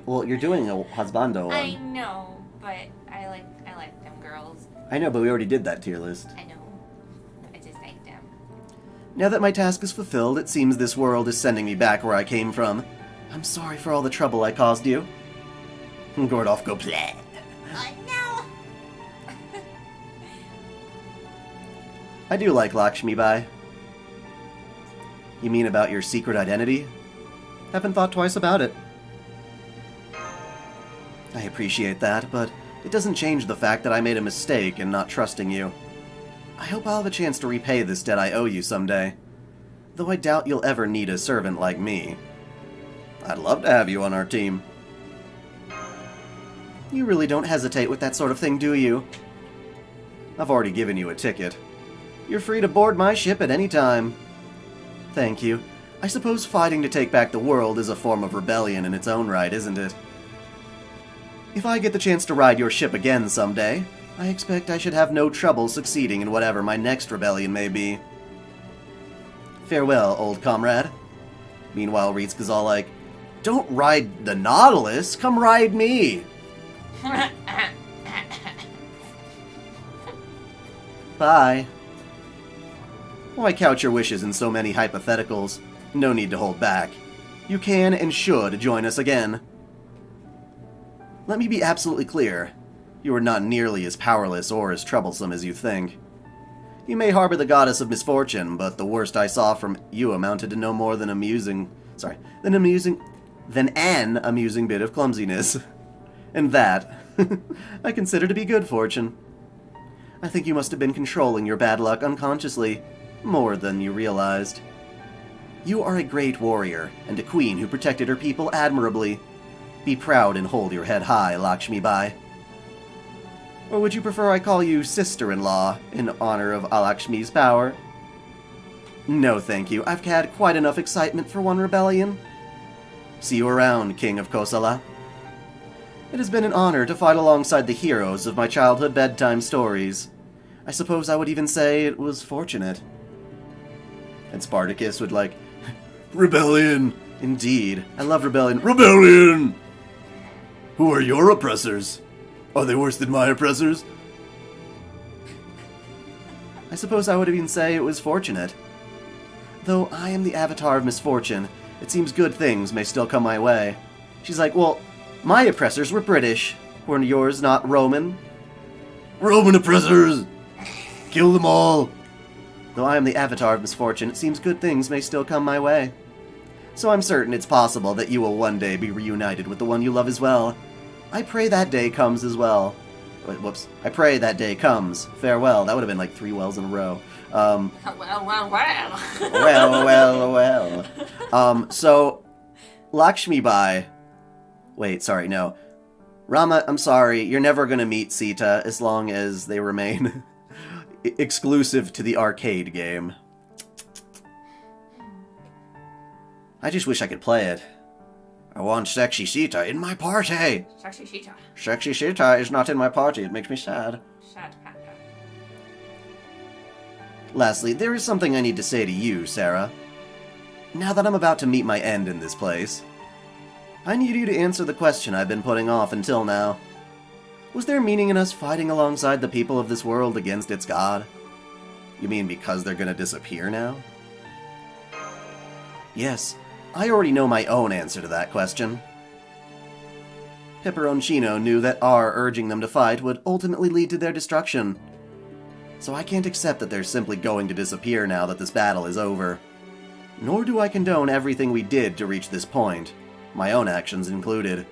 Well, you're doing a husbando one. I know, but I like them girls. I know, but we already did that tier list. I know. I just like them. Now that my task is fulfilled, it seems this world is sending me back where I came from. I'm sorry for all the trouble I caused you. Gordoff, go play. No! I do like Lakshmi Bai. You mean about your secret identity? Haven't thought twice about it. I appreciate that, but it doesn't change the fact that I made a mistake in not trusting you. I hope I'll have a chance to repay this debt I owe you someday. Though I doubt you'll ever need a servant like me. I'd love to have you on our team. You really don't hesitate with that sort of thing, do you? I've already given you a ticket. You're free to board my ship at any time. Thank you. I suppose fighting to take back the world is a form of rebellion in its own right, isn't it? If I get the chance to ride your ship again someday, I expect I should have no trouble succeeding in whatever my next rebellion may be. Farewell, old comrade. Meanwhile, Ritsuka's all like, don't ride the Nautilus, come ride me! Bye. Why couch your wishes in so many hypotheticals? No need to hold back. You can and should join us again. Let me be absolutely clear. You are not nearly as powerless or as troublesome as you think. You may harbor the goddess of misfortune, but the worst I saw from you amounted to no more than an amusing bit of clumsiness. And that, I consider to be good fortune. I think you must have been controlling your bad luck unconsciously, more than you realized. You are a great warrior, and a queen who protected her people admirably. Be proud and hold your head high, Lakshmi Bai. Or would you prefer I call you sister-in-law, in honor of Lakshmi's power? No, thank you. I've had quite enough excitement for one rebellion. See you around, King of Kosala. It has been an honor to fight alongside the heroes of my childhood bedtime stories. I suppose I would even say it was fortunate. And Spartacus would like, Rebellion! Indeed, I love rebellion. Rebellion! Who are your oppressors? Are they worse than my oppressors? I suppose I would even say it was fortunate. Though I am the avatar of misfortune, it seems good things may still come my way. She's like, well, my oppressors were British. Were yours not Roman? Roman oppressors! Kill them all! Though I am the avatar of misfortune, it seems good things may still come my way. So I'm certain it's possible that you will one day be reunited with the one you love as well. I pray that day comes as well. Wait, whoops. I pray that day comes. Farewell. That would have been like 3 wells in a row. Well. well. So, Lakshmi Bai. Wait, sorry, no. Rama, I'm sorry. You're never going to meet Sita as long as they remain exclusive to the arcade game. I just wish I could play it. I want Sexy Sita in my party! Sexy Sita. Sexy Sita is not in my party. It makes me sad. Shut Panda. Lastly, there is something I need to say to you, Sarah. Now that I'm about to meet my end in this place, I need you to answer the question I've been putting off until now. Was there meaning in us fighting alongside the people of this world against its god? You mean because they're gonna disappear now? Yes, I already know my own answer to that question. Peperoncino knew that our urging them to fight would ultimately lead to their destruction. So I can't accept that they're simply going to disappear now that this battle is over. Nor do I condone everything we did to reach this point, my own actions included.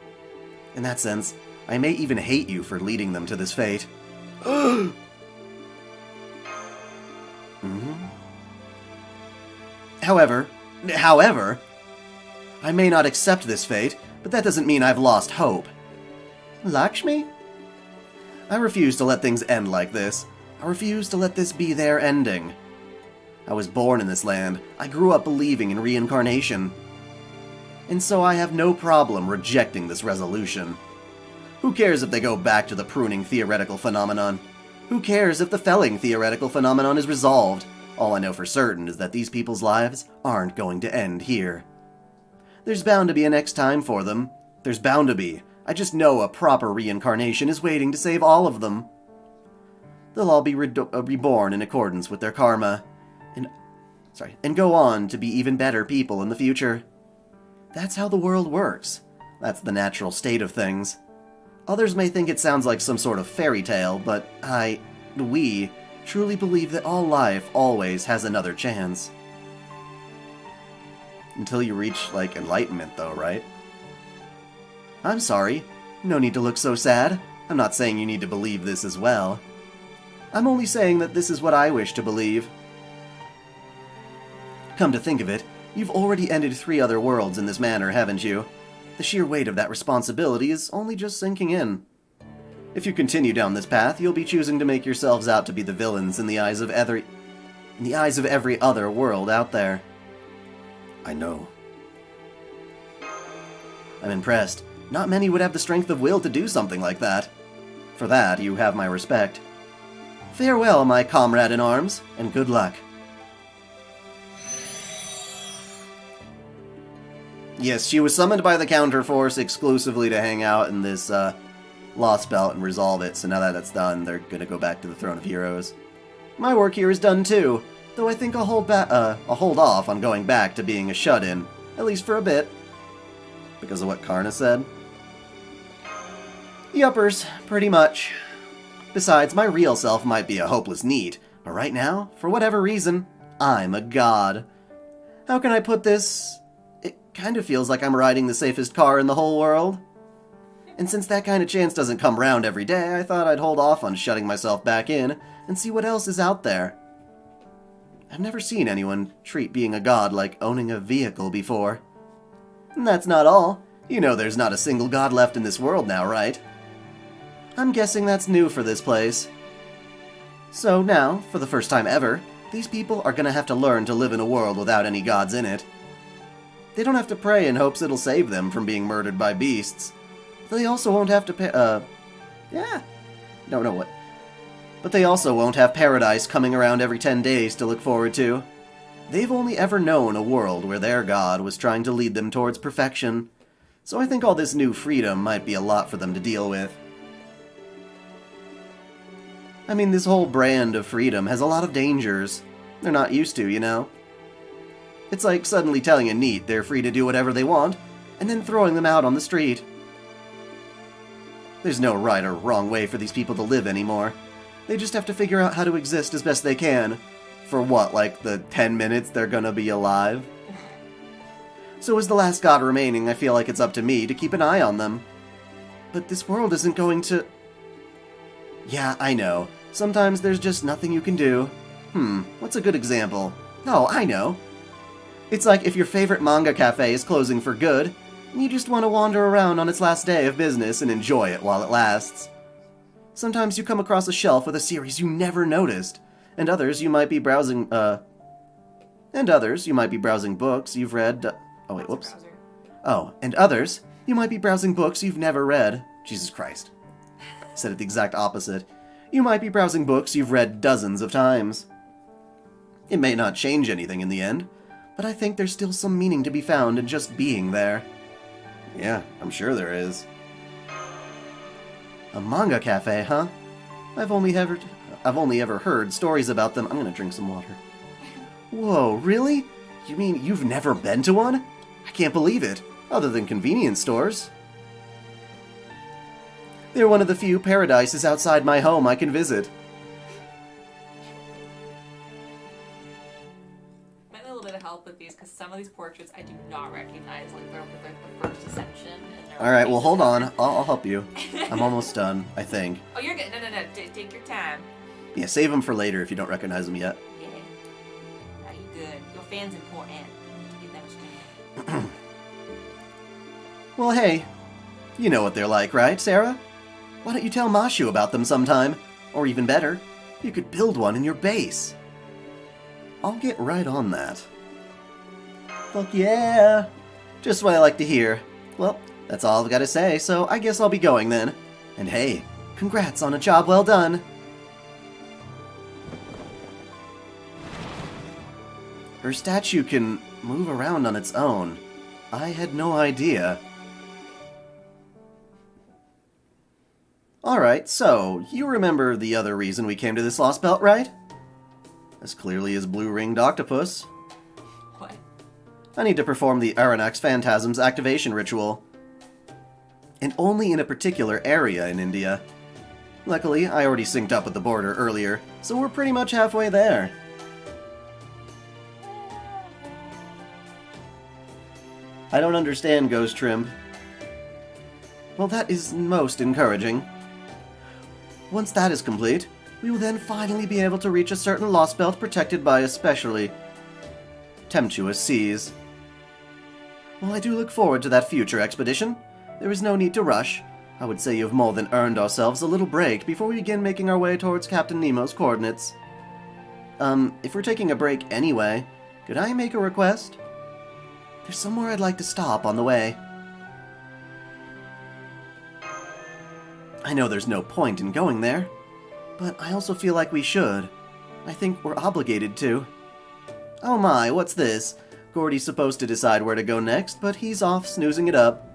In that sense, I may even hate you for leading them to this fate. However, I may not accept this fate, but that doesn't mean I've lost hope. Lakshmi? I refuse to let things end like this. I refuse to let this be their ending. I was born in this land. I grew up believing in reincarnation. And so I have no problem rejecting this resolution. Who cares if they go back to the pruning theoretical phenomenon? Who cares if the felling theoretical phenomenon is resolved? All I know for certain is that these people's lives aren't going to end here. There's bound to be a next time for them. There's bound to be. I just know a proper reincarnation is waiting to save all of them. They'll all be reborn in accordance with their karma, and go on to be even better people in the future. That's how the world works. That's the natural state of things. Others may think it sounds like some sort of fairy tale, but we truly believe that all life always has another chance. Until you reach, like, enlightenment, though, right? I'm sorry. No need to look so sad. I'm not saying you need to believe this as well. I'm only saying that this is what I wish to believe. Come to think of it, you've already ended 3 other worlds in this manner, haven't you? The sheer weight of that responsibility is only just sinking in. If you continue down this path, you'll be choosing to make yourselves out to be the villains in the eyes of every other world out there. I know. I'm impressed. Not many would have the strength of will to do something like that. For that, you have my respect. Farewell, my comrade in arms, and good luck. Yes, she was summoned by the Counterforce exclusively to hang out in this Lostbelt and resolve it, so now that that's done, they're gonna go back to the Throne of Heroes. My work here is done too, though I think I'll hold off on going back to being a shut-in, at least for a bit. Because of what Karna said? Yuppers, pretty much. Besides, my real self might be a hopeless NEET, but right now, for whatever reason, I'm a god. How can I put this? It kind of feels like I'm riding the safest car in the whole world. And since that kind of chance doesn't come round every day, I thought I'd hold off on shutting myself back in and see what else is out there. I've never seen anyone treat being a god like owning a vehicle before. And that's not all. You know there's not a single god left in this world now, right? I'm guessing that's new for this place. So now, for the first time ever, these people are gonna have to learn to live in a world without any gods in it. They don't have to pray in hopes it'll save them from being murdered by beasts. They also won't have to But they also won't have paradise coming around every 10 days to look forward to. They've only ever known a world where their god was trying to lead them towards perfection. so I think all this new freedom might be a lot for them to deal with. I mean, this whole brand of freedom has a lot of dangers they're not used to, you know? It's like suddenly telling a NEET they're free to do whatever they want, and then throwing them out on the street. There's no right or wrong way for these people to live anymore. They just have to figure out how to exist as best they can. For what, like the 10 minutes they're gonna be alive? So as the last god remaining, I feel like it's up to me to keep an eye on them. But this world isn't going to... Yeah, I know. Sometimes there's just nothing you can do. What's a good example? Oh, I know. It's like if your favorite manga cafe is closing for good, and you just want to wander around on its last day of business and enjoy it while it lasts. Sometimes you come across a shelf with a series you never noticed, and others you might be browsing, books you've read... Oh, wait, whoops. Oh, and others, you might be browsing books you've never read. Jesus Christ. Said it the exact opposite. You might be browsing books you've read dozens of times. It may not change anything in the end, but I think there's still some meaning to be found in just being there. Yeah, I'm sure there is. A manga cafe, huh? I've only ever heard stories about them. I'm gonna drink some water. Whoa, really? You mean you've never been to one? I can't believe it, other than convenience stores. They're one of the few paradises outside my home I can visit. Might need a little bit of help with these, because some of these portraits I do not recognize, like they're the first ascension. Alright, well hold on, I'll help you. I'm almost done, I think. Oh, you're good. No. Take your time. Yeah, save them for later if you don't recognize them yet. Yeah. Are you good? Your fan's important. You need to get them straight. Well, hey, you know what they're like, right, Sarah? Why don't you tell Mashu about them sometime? Or even better, you could build one in your base. I'll get right on that. Fuck yeah! Just what I like to hear. Well, that's all I've got to say, so I guess I'll be going then. And hey, congrats on a job well done! Her statue can move around on its own. I had no idea. Alright, so, you remember the other reason we came to this Lostbelt, right? As clearly as blue-ringed octopus. What? I need to perform the Aranax Phantasm's activation ritual. And only in a particular area in India. Luckily, I already synced up with the border earlier, so we're pretty much halfway there. I don't understand, Ghost Trim. Well, that is most encouraging. Once that is complete, we will then finally be able to reach a certain Lostbelt protected by especially tempestuous seas. While I do look forward to that future expedition, there is no need to rush. I would say you've more than earned ourselves a little break before we begin making our way towards Captain Nemo's coordinates. If we're taking a break anyway, could I make a request? There's somewhere I'd like to stop on the way. I know there's no point in going there, but I also feel like we should. I think we're obligated to. Oh my, what's this? Gordy's supposed to decide where to go next, but he's off snoozing it up.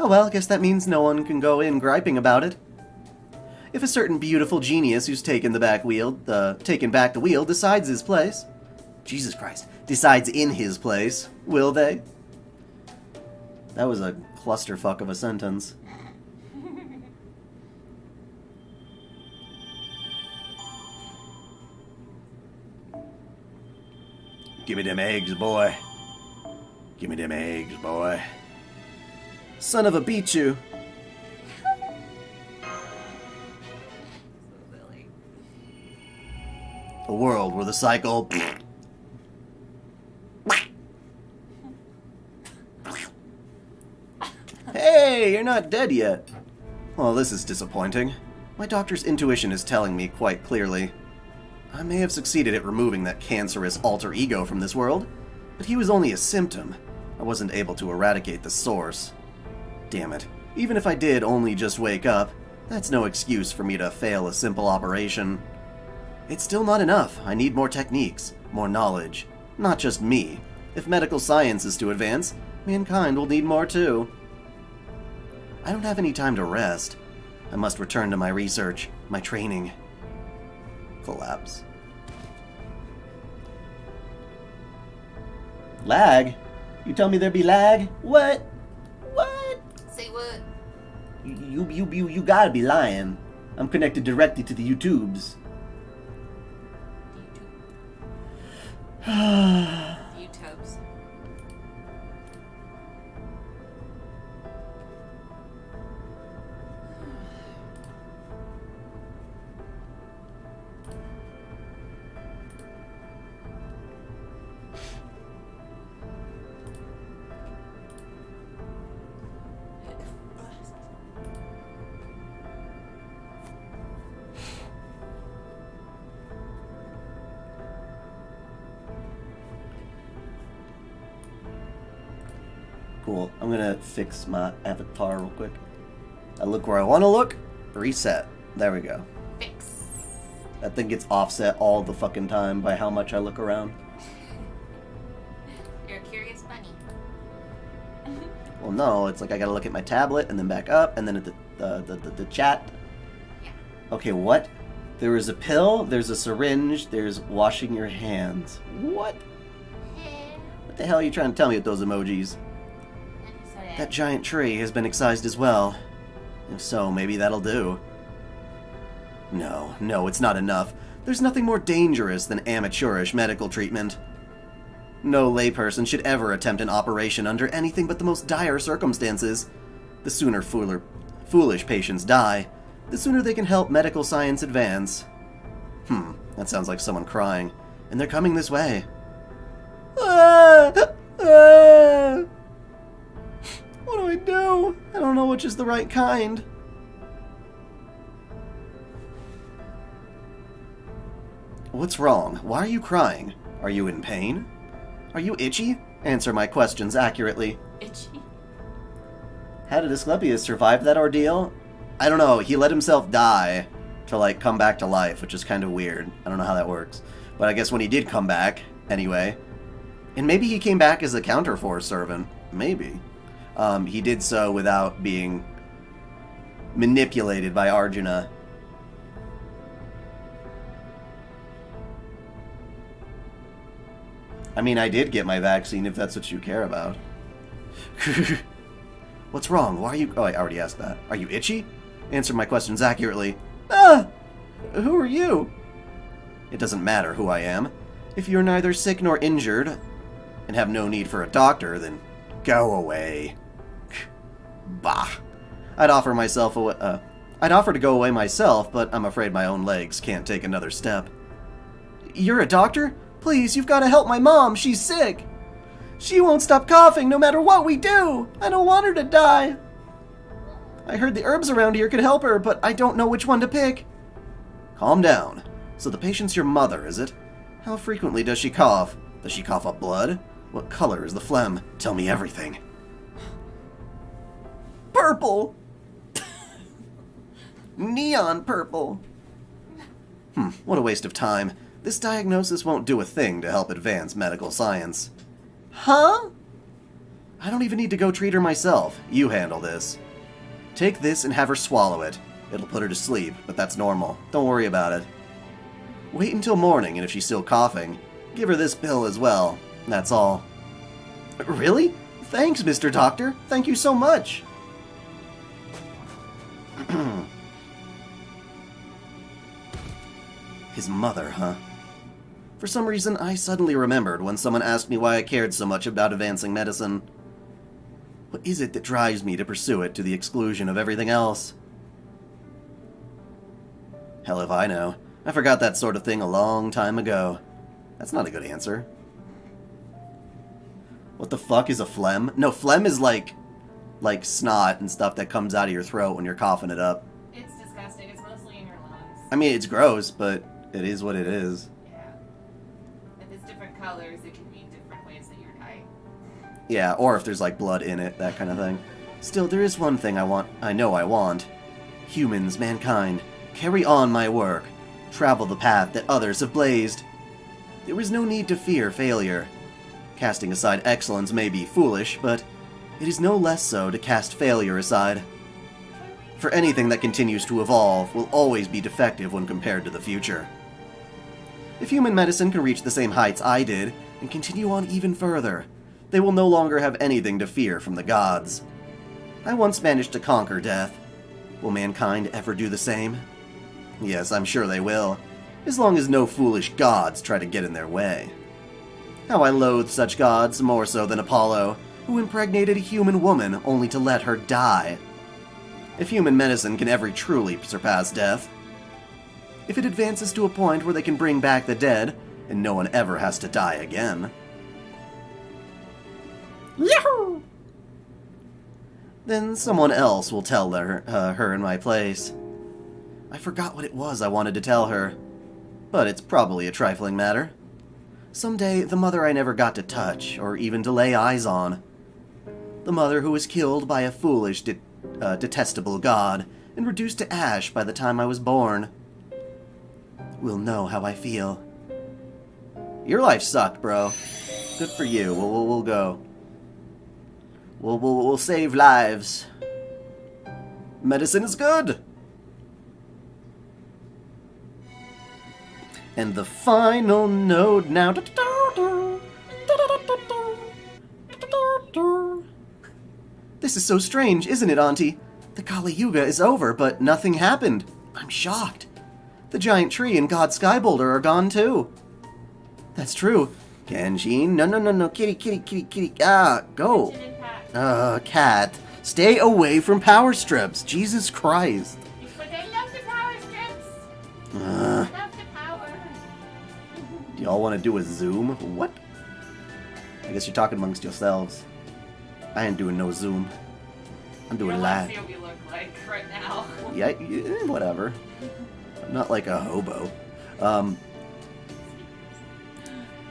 Oh well, guess that means no one can go in griping about it. If a certain beautiful genius who's taken back the wheel decides his place... Jesus Christ, decides in his place, will they? That was a clusterfuck of a sentence. Give me them eggs, boy. Give me them eggs, boy. Son of a Bichu. Silly. A world where the cycle... Hey, you're not dead yet. Well, this is disappointing. My doctor's intuition is telling me quite clearly. I may have succeeded at removing that cancerous alter ego from this world, but he was only a symptom. I wasn't able to eradicate the source. Damn it. Even if I did only just wake up, that's no excuse for me to fail a simple operation. It's still not enough. I need more techniques, more knowledge. Not just me. If medical science is to advance, Mankind will need more too. I don't have any time to rest. I must return to my research, my training. Collapse. Lag? You tell me there be lag? What? What? Say what? You gotta be lying. I'm connected directly to the YouTubes. YouTubes. Cool. I'm gonna fix my avatar real quick. I look where I want to look. Reset. There we go. Fix. That thing gets offset all the fucking time by how much I look around. You're a curious bunny. Well, no, it's like I gotta look at my tablet and then back up and then at the chat. Yeah. Okay, what? There is a pill, there's a syringe, there's washing your hands. What? What the hell are you trying to tell me with those emojis? That giant tree has been excised as well. If so, maybe that'll do. No, it's not enough. There's nothing more dangerous than amateurish medical treatment. No layperson should ever attempt an operation under anything but the most dire circumstances. The sooner foolish patients die, the sooner they can help medical science advance. That sounds like someone crying. And they're coming this way. What do I do? I don't know which is the right kind. What's wrong? Why are you crying? Are you in pain? Are you itchy? Answer my questions accurately. Itchy. How did Asclepius survive that ordeal? I don't know. He let himself die to, like, come back to life, which is kind of weird. I don't know how that works. But I guess when he did come back, anyway. And maybe he came back as a counterforce servant. Maybe. He did so without being manipulated by Arjuna. I mean, I did get my vaccine, if that's what you care about. What's wrong? Why are you... Oh, I already asked that. Are you itchy? Answer my questions accurately. Who are you? It doesn't matter who I am. If you're neither sick nor injured, and have no need for a doctor, then go away. Bah. I'd offer to go away myself, but I'm afraid my own legs can't take another step. You're a doctor? Please, you've got to help my mom. She's sick. She won't stop coughing no matter what we do. I don't want her to die. I heard the herbs around here could help her, but I don't know which one to pick. Calm down. So the patient's your mother, is it? How frequently does she cough? Does she cough up blood? What color is the phlegm? Tell me everything. Purple! Neon purple. What a waste of time. This diagnosis won't do a thing to help advance medical science. Huh? I don't even need to go treat her myself. You handle this. Take this and have her swallow it. It'll put her to sleep, but that's normal. Don't worry about it. Wait until morning, and if she's still coughing, give her this pill as well. That's all. Really? Thanks, Mr. Doctor. Thank you so much. His mother, huh? For some reason, I suddenly remembered when someone asked me why I cared so much about advancing medicine. What is it that drives me to pursue it to the exclusion of everything else? Hell if I know. I forgot that sort of thing a long time ago. That's not a good answer. What the fuck is a phlegm? No, phlegm is like snot and stuff that comes out of your throat when you're coughing it up. It's disgusting. It's mostly in your lungs. I mean, it's gross, but it is what it is. Yeah. If it's different colors, it can mean different ways that you're dying. Yeah, or if there's like blood in it, that kind of thing. Still, there is one thing I know I want. Humans, mankind, carry on my work. Travel the path that others have blazed. There is no need to fear failure. Casting aside excellence may be foolish, but it is no less so to cast failure aside. For anything that continues to evolve will always be defective when compared to the future. If human medicine can reach the same heights I did, and continue on even further, they will no longer have anything to fear from the gods. I once managed to conquer death. Will mankind ever do the same? Yes, I'm sure they will, as long as no foolish gods try to get in their way. How I loathe such gods, more so than Apollo, who impregnated a human woman only to let her die. If human medicine can ever truly surpass death, if it advances to a point where they can bring back the dead, and no one ever has to die again, Yahoo! Then someone else will tell her in my place. I forgot what it was I wanted to tell her, but it's probably a trifling matter. Someday, the mother I never got to touch, or even to lay eyes on. The mother who was killed by a foolish, detestable god, and reduced to ash by the time I was born. Will know how I feel. Your life sucked, bro. Good for you. We'll go. We'll save lives. Medicine is good! And the final node now. This is so strange, isn't it, Auntie? The Kali Yuga is over, but nothing happened. I'm shocked. The giant tree and God Skyboulder are gone too. That's true. Kenshin, no, kitty, go. Cat, stay away from power strips. Jesus Christ. But I love the power strips. I love the power. Do y'all want to do a Zoom? What? I guess you're talking amongst yourselves. I ain't doing no Zoom. I'm doing live. See what we look like right now. Yeah, whatever. I'm not like a hobo.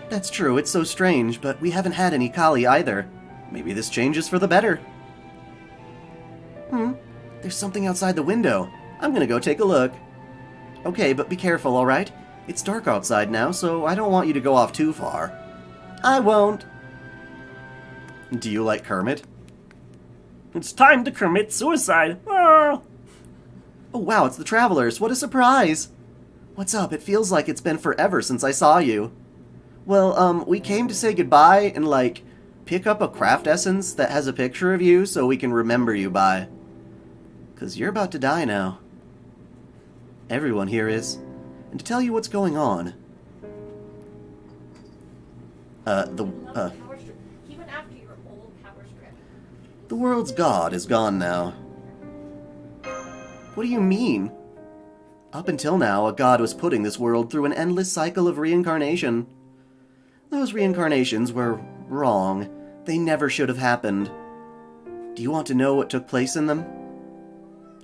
That's true, it's so strange, but we haven't had any Kali either. Maybe this changes for the better. There's something outside the window. I'm gonna go take a look. Okay, but be careful, alright? It's dark outside now, so I don't want you to go off too far. I won't. Do you like Kermit? It's time to commit suicide. Ah. Oh wow, it's the Travelers. What a surprise! What's up? It feels like it's been forever since I saw you. Well, we came to say goodbye and, like, pick up a craft essence that has a picture of you so we can remember you by. 'Cause you're about to die now. Everyone here is. And to tell you what's going on. Power strip. He went after your old power strip. The world's god is gone now. What do you mean? Up until now, a god was putting this world through an endless cycle of reincarnation. Those reincarnations were wrong. They never should have happened. Do you want to know what took place in them?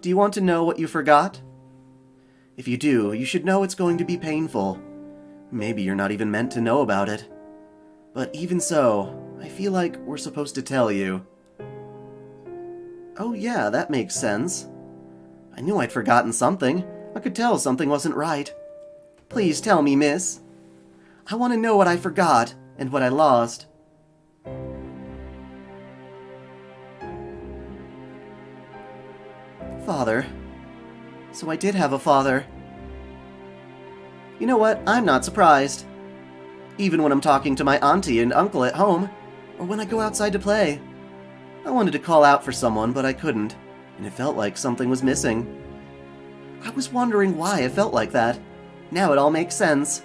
Do you want to know what you forgot? If you do, you should know it's going to be painful. Maybe you're not even meant to know about it. But even so, I feel like we're supposed to tell you. Oh yeah, that makes sense. I knew I'd forgotten something. I could tell something wasn't right. Please tell me, miss. I want to know what I forgot, and what I lost. Father. So I did have a father. You know what? I'm not surprised. Even when I'm talking to my auntie and uncle at home, or when I go outside to play. I wanted to call out for someone, but I couldn't, and it felt like something was missing. I was wondering why I felt like that. Now it all makes sense.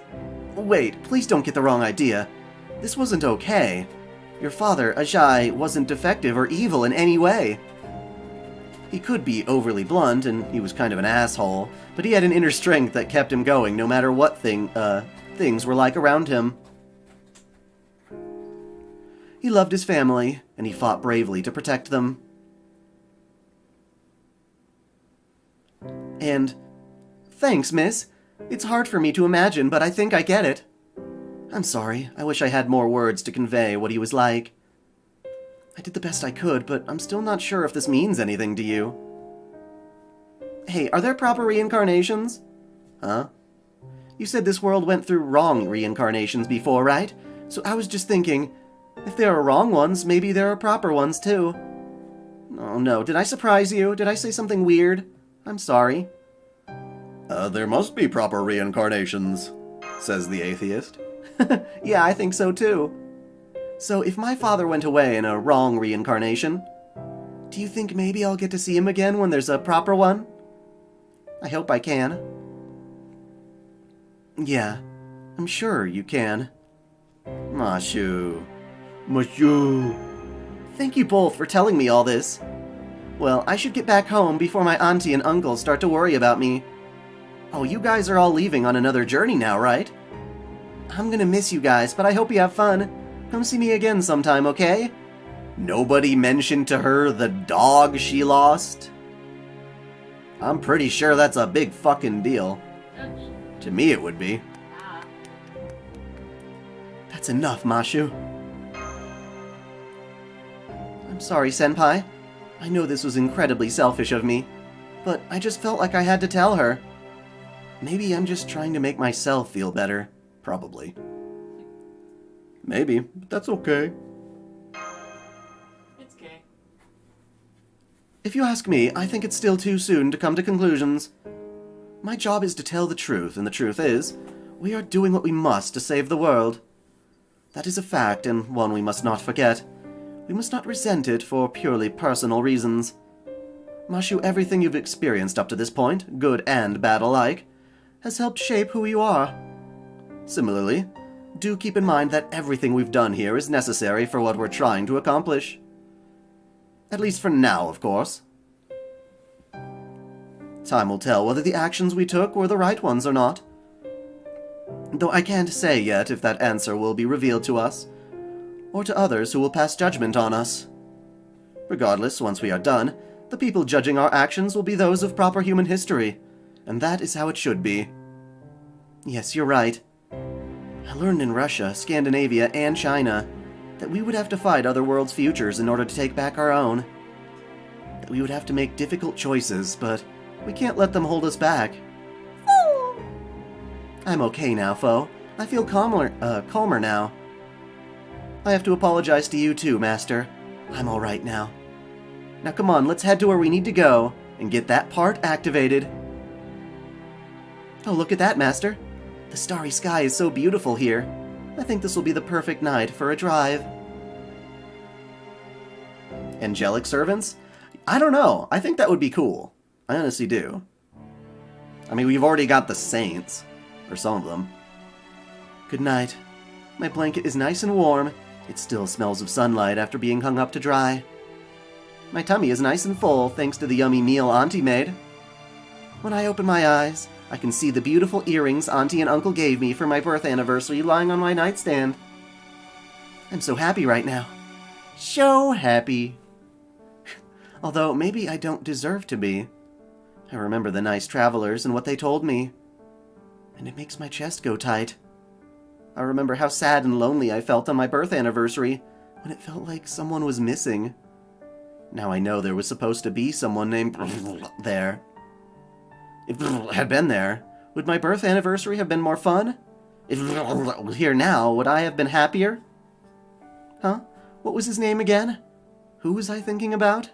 Wait, please don't get the wrong idea. This wasn't okay. Your father, Ajay, wasn't defective or evil in any way. He could be overly blunt, and he was kind of an asshole, but he had an inner strength that kept him going no matter what things were like around him. He loved his family, and he fought bravely to protect them. And thanks, miss. It's hard for me to imagine, but I think I get it. I'm sorry. I wish I had more words to convey what he was like. I did the best I could, but I'm still not sure if this means anything to you. Hey, are there proper reincarnations? Huh? You said this world went through wrong reincarnations before, right? So I was just thinking, If there are wrong ones, maybe there are proper ones too. Oh no, did I surprise you? Did I say something weird? I'm sorry. There must be proper reincarnations, says the atheist. Yeah, I think so too. So if my father went away in a wrong reincarnation, do you think maybe I'll get to see him again when there's a proper one? I hope I can. Yeah, I'm sure you can. Mashu. Thank you both for telling me all this. Well, I should get back home before my auntie and uncle start to worry about me. Oh, you guys are all leaving on another journey now, right? I'm gonna miss you guys, but I hope you have fun. Come see me again sometime, okay? Nobody mentioned to her the dog she lost? I'm pretty sure that's a big fucking deal. To me it would be. That's enough, Mashu. I'm sorry, Senpai. I know this was incredibly selfish of me, but I just felt like I had to tell her. Maybe I'm just trying to make myself feel better. Probably. Maybe, but that's okay. It's okay. If you ask me, I think it's still too soon to come to conclusions. My job is to tell the truth, and the truth is, we are doing what we must to save the world. That is a fact, and one we must not forget. We must not resent it for purely personal reasons. Mashu, everything you've experienced up to this point, good and bad alike, has helped shape who you are. Similarly, do keep in mind that everything we've done here is necessary for what we're trying to accomplish. At least for now, of course. Time will tell whether the actions we took were the right ones or not. Though I can't say yet if that answer will be revealed to us, or to others who will pass judgment on us. Regardless, once we are done, the people judging our actions will be those of proper human history, and that is how it should be. Yes, you're right. I learned in Russia, Scandinavia, and China that we would have to fight other worlds' futures in order to take back our own. That we would have to make difficult choices, but we can't let them hold us back. I'm okay now, Foe. I feel calmer now. I have to apologize to you too, Master. I'm alright now. Now come on, let's head to where we need to go and get that part activated. Oh, look at that, Master. The starry sky is so beautiful here. I think this will be the perfect night for a drive. Angelic servants? I don't know. I think that would be cool. I honestly do. I mean, we've already got the saints. Or some of them. Good night. My blanket is nice and warm. It still smells of sunlight after being hung up to dry. My tummy is nice and full thanks to the yummy meal Auntie made. When I open my eyes, I can see the beautiful earrings Auntie and Uncle gave me for my birth anniversary lying on my nightstand. I'm so happy right now. So happy. Although maybe I don't deserve to be. I remember the nice travelers and what they told me. And it makes my chest go tight. I remember how sad and lonely I felt on my birth anniversary, when it felt like someone was missing. Now I know there was supposed to be someone named there. If had been there, would my birth anniversary have been more fun? If was here now, would I have been happier? Huh? What was his name again? Who was I thinking about?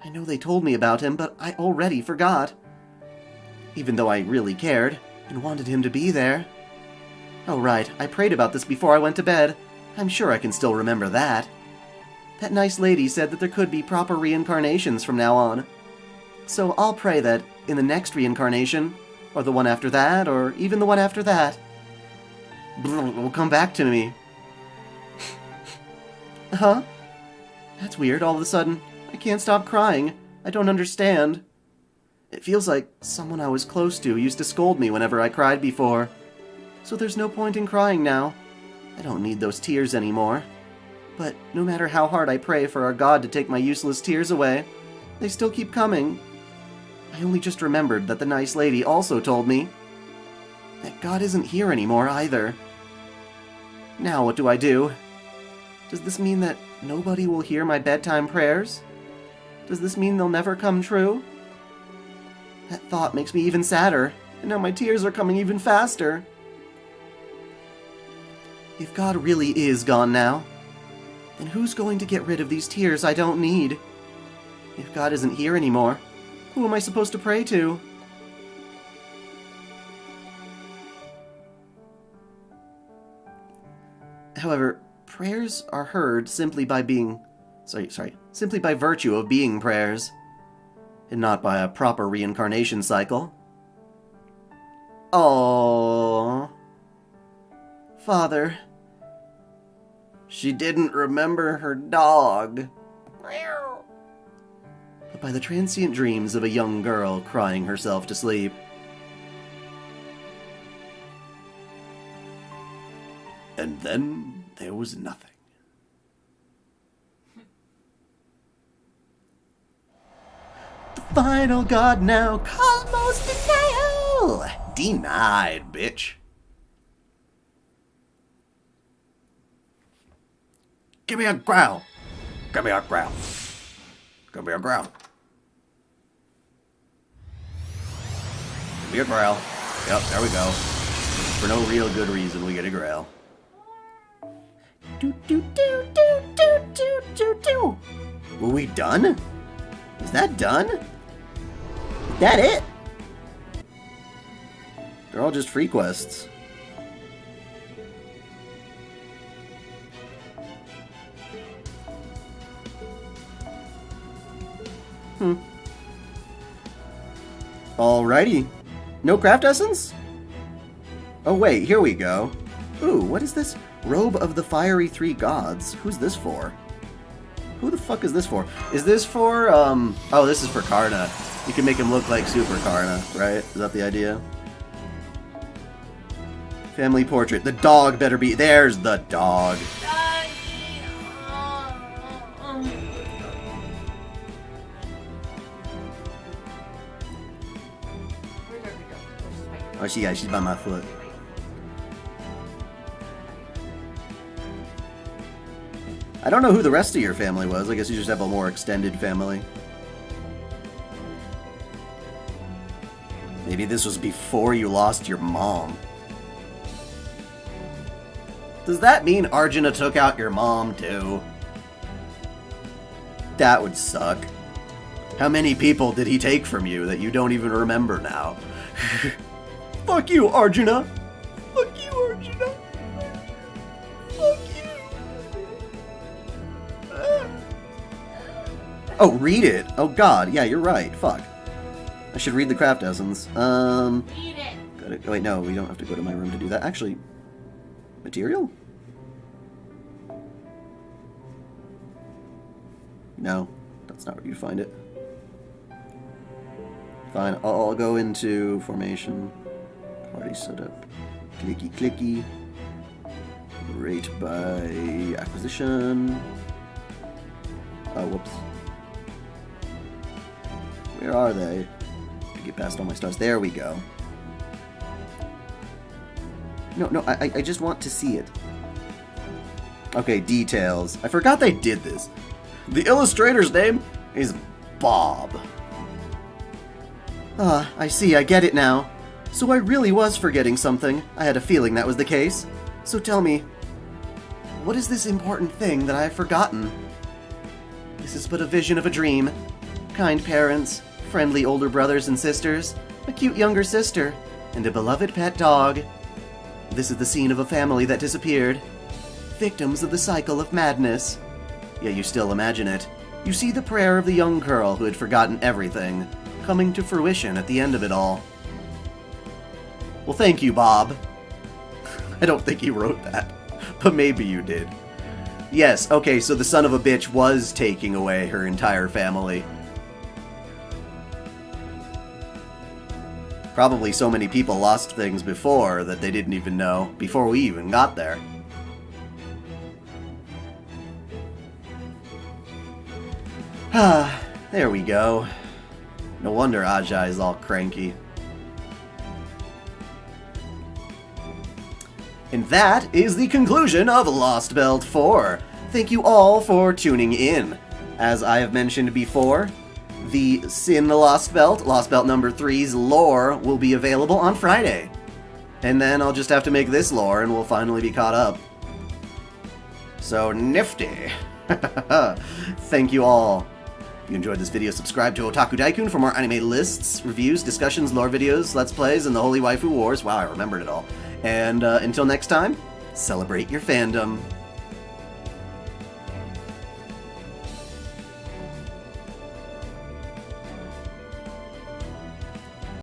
I know they told me about him, but I already forgot. Even though I really cared, and wanted him to be there. Oh right, I prayed about this before I went to bed. I'm sure I can still remember that. That nice lady said that there could be proper reincarnations from now on. So I'll pray that in the next reincarnation, or the one after that, or even the one after that, will come back to me. Huh? That's weird, all of a sudden. I can't stop crying. I don't understand. It feels like someone I was close to used to scold me whenever I cried before. So there's no point in crying now. I don't need those tears anymore. But no matter how hard I pray for our God to take my useless tears away, they still keep coming. I only just remembered that the nice lady also told me that God isn't here anymore either. Now what do I do? Does this mean that nobody will hear my bedtime prayers? Does this mean they'll never come true? That thought makes me even sadder, and now my tears are coming even faster. If God really is gone now, then who's going to get rid of these tears I don't need? If God isn't here anymore, who am I supposed to pray to? However, prayers are heard simply by being... simply by virtue of being prayers, and not by a proper reincarnation cycle. Oh, Father, she didn't remember her dog. But by the transient dreams of a young girl crying herself to sleep. And then there was nothing. The final god now, Cosmos Denial! Denied, bitch. Give me a growl. Give me a growl. Give me a growl. Give me a growl. Yep, there we go. For no real good reason, we get a growl. Do do do do do do do do. Were we done? Is that done? Is that it? They're all just free quests. Alrighty. No craft essence? Oh wait, here we go. Ooh, what is this? Robe of the Fiery Three Gods. Who's this for? Who the fuck is this for? Is this for, oh, this is for Karna. You can make him look like Super Karna, right? Is that the idea? Family portrait. The dog better be... There's the dog. Oh, she's by my foot. I don't know who the rest of your family was. I guess you just have a more extended family. Maybe this was before you lost your mom. Does that mean Arjuna took out your mom, too? That would suck. How many people did he take from you that you don't even remember now? Fuck you, Arjuna! Fuck you, Arjuna! Fuck you! Oh, read it! Oh god, yeah, you're right. Fuck. I should read the craft essence. Read it. Oh, wait, no, we don't have to go to my room to do that. Actually, material? No, that's not where you find it. Fine, I'll go into formation. Party setup. Clicky clicky. Rate by acquisition. Oh, whoops. Where are they? To get past all my stars. There we go. No, I just want to see it. Okay, details. I forgot they did this. The illustrator's name is Bob. Ah, I see, I get it now. So I really was forgetting something. I had a feeling that was the case. So tell me, what is this important thing that I have forgotten? This is but a vision of a dream. Kind parents, friendly older brothers and sisters, a cute younger sister, and a beloved pet dog. This is the scene of a family that disappeared. Victims of the cycle of madness. Yet you still imagine it. You see the prayer of the young girl who had forgotten everything, coming to fruition at the end of it all. Well, thank you, Bob. I don't think he wrote that, but maybe you did. Yes, okay, so the son of a bitch was taking away her entire family. Probably so many people lost things before that they didn't even know, before we even got there. Ah, there we go. No wonder Ajay is all cranky. And that is the conclusion of Lostbelt 4. Thank you all for tuning in. As I have mentioned before, the Sin Lostbelt number 3's lore will be available on Friday. And then I'll just have to make this lore and we'll finally be caught up. So nifty. Thank you all. If you enjoyed this video, subscribe to OtakuDaiKun for more anime lists, reviews, discussions, lore videos, let's plays, and the Holy Waifu Wars. Wow, I remembered it all. And until next time, celebrate your fandom.